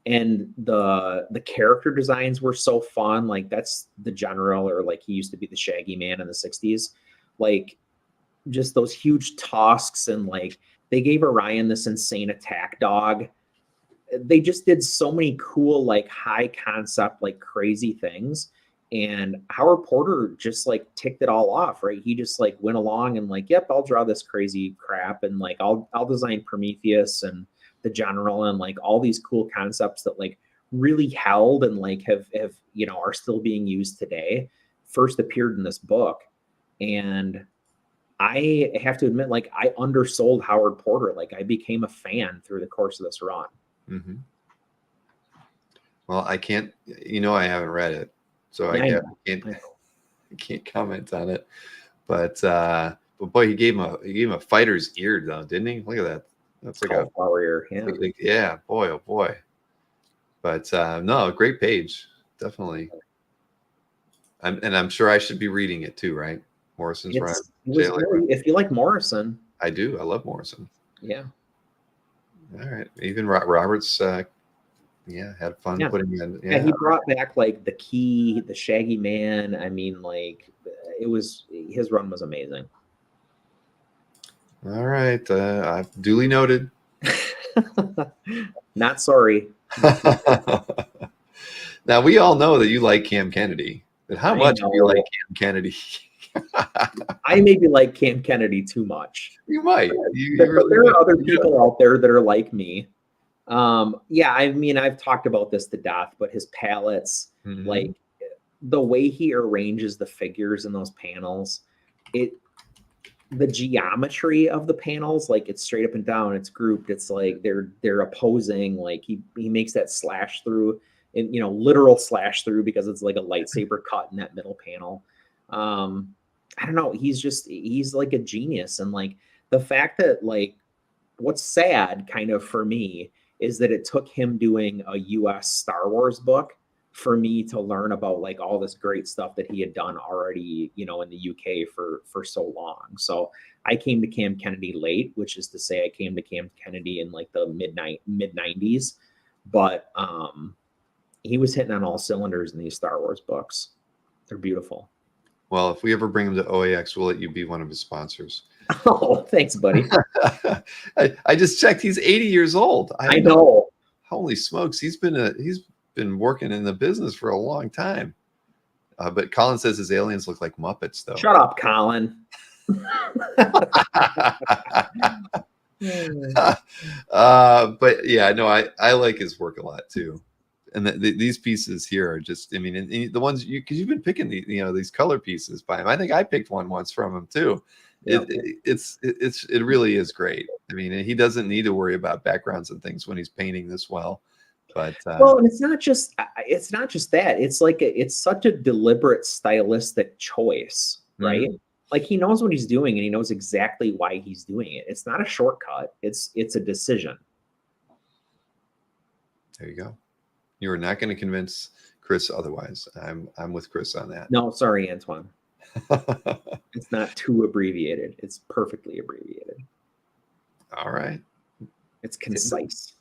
And the character designs were so fun. Like that's the general, or like he used to be the Shaggy Man in the 60s. Like just those huge tusks, and like they gave Orion this insane attack dog. They just did so many cool, like high concept, like crazy things. And Howard Porter just like ticked it all off, right? He just like went along and like, yep, I'll draw this crazy crap, and like I'll design Prometheus and the general and like all these cool concepts that like really held and like have are still being used today. First appeared in this book, and I have to admit, like I undersold Howard Porter. Like I became a fan through the course of this run. Mm-hmm. Well, I can't. I haven't read it, so I can't comment on it. But boy, he gave him a fighter's ear, though, didn't he? Look at that. That's like a flower ear. Yeah. Yeah. Boy, oh boy. But no, great page, definitely. I'm sure I should be reading it too, right? Morrison's run. If you like Morrison, I do. I love Morrison. Yeah. All right. Even Roberts, had fun putting in. Yeah, he brought back like the Key, the Shaggy Man. I mean, like his run was amazing. All right. I've duly noted. Not sorry. Now, we all know that you like Cam Kennedy, but how much do you like Cam Kennedy? I maybe like Cam Kennedy too much. You might. But there are other people out there that are like me. I mean, I've talked about this to death, but his palettes, mm-hmm. like the way he arranges the figures in those panels, the geometry of the panels, like it's straight up and down, it's grouped, it's like they're opposing, like he makes that slash through, and literal slash through, because it's like a lightsaber cut in that middle panel. I don't know, he's like a genius. And like the fact that, like, what's sad kind of for me is that it took him doing a US Star Wars book for me to learn about like all this great stuff that he had done already, in the UK for so long. So I came to Cam Kennedy late, which is to say I came to Cam Kennedy in like the mid 90s, but he was hitting on all cylinders in these Star Wars books. They're beautiful. Well, if we ever bring him to OAX, we'll let you be one of his sponsors. Oh, thanks, buddy. I just checked. He's 80 years old. I know. Holy smokes. He's been working in the business for a long time. But Colin says his aliens look like Muppets, though. Shut up, Colin. But yeah, no, I like his work a lot too. And these pieces here are just, I mean, and the ones because you've been picking these color pieces by him. I think I picked one once from him too. Yeah. It really is great. I mean, he doesn't need to worry about backgrounds and things when he's painting this well. But and it's not just that. It's like it's such a deliberate stylistic choice, right? Mm-hmm. Like he knows what he's doing, and he knows exactly why he's doing it. It's not a shortcut. It's a decision. There you go. You are not going to convince Chris otherwise. I'm with Chris on that. No, sorry, Antoine. It's not too abbreviated. It's perfectly abbreviated. All right. It's concise.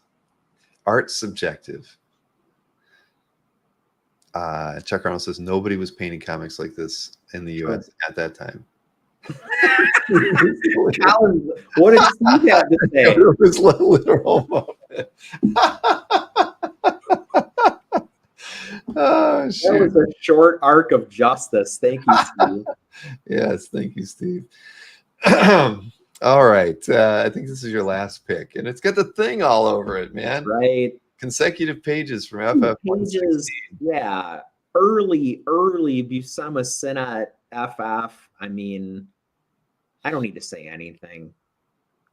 Art subjective. Chuck Arnold says nobody was painting comics like this in the U.S. at that time. Colin, what did Steve have to say? It was a literal moment. Oh, That shoot. was a short arc of justice. Thank you, Steve. Yes, thank you, Steve. All right. I think this is your last pick, and it's got the thing all over it, man. Right. Consecutive pages from FF. Pages, yeah. Early Buscema Sinat FF. I mean, I don't need to say anything.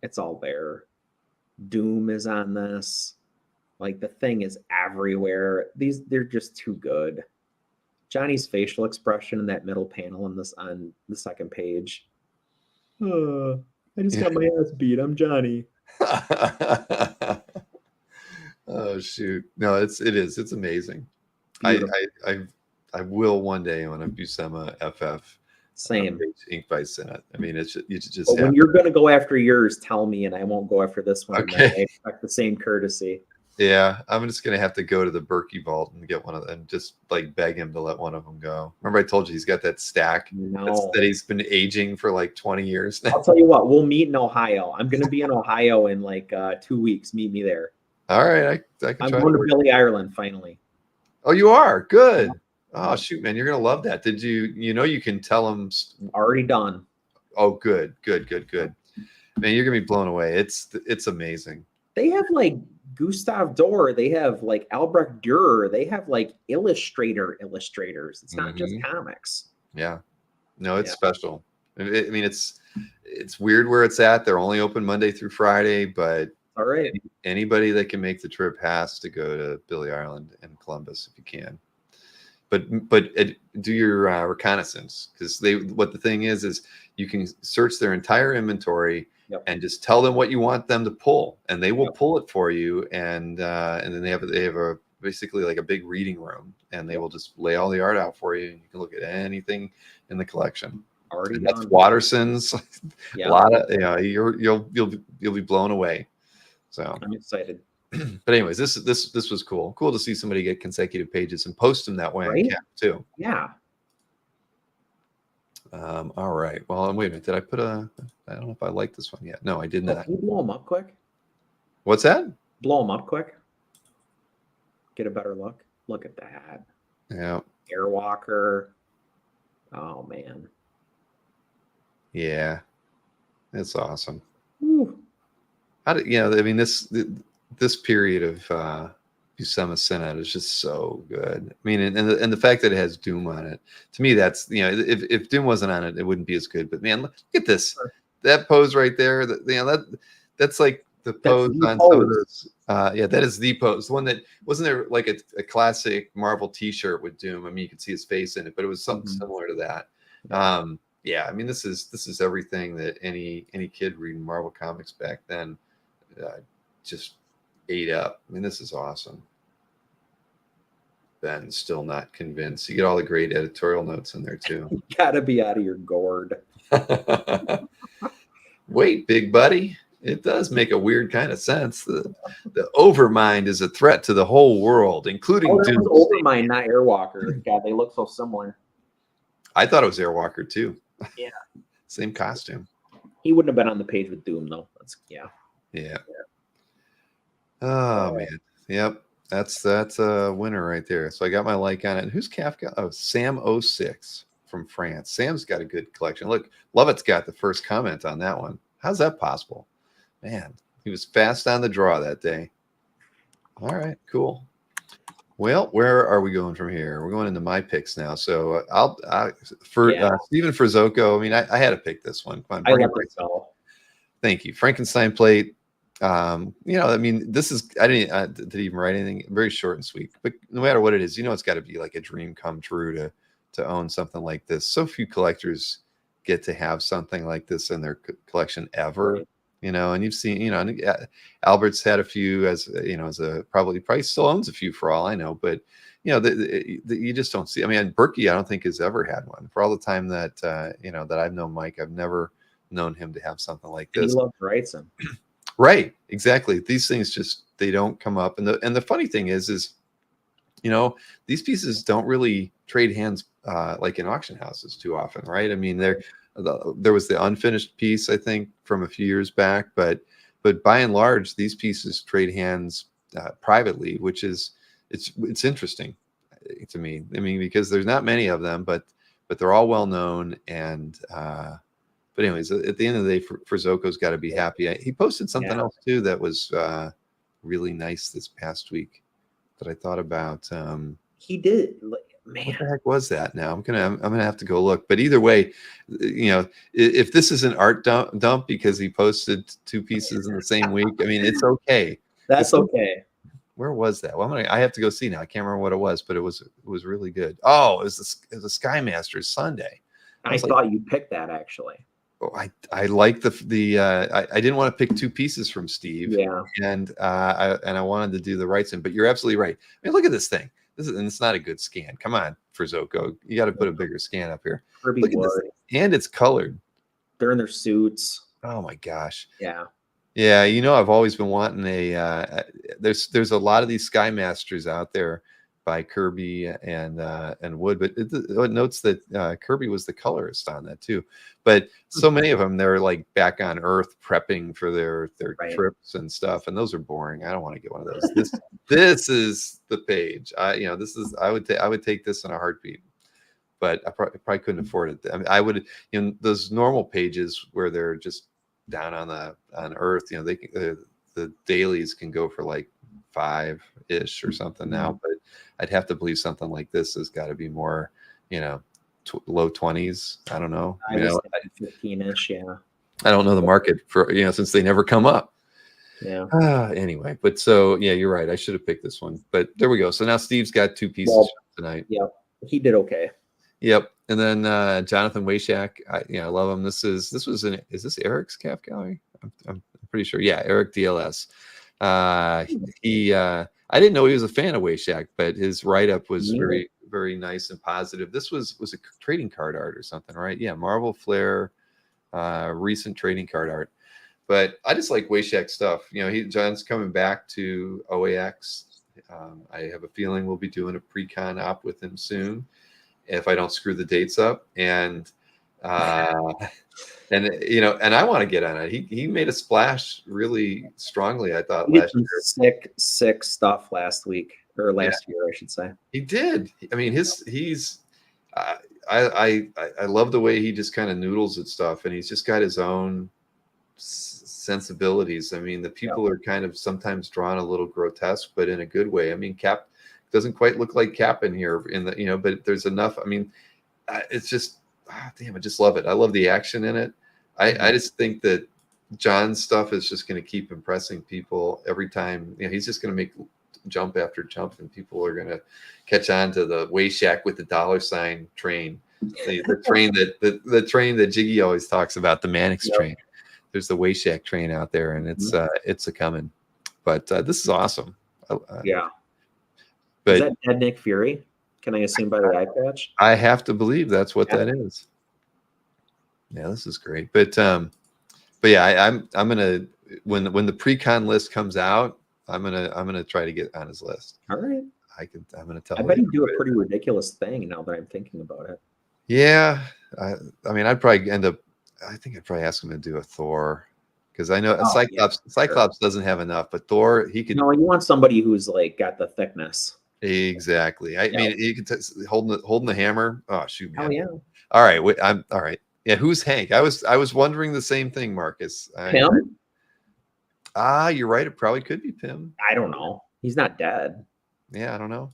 It's all there. Doom is on this. Like, the thing is everywhere. They're just too good. Johnny's facial expression in that middle panel on the second page. I just got my ass beat. I'm Johnny. Oh shoot! No, it is. It's amazing. I will one day on a Buscema FF. Same. Ink by Senate. I mean, it's you just. But when you're going to go after yours, tell me, and I won't go after this one. Okay. I expect the same courtesy. Yeah, I'm just gonna have to go to the Berkey vault and get one of them. Just like beg him to let one of them go. Remember, I told you he's got that stack that he's been aging for like 20 years now. I'll tell you what, we'll meet in Ohio. I'm gonna be in Ohio in like 2 weeks. Meet me there. All right, I can. I'm going to Billy Ireland finally. Oh, you are good. Oh shoot, man, you're gonna love that. Did you? You can tell him. Already done. Oh, good. Man, you're gonna be blown away. It's amazing. They have like Gustav Dorr, they have like Albrecht Dürer, they have like illustrators. It's not just comics. Yeah, no, it's special. I mean, it's weird where it's at. They're only open Monday through Friday, but all right, anybody that can make the trip has to go to Billy Ireland and Columbus if you can. But do your reconnaissance, because what the thing is you can search their entire inventory. Yep. And just tell them what you want them to pull, and they will pull it for you. And then they have a basically like a big reading room, and they will just lay all the art out for you. And you can look at anything in the collection. Already that's Watterson's. Yeah. A lot of you'll be blown away. So I'm excited. But anyways, this was cool. Cool to see somebody get consecutive pages and post them that way on Cap too. Yeah. All right. Well, wait a minute. Did I put I don't know if I like this one yet. No, I did not. Can you blow them up quick? What's that? Blow them up quick. Get a better look. Look at that. Yeah. Airwalker. Oh man. Yeah. That's awesome. Woo. I mean, this period of Buscema Senate is just so good. I mean, and the fact that it has Doom on it, to me, that's if Doom wasn't on it, it wouldn't be as good. But man, look at this, that pose right there. That's like the pose on some of those. That is the pose. The one that wasn't there like a classic Marvel T-shirt with Doom. I mean, you could see his face in it, but it was something similar to that. I mean, this is everything that any kid reading Marvel comics back then just ate up. I mean, this is awesome. Ben's still not convinced. You get all the great editorial notes in there too. You gotta be out of your gourd. Wait, big buddy. It does make a weird kind of sense. The Overmind is a threat to the whole world, including Doom. Overmind, not Airwalker. God, they look so similar. I thought it was Airwalker too. Yeah. Same costume. He wouldn't have been on the page with Doom though. Yeah. Oh man. Yep. That's a winner right there. So I got my like on it. Who's Kafka? Oh, Sam 06 from France. Sam's got a good collection. Look, Lovett's got the first comment on that one. How's that possible? Man, he was fast on the draw that day. All right, cool. Well, where are we going from here? We're going into my picks now. So Stephen Frizzoco. I mean, I had to pick this one. Come on, bring it right. Thank you, Frankenstein plate. I mean, this is I didn't even write anything. Very short and sweet. But no matter what it is, it's got to be like a dream come true to own something like this. So few collectors get to have something like this in their collection ever. And you've seen, Albert's had a few as a probably still owns a few for all I know, but you just don't see. I mean, Berkey, I don't think has ever had one for all the time that that I've known Mike. I've never known him to have something like this. He loves to write some. Right, exactly. These things they don't come up. And the funny thing is you know, these pieces don't really trade hands like in auction houses too often, right? I mean, there was the unfinished piece, I think, from a few years back, but by and large, these pieces trade hands privately, which is it's interesting to me. I mean, because there's not many of them, but they're all well known. And but anyways, at the end of the day, for Zoko's got to be happy. He posted something else too that was really nice this past week that I thought about. He did, man. What the heck was that? Now I'm gonna have to go look. But either way, you know, if this is an art dump because he posted 2 pieces in the same week, I mean, it's okay. That's okay. Where was that? Well, I have to go see now. I can't remember what it was, but it was really good. Oh, it was the Sky Masters Sunday. I thought you picked that actually. Oh, I like I didn't want to pick 2 pieces from Steve. Yeah. And I wanted to do the right thing, but you're absolutely right. I mean, look at this thing. And it's not a good scan. Come on, for Zoko. You got to put a bigger scan up here. Kirby Look at Wood. this. And it's colored. They're in their suits. Oh my gosh. Yeah. Yeah, you know, I've always been wanting there's a lot of these Sky Masters out there by Kirby and Wood, but it notes that Kirby was the colorist on that too. But so many of them, they're like back on Earth prepping for their trips and stuff, and those are boring. I don't want to get one of those. This is the page. I would take this in a heartbeat, but I probably couldn't afford it. I mean, I would, you know, those normal pages where they're just down on Earth, you know, the dailies can go for like 5-ish or something now, but I'd have to believe something like this has got to be more, you know, low 20s. I don't know. I was 15-ish. Yeah. I don't know the market for, you know, since they never come up. Yeah. Anyway, but so yeah, you're right. I should have picked this one, but there we go. So now Steve's got 2 pieces tonight. Yep. He did okay. Yep. And then Jonathan Wayshak, I love him. Is this Eric's Calf Gallery? I'm pretty sure. Yeah, Eric DLS. I didn't know he was a fan of Wayshak, but his write-up was very, very nice and positive. This was a trading card art or something, right? Yeah, Marvel Flair, recent trading card art. But I just like Wayshak stuff. You know, John's coming back to OAX. I have a feeling we'll be doing a pre-con op with him soon, if I don't screw the dates up. And you know, and I want to get on it. He made a splash really strongly, I thought, last year. Sick stuff last week, or last year, I should say. He did. I mean, I love the way he just kind of noodles at stuff, and he's just got his own sensibilities. I mean, the people are kind of sometimes drawn a little grotesque, but in a good way. I mean, Cap doesn't quite look like Cap in here, you know, but there's enough. I mean, it's just, damn, I just love it. I love the action in it. I just think that John's stuff is just going to keep impressing people every time. You know, he's just going to make jump after jump, and people are going to catch on to the Wayshak with the $ train, the train the train that Jiggy always talks about, the Mannix train. There's the Wayshak train out there, and it's a coming. But this is awesome. Yeah. But is that Dead Nick Fury? Can I assume by the eye patch? I have to believe that's what that is. Yeah, this is great. But yeah, I'm gonna when the pre-con list comes out, I'm gonna try to get on his list. All right. I'm gonna tell. I bet he'd do a pretty ridiculous thing now that I'm thinking about it. Yeah, I mean, I'd probably end up. I think I'd probably ask him to do a Thor, because I know Cyclops doesn't have enough, but Thor, he could. No, you want somebody who's like got the thickness. Exactly. I mean, you could holding the hammer. Oh shoot, man. Oh yeah. All right, I'm all right. Yeah, who's Hank? I was wondering the same thing, Marcus. Pym? You're right. It probably could be Pym. I don't know. He's not dead. Yeah, I don't know.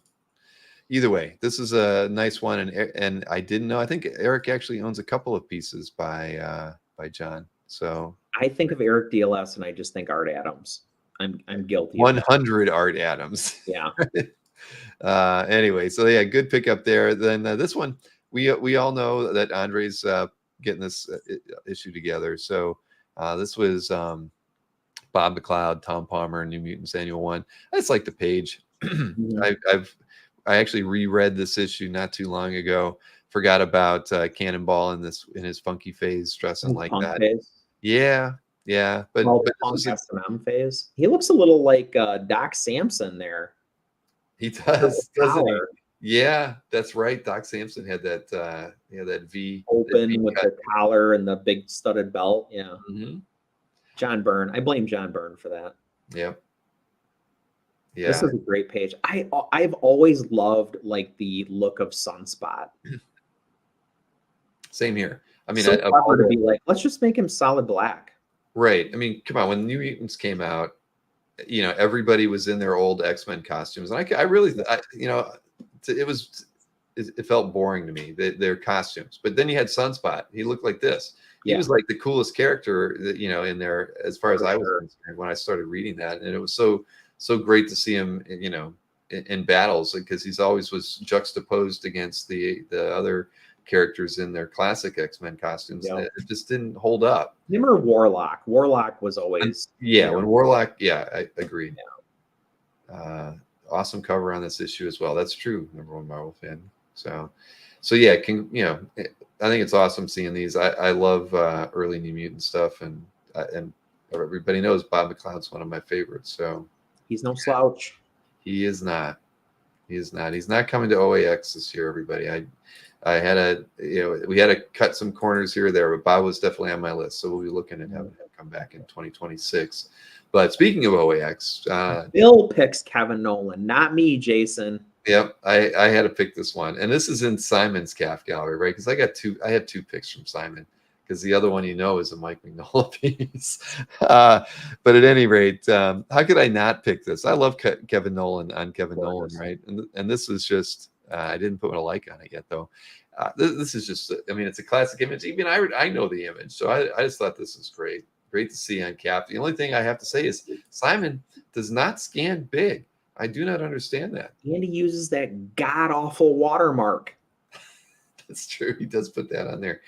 Either way, this is a nice one, and I didn't know. I think Eric actually owns a couple of pieces by John. So I think of Eric DLS, and I just think Art Adams. I'm guilty. 100 Art Adams. Yeah. Anyway, so yeah, good pickup there. Then this one, we all know that Andre's getting this issue together. So this was Bob McLeod, Tom Palmer, New Mutants Annual 1. I just like the page. I actually reread this issue not too long ago. Forgot about Cannonball in his funky phase, dressing like that. Phase. Yeah. But S&M phase. He looks a little like Doc Samson there. He does, doesn't he? Collar Yeah, that's right. Doc Samson had that that V open V with cut. the collar and the big studded belt. Yeah. Mhm. John Byrne. I blame John Byrne for that. Yep. This Yeah. is a great page. I've always loved like the look of Sunspot. Same here. I mean, So of clever all to the, be like, let's just make him solid black. right. I mean, come on. When New Mutants came out, everybody was in their old X-Men costumes, and I really, it felt boring to me, their costumes. But then you had Sunspot. He looked like this. He Yeah. was like the coolest character that, in there, as far as For I was sure. concerned, when I started reading that. And it was so great to see him, in battles, because he's always was juxtaposed against the other characters in their classic X-Men costumes. Yeah. It just didn't hold up. Him or Warlock. Warlock was always When Warlock, I agreed. Awesome cover on this issue as well. That's true. #1 Marvel fan. So yeah, I think it's awesome seeing these. I love early New Mutant stuff, and everybody knows Bob McLeod's one of my favorites. So he's no slouch. he is not. He is not. He's not coming to OAX this year, everybody. I had we had to cut some corners here or there, but Bob was definitely on my list. So we'll be looking at having him come back in 2026. But speaking of OAX, Bill picks Kevin Nolan, not me, Jason. Yep, I had to pick this one, and this is in Simon's calf gallery, right? Because I had two picks from Simon, because the other one is a Mike Mignola piece. But at any rate, how could I not pick this? I love Kevin Nolan on Kevin Nolan, right? And this is just I didn't put a like on it yet, though. This is just, I mean, it's a classic image. Even I know the image, so I just thought this was great. Great to see on cap. The only thing I have to say is Simon does not scan big. I do not understand that. And he uses that god-awful watermark. That's true. He does put that on there.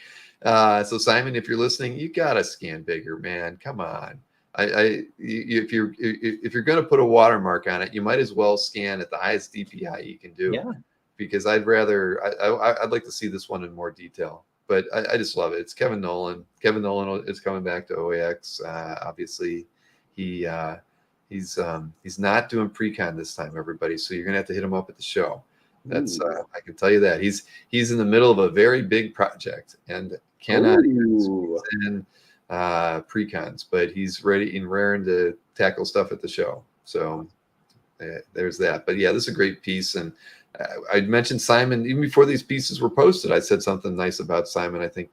So Simon, if you're listening, you gotta scan bigger, man. Come on. If you're gonna put a watermark on it, you might as well scan at the highest DPI you can do. Yeah. Because I'd like to see this one in more detail. But I just love it. It's Kevin Nolan. Kevin Nolan is coming back to OAX. Obviously, he's not doing pre-con this time, everybody. So you're gonna have to hit him up at the show. That's I can tell you that he's in the middle of a very big project and cannot in pre-cons, but he's ready and raring to tackle stuff at the show. So there's that. But yeah, this is a great piece, and I mentioned Simon even before these pieces were posted. I said something nice about Simon. I think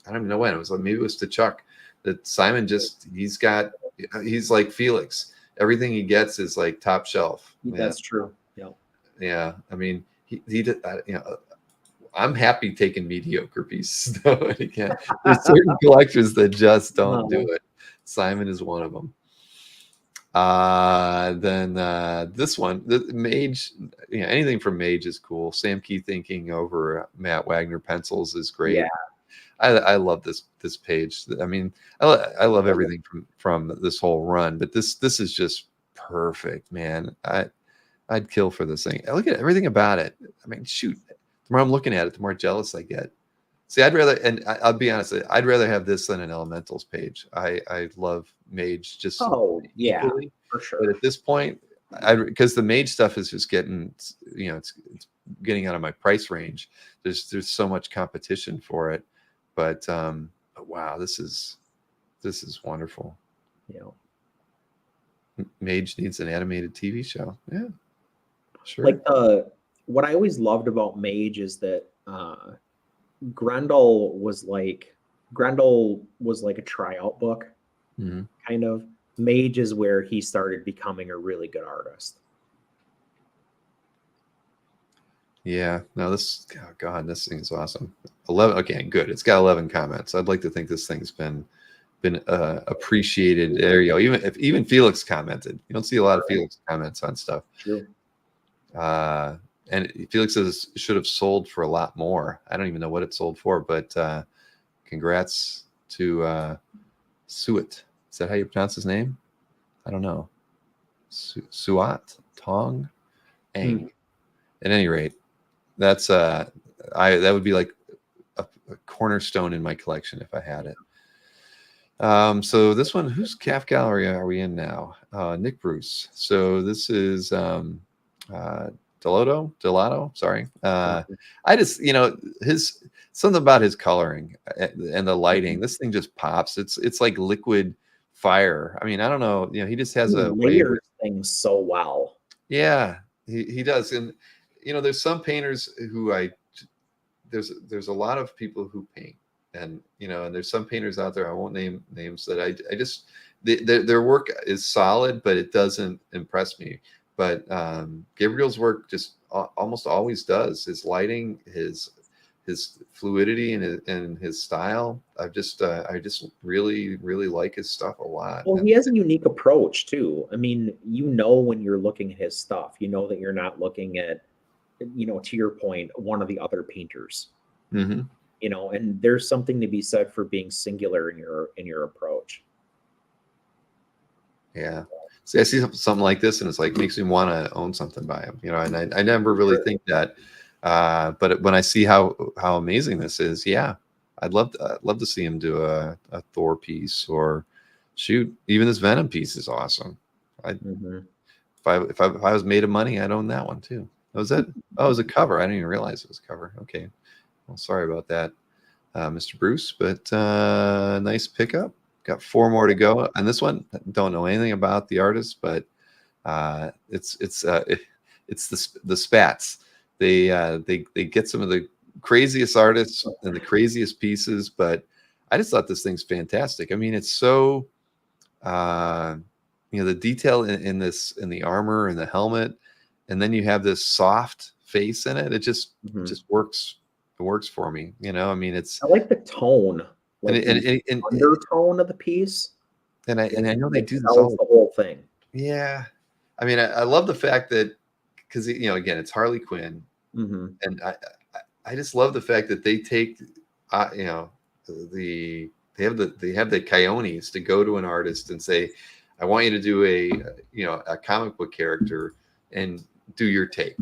I don't even know when it was. Maybe it was to Chuck that Simon he's like Felix. Everything he gets is like top shelf. That's true. Yeah. Yeah. I mean, he did, I'm happy taking mediocre pieces. Though. There's certain collectors that just don't do it. Simon is one of them. Then this one, the Mage, anything from Mage is cool. Sam Key thinking over Matt Wagner pencils is great. Yeah. I love this page. I mean, I love everything from this whole run, but this is just perfect, man. I'd kill for this thing. I look at everything about it. I mean, shoot, the more I'm looking at it, the more jealous I get. See, I'll be honest, I'd rather have this than an Elementals page. I love Mage just equally, for sure. But at this point, because the Mage stuff is just getting, it's getting out of my price range. There's so much competition for it. But wow, this is wonderful. Mage needs an animated TV show. Yeah, sure. Like what I always loved about Mage is that Grendel was like a tryout book, kind of. Mage is where he started becoming a really good artist. Yeah, no, this thing is awesome. 11, okay, good. It's got 11 comments. I'd like to think this thing's been appreciated. There you go. Even Felix commented. You don't see a lot of Felix comments on stuff. True. And Felix says it should have sold for a lot more. I don't even know what it sold for, but congrats to Suet. Is that how you pronounce his name? I don't know. Suat Tong Ang. At any rate, that's that would be like a cornerstone in my collection if I had it. So this one, whose calf gallery are we in now? Nick Bruce. So this is Delato. Sorry. I just, his something about his coloring and the lighting. This thing just pops. It's like liquid fire. I mean, I don't know. He just has He a way. layers things so well. Yeah, he does. And there's some painters who there's a lot of people who paint, and and there's some painters out there, I won't name names, that I just their work is solid, but it doesn't impress me. But Gabriel's work just almost always does. His lighting, his fluidity, and his style. I just really like his stuff a lot. Well, he has a unique approach too. I mean, when you're looking at his stuff, that you're not looking at, to your point, one of the other painters. Mm-hmm. And there's something to be said for being singular in your approach. Yeah. See, I see something like this, and it's like makes me want to own something by him. And I never really think that. But when I see how amazing this is, yeah, I'd love to see him do a Thor piece, or shoot, even this Venom piece is awesome. If I was made of money, I'd own that one too. Was that? Oh, it was a cover. I didn't even realize it was a cover. Okay, well, sorry about that, Mr. Bruce. But nice pickup. Got 4 more to go, and this one, don't know anything about the artist, but it's the Spats. They get some of the craziest artists and the craziest pieces, but I just thought this thing's fantastic. I mean, it's so the detail in the armor and the helmet, and then you have this soft face in it. It just works. It works for me. I mean, I like the tone, like and undertone of the piece. And I know they do this the whole thing. Yeah, I mean, I love the fact that, because again, it's Harley Quinn, and I just love the fact that they take they have the coyotes to go to an artist and say, I want you to do a comic book character and do your take.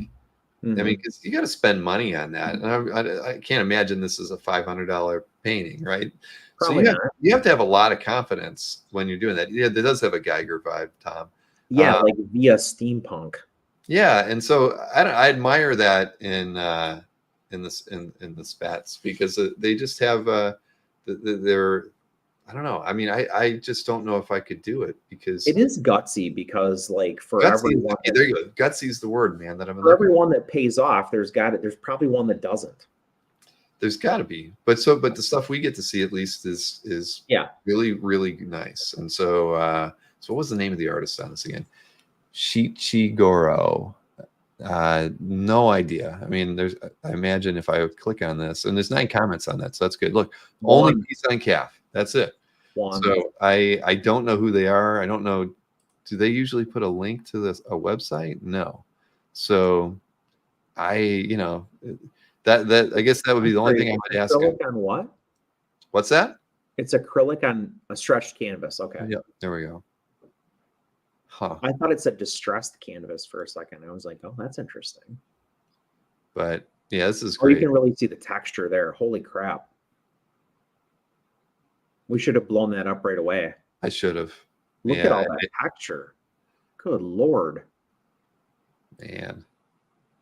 I mean, because you got to spend money on that, and I can't imagine this is a $500 painting, right? Probably so you have to have a lot of confidence when you're doing that. Yeah, it does have a Geiger vibe, Tom. Yeah, like via steampunk. Yeah, and so I admire that in the Spats, because they just have they're, I don't know. I mean, I just don't know if I could do it, because it is gutsy, because like for gutsy, everyone, there you go. Gutsy is the word, man. That I'm for everyone that pays off, there's probably one that doesn't. There's got to be, but the stuff we get to see at least is really, really nice. And so what was the name of the artist on this again? Shichigoro. No idea. I mean, I imagine if I click on this, and there's 9 comments on that, so that's good. Look, only piece on calf. That's it. So I don't know who they are. I don't know. Do they usually put a link to a website? No. So that I guess that would be the only thing I would ask. Acrylic on what? What's that? It's acrylic on a stretched canvas. Okay. Yeah. There we go. Huh. I thought it said distressed canvas for a second. I was like, oh, that's interesting. But yeah, this is great. great. You can really see the texture there. Holy crap. We should have blown that up right away. I should have. Look at all that texture. Good Lord. Man.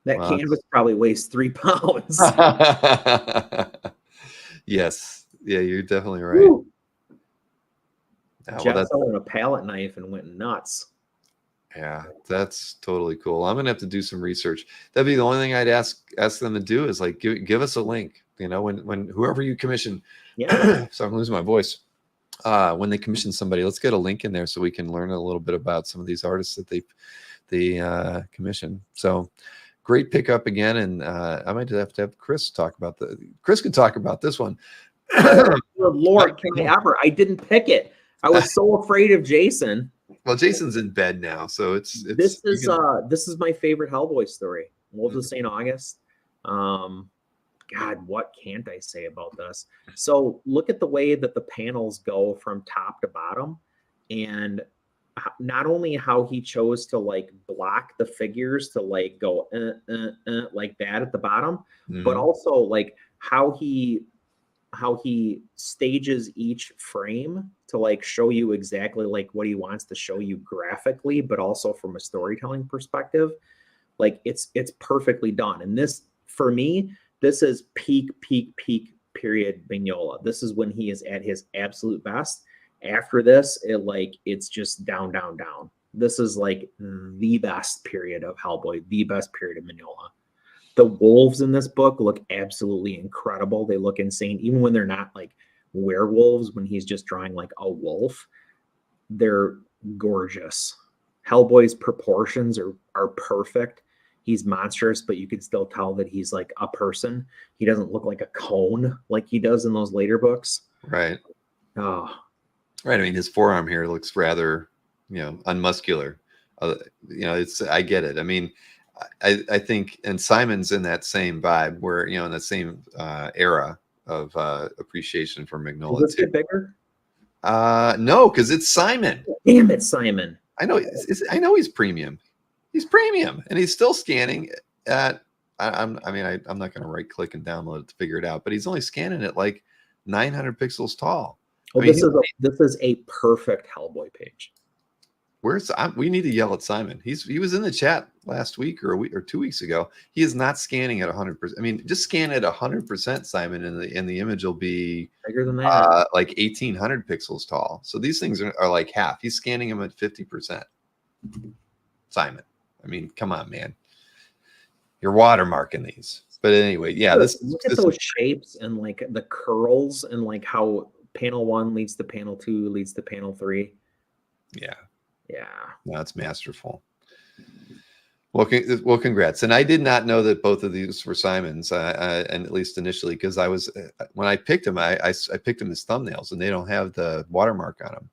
That canvas probably weighs 3 pounds. Yes. Yeah, you're definitely right. Jeff sold a palette knife and went nuts. Yeah, that's totally cool. I'm gonna have to do some research. That'd be the only thing I'd ask them to do, is like give us a link. When whoever you commission. Yeah. So I'm losing my voice. When they commission somebody, let's get a link in there so we can learn a little bit about some of these artists that they commission. So great pickup again, and I might have to have Chris talk about Chris could talk about this one. Good Lord, I didn't pick it. I was so afraid of Jason. Well, Jason's in bed now, so it's this is my favorite Hellboy story. Wolves of St. August. God, what can't I say about this? So look at the way that the panels go from top to bottom, and not only how he chose to like block the figures to like go like that at the bottom, but also like how he stages each frame to like show you exactly like what he wants to show you graphically, but also from a storytelling perspective. Like it's perfectly done. And this, for me, this is peak period Mignola. This is when he is at his absolute best. After this, it's just down. This is like the best period of Hellboy, the best period of Mignola. The wolves in this book look absolutely incredible. They look insane, even when they're not like werewolves, when he's just drawing like a wolf. They're gorgeous. Hellboy's proportions are perfect. He's monstrous, but you can still tell that he's like a person. He doesn't look like a cone like he does in those later books. Right. Oh, Right. I mean, his forearm here looks rather, unmuscular. I get it. I mean, I think, and Simon's in that same vibe where, in that same era of appreciation for Mignola. does this get bigger? No, because it's Simon. Damn it, Simon. I know. I know he's premium. He's premium, and he's still scanning at. I'm not going to right click and download it to figure it out, but he's only scanning at like 900 pixels tall. Well, this is a perfect Hellboy page. We need to yell at Simon. He was in the chat last week or 2 weeks ago. He is not scanning at 100%. I mean, just scan at 100%, Simon, and the image will be bigger than that. Like 1800 pixels tall. So these things are like half. He's scanning them at 50%. Simon, I mean, come on, man. You're watermarking these. But anyway, yeah. Look at those shapes and like the curls and like how panel 1 leads to panel 2 leads to panel 3. Yeah. Yeah. No, it's masterful. Well, congrats. And I did not know that both of these were Simon's, and at least initially, because when I picked them, I picked them as thumbnails, and they don't have the watermark on them.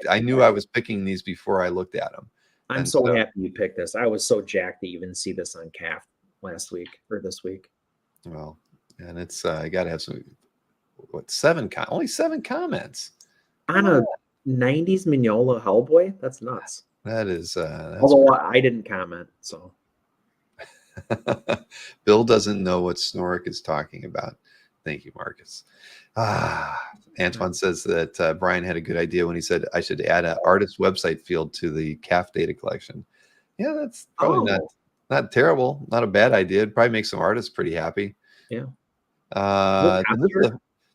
I knew I was picking these before I looked at them. I'm so happy you picked this. I was so jacked to even see this on CAF last week or this week. Well, and it's I got to have some. Only 7 comments on a 90s Mignola Hellboy. That's nuts. That is. Although I didn't comment, so. Bill doesn't know what Snorik is talking about. Thank you, Marcus. Antoine says that Brian had a good idea when he said I should add an artist website field to the CAF data collection. Yeah, that's probably not terrible. Not a bad idea. It'd probably make some artists pretty happy. Yeah.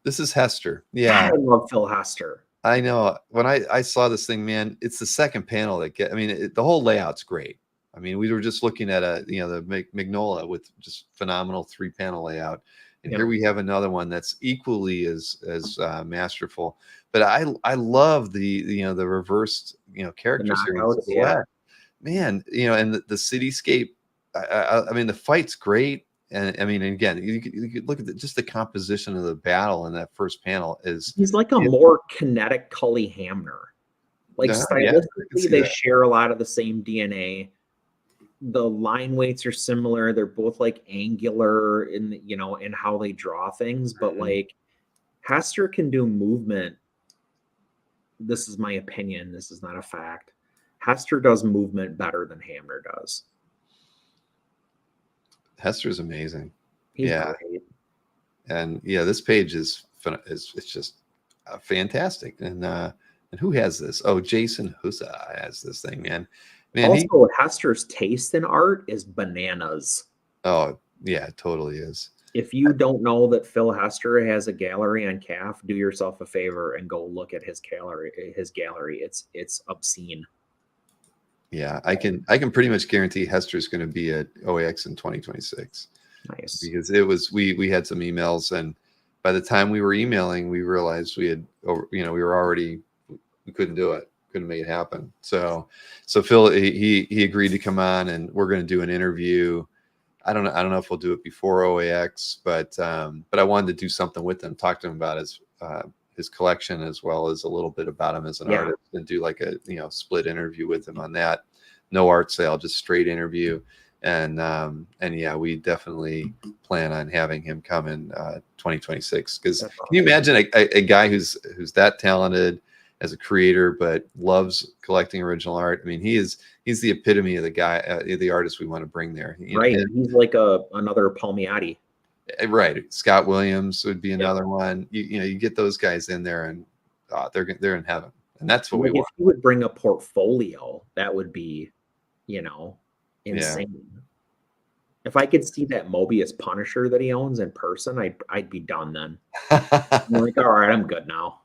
This is Hester. Yeah. I love Phil Hester. I know. When I saw this thing, man, it's the second panel the whole layout's great. I mean, we were just looking at the Mignola with just phenomenal 3-panel layout. And here we have another one that's equally as masterful. But I love the reversed characters here. Yeah. Man, and the cityscape. I mean, the fight's great. And I mean, again, you could look at just the composition of the battle in that first panel he's like a more kinetic Cully Hamner. Like stylistically, they share a lot of the same DNA. The line weights are similar. They're both like angular in how they draw things, but like Hester can do movement. This is my opinion. This is not a fact. Hester does movement better than Hamner does. Hester's amazing. He's great. And this page is just fantastic. And who has this? Oh, Jason Husa has this thing, man. Also, Hester's taste in art is bananas. Oh yeah, it totally is. If you don't know that Phil Hester has a gallery on CAF, do yourself a favor and go look at his gallery. It's obscene. Yeah, I can pretty much guarantee Hester's going to be at OAX in 2026. Nice. Because we had some emails, and by the time we were emailing, we realized we couldn't do it, couldn't make it happen. So Phil he agreed to come on, and we're going to do an interview. I don't know if we'll do it before OAX, but I wanted to do something with him, talk to him about his collection as well as a little bit about him as an artist, and do like a split interview with him on that. No art sale, just straight interview. And yeah, we definitely plan on having him come in 2026. Because can you imagine a guy who's that talented as a creator but loves collecting original art? I mean, he's the epitome of the guy, the artist we want to bring there. Right, he's like another Palmiotti. Right, Scott Williams would be another one. You get those guys in there, and they're in heaven, and that's what we want. If you would bring a portfolio, that would be, insane. If I could see that Mobius Punisher that he owns in person, I'd be done then. I'm like, all right, I'm good now.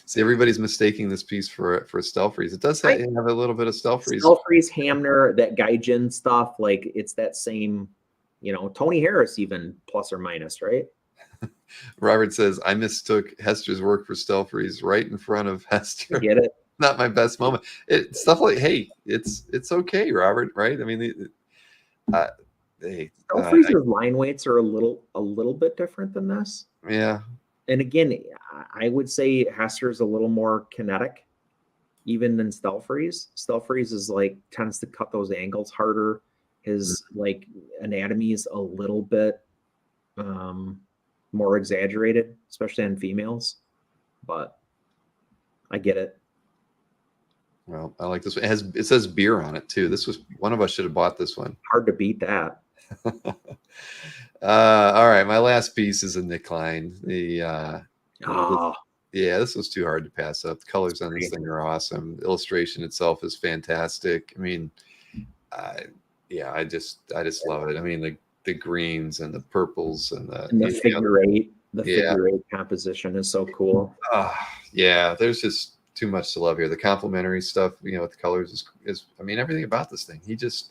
See, everybody's mistaking this piece for Stealth Freeze. It does have a little bit of Stealth Freeze. Stealth Freeze, Hamner, that Gaijin stuff, like it's that same, Tony Harris even plus or minus, right? Robert says, I mistook Hester's work for Stealth Freeze right in front of Hester. Get it? Not my best moment. Stuff like, hey, it's okay, Robert, right? I mean, Stealth Freeze's line weights are a little bit different than this. Yeah. And again, I would say Hester's a little more kinetic even than Stealth Freeze. Stealth Freeze is tends to cut those angles harder. His anatomy is a little bit more exaggerated, especially in females, but I get it. Well, I like this one. It says beer on it too. This was one of us should have bought this one. Hard to beat that. All right, my last piece is a Nick Klein. This was too hard to pass up. The colors on this thing are awesome. The illustration itself is fantastic. I mean, I just love it. I mean, the greens and the purples and the figure eight. The figure eight composition is so cool. There's just too much to love here. The complementary stuff, with the colors is I mean, everything about this thing. He just,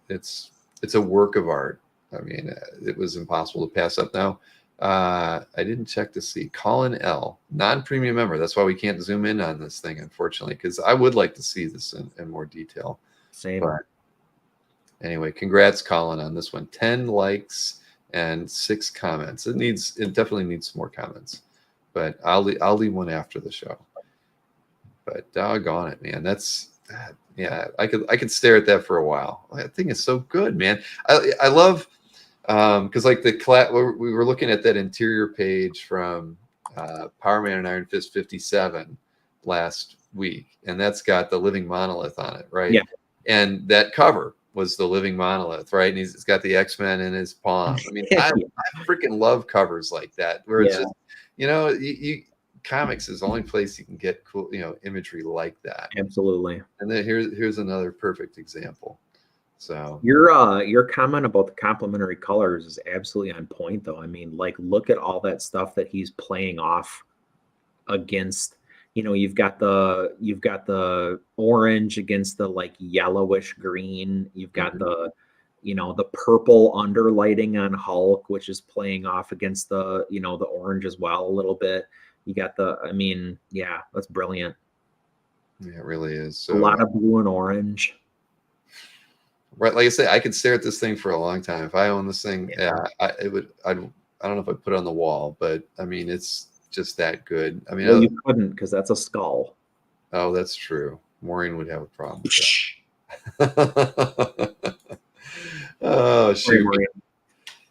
it's a work of art. I mean, it was impossible to pass up. Now, I didn't check to see Colin L, non-premium member. That's why we can't zoom in on this thing, unfortunately, because I would like to see this in more detail. Same. But anyway, congrats, Colin, on this one. 10 likes and 6 comments. It definitely needs some more comments, but I'll leave one after the show. But doggone it, man. I could stare at that for a while. That thing is so good, man. I love because we were looking at that interior page from Power Man and Iron Fist 57 last week, and that's got the living monolith on it, right? Yeah. And that cover was the living monolith, right? And he's got the X-Men in his palm. I mean, I freaking love covers like that, where it's just, you comics is the only place you can get cool, imagery like that. Absolutely. And then here's another perfect example. So your comment about the complementary colors is absolutely on point, though. I mean, look at all that stuff that he's playing off against. You've got the orange against the yellowish green. You've got the purple underlighting on Hulk, which is playing off against the the orange as well a little bit. You got that's brilliant. Yeah, it really is. So, a lot of blue and orange. Right, like I say, I could stare at this thing for a long time. If I own this thing, I don't know if I'd put it on the wall, but I mean, it's just that good. I mean, you couldn't, because that's a skull. Oh, that's true. Maureen would have a problem with that. Oh, shoot.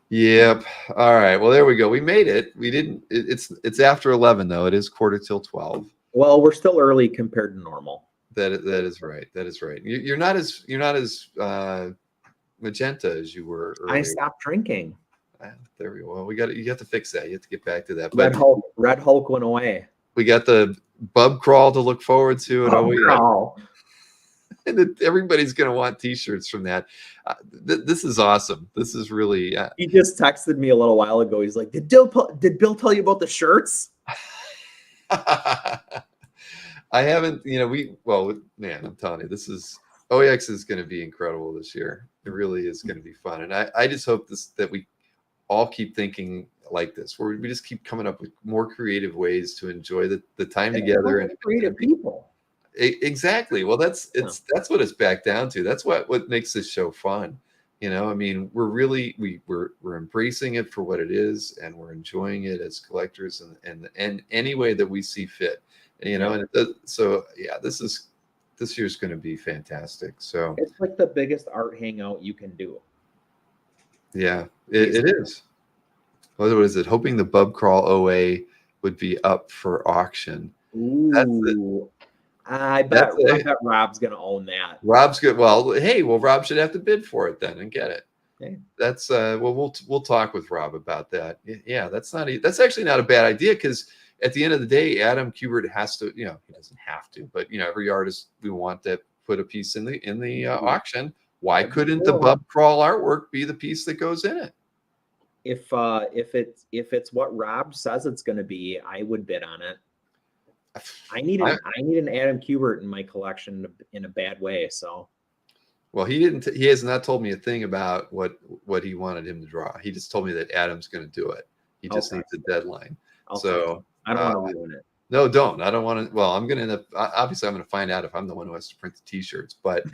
Yep. All right. Well, there we go. We made it. We didn't. It's after 11 though. It is 11:45. Well, we're still early compared to normal. That is right. That is right. You're not as magenta as you were earlier. I stopped drinking. There we go. Well, you have to fix that. You have to get back to that. Red Hulk went away. We got the Bub Crawl to look forward to. And everybody's going to want T-shirts from that. This is awesome. This is really. He just texted me a little while ago. He's like, "Did Bill tell you about the shirts?" I haven't. Man, I'm telling you, this is OAX is going to be incredible this year. It really is going to be fun, and I just hope that we all keep thinking like this, where we just keep coming up with more creative ways to enjoy the time together and creative people. Exactly. Well, that's what it's back down to. That's what makes this show fun. I mean, we're embracing it for what it is, and we're enjoying it as collectors and any way that we see fit. And this year's going to be fantastic. So it's like the biggest art hangout you can do. Yeah, it is. What is it? Hoping the Bub Crawl OA would be up for auction. Ooh. I bet Rob's going to own that. Rob's good. Well, Rob should have to bid for it then and get it. Okay. That's we'll talk with Rob about that. Yeah, that's actually not a bad idea, because at the end of the day, Adam Kubert has to, he doesn't have to, but every artist, we want that put a piece in the auction. Why That'd be couldn't the cool. Bub Crawl artwork be the piece that goes in it? If it's what Rob says it's going to be, I would bid on it. I need an Adam Kubert in my collection in a bad way. So, well, he has not told me a thing about what he wanted him to draw. He just told me that Adam's going to do it. He just needs a deadline. So I don't want to ruin it. No, don't. I don't want to. Well, I'm going to end up. Obviously, I'm going to find out if I'm the one who has to print the T-shirts. But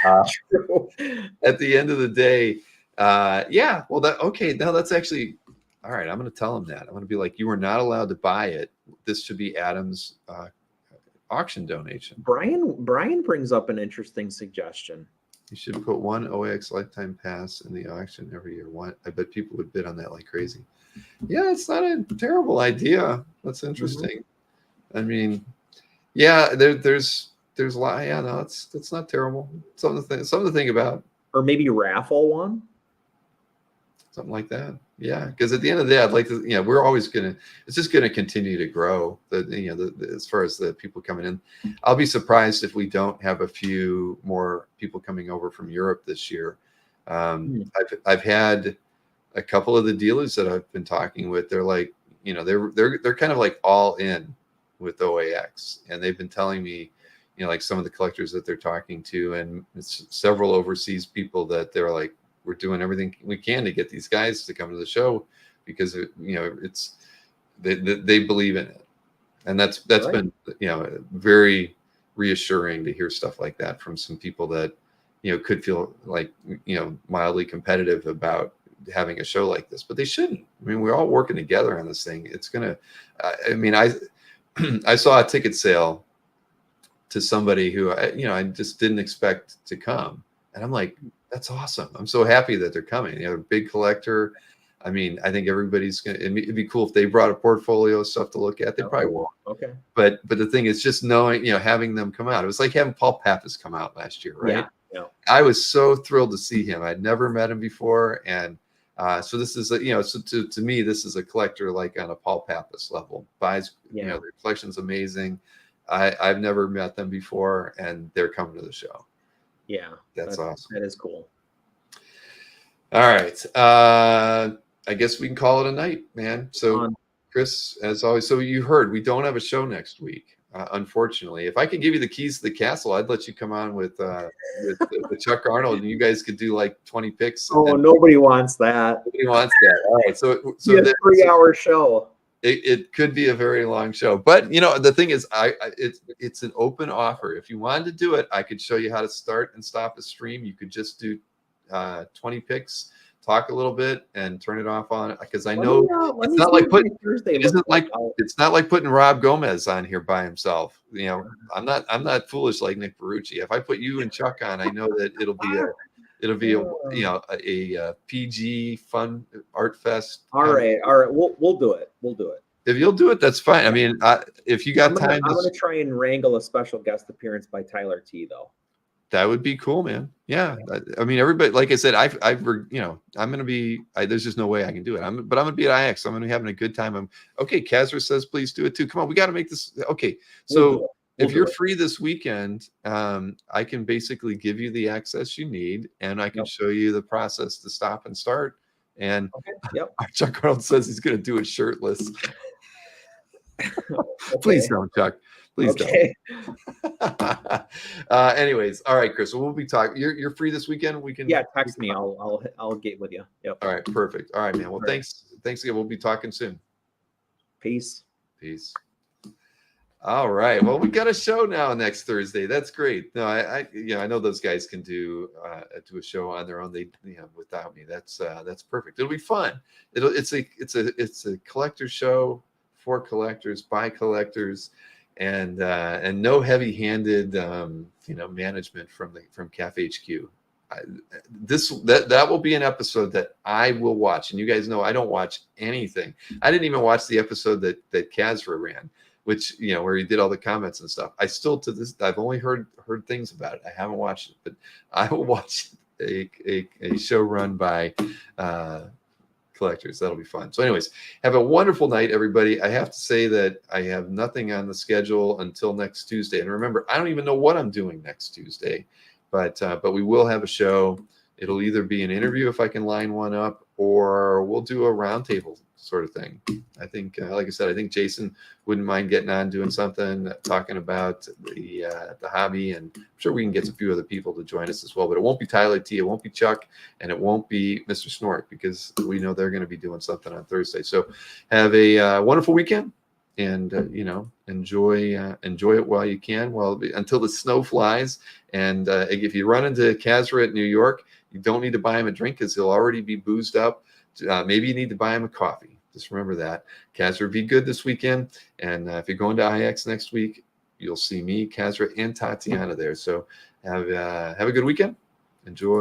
at the end of the day, yeah. Well, now that's actually all right. I'm going to tell him that. I'm going to be like, you are not allowed to buy it. This should be Adam's auction donation. Brian brings up an interesting suggestion. You should put one OAX lifetime pass in the auction every year. I bet people would bid on that like crazy. Yeah, it's not a terrible idea. That's interesting. Mm-hmm. I mean, yeah, there's a lot. Yeah, no, that's not terrible. Something to think about. Or maybe raffle one. Something like that. Yeah, because at the end of the day, I'd like to. We're always it's just gonna continue to grow. As far as the people coming in, I'll be surprised if we don't have a few more people coming over from Europe this year. I've had a couple of the dealers that I've been talking with. They're like, they're kind of like all in with OAX, and they've been telling me, like some of the collectors that they're talking to, and it's several overseas people that they're like, we're doing everything we can to get these guys to come to the show because it's they believe in it, and that's right. Been very reassuring to hear stuff like that from some people that could feel like mildly competitive about having a show like this, but they shouldn't. I mean, we're all working together on this thing. It's gonna. I mean, I saw a ticket sale to somebody who I just didn't expect to come, and I'm like, that's awesome. I'm so happy that they're coming. A big collector. I mean, I think everybody's gonna. It'd be cool if they brought a portfolio of stuff to look at. They probably won't. Okay. But the thing is, just knowing, having them come out. It was like having Paul Pappas come out last year, right? Yeah. I was so thrilled to see him. I'd never met him before, and so this is so to me, this is a collector like on a Paul Pappas level. Buys, their collection's amazing. I've never met them before, and they're coming to the show. Yeah, that's awesome. That is cool. All right. I guess we can call it a night, man. So, Chris, as always, so you heard we don't have a show next week, unfortunately. If I could give you the keys to the castle, I'd let you come on with Chuck Arnold, and you guys could do like 20 picks. Nobody wants that. Nobody wants that. All right. So a 3-hour show. It could be a very long show, but the thing is, it's an open offer. If you wanted to do it, I could show you how to start and stop a stream. You could just do 20 picks, talk a little bit, and turn it off on it, because I know it's not like it's not like putting Rob Gomez on here by himself. I'm not foolish like Nick Barucci. If I put you and Chuck on, I know that it'll be a PG fun art fest. All right. We'll do it. If you'll do it, that's fine. I mean, if you got time, I'm gonna try and wrangle a special guest appearance by Tyler T. Though. That would be cool, man. Yeah. I mean, everybody, like I said, I'm gonna be. There's just no way I can do it. I'm gonna be at IX. I'm gonna be having a good time. Okay. Kazra says, please do it too. Come on, we got to make this. Okay. So. If you're free this weekend, I can basically give you the access you need, and I can show you the process to stop and start. And Chuck Arnold says he's going to do it shirtless. Please don't, Chuck. Please don't. Anyways, all right, Chris. We'll be talking. You're free this weekend. We can. Yeah, text me. I'll get with you. Yep. All right, perfect. All right, man. Well, thanks again. We'll be talking soon. Peace. All right. Well, we got a show now next Thursday. That's great. No, I know those guys can do a show on their own. They without me. That's perfect. It'll be fun. It's a collector show for collectors by collectors, and no heavy-handed management from Cafe HQ. That will be an episode that I will watch, and you guys know I don't watch anything. I didn't even watch the episode that Kazra ran, which where he did all the comments and stuff. I still I've only heard things about it. I haven't watched it, but I will watch a show run by collectors. That'll be fun. So anyways, have a wonderful night, everybody. I have to say that I have nothing on the schedule until next Tuesday. And remember, I don't even know what I'm doing next Tuesday, but we will have a show. It'll either be an interview if I can line one up, or we'll do a roundtable sort of thing. I think, like I said, I think Jason wouldn't mind getting on doing something, talking about the hobby, and I'm sure we can get a few other people to join us as well. But it won't be Tyler T, it won't be Chuck, and it won't be Mr. Snort, because we know they're going to be doing something on Thursday. So have a wonderful weekend, and enjoy it while you can, until the snow flies. And if you run into Kazra at New York, you don't need to buy him a drink because he'll already be boozed up. Maybe you need to buy him a coffee. Just remember that. Kazra, be good this weekend. And if you're going to IX next week, you'll see me, Kazra, and Tatiana there. So have a good weekend. Enjoy.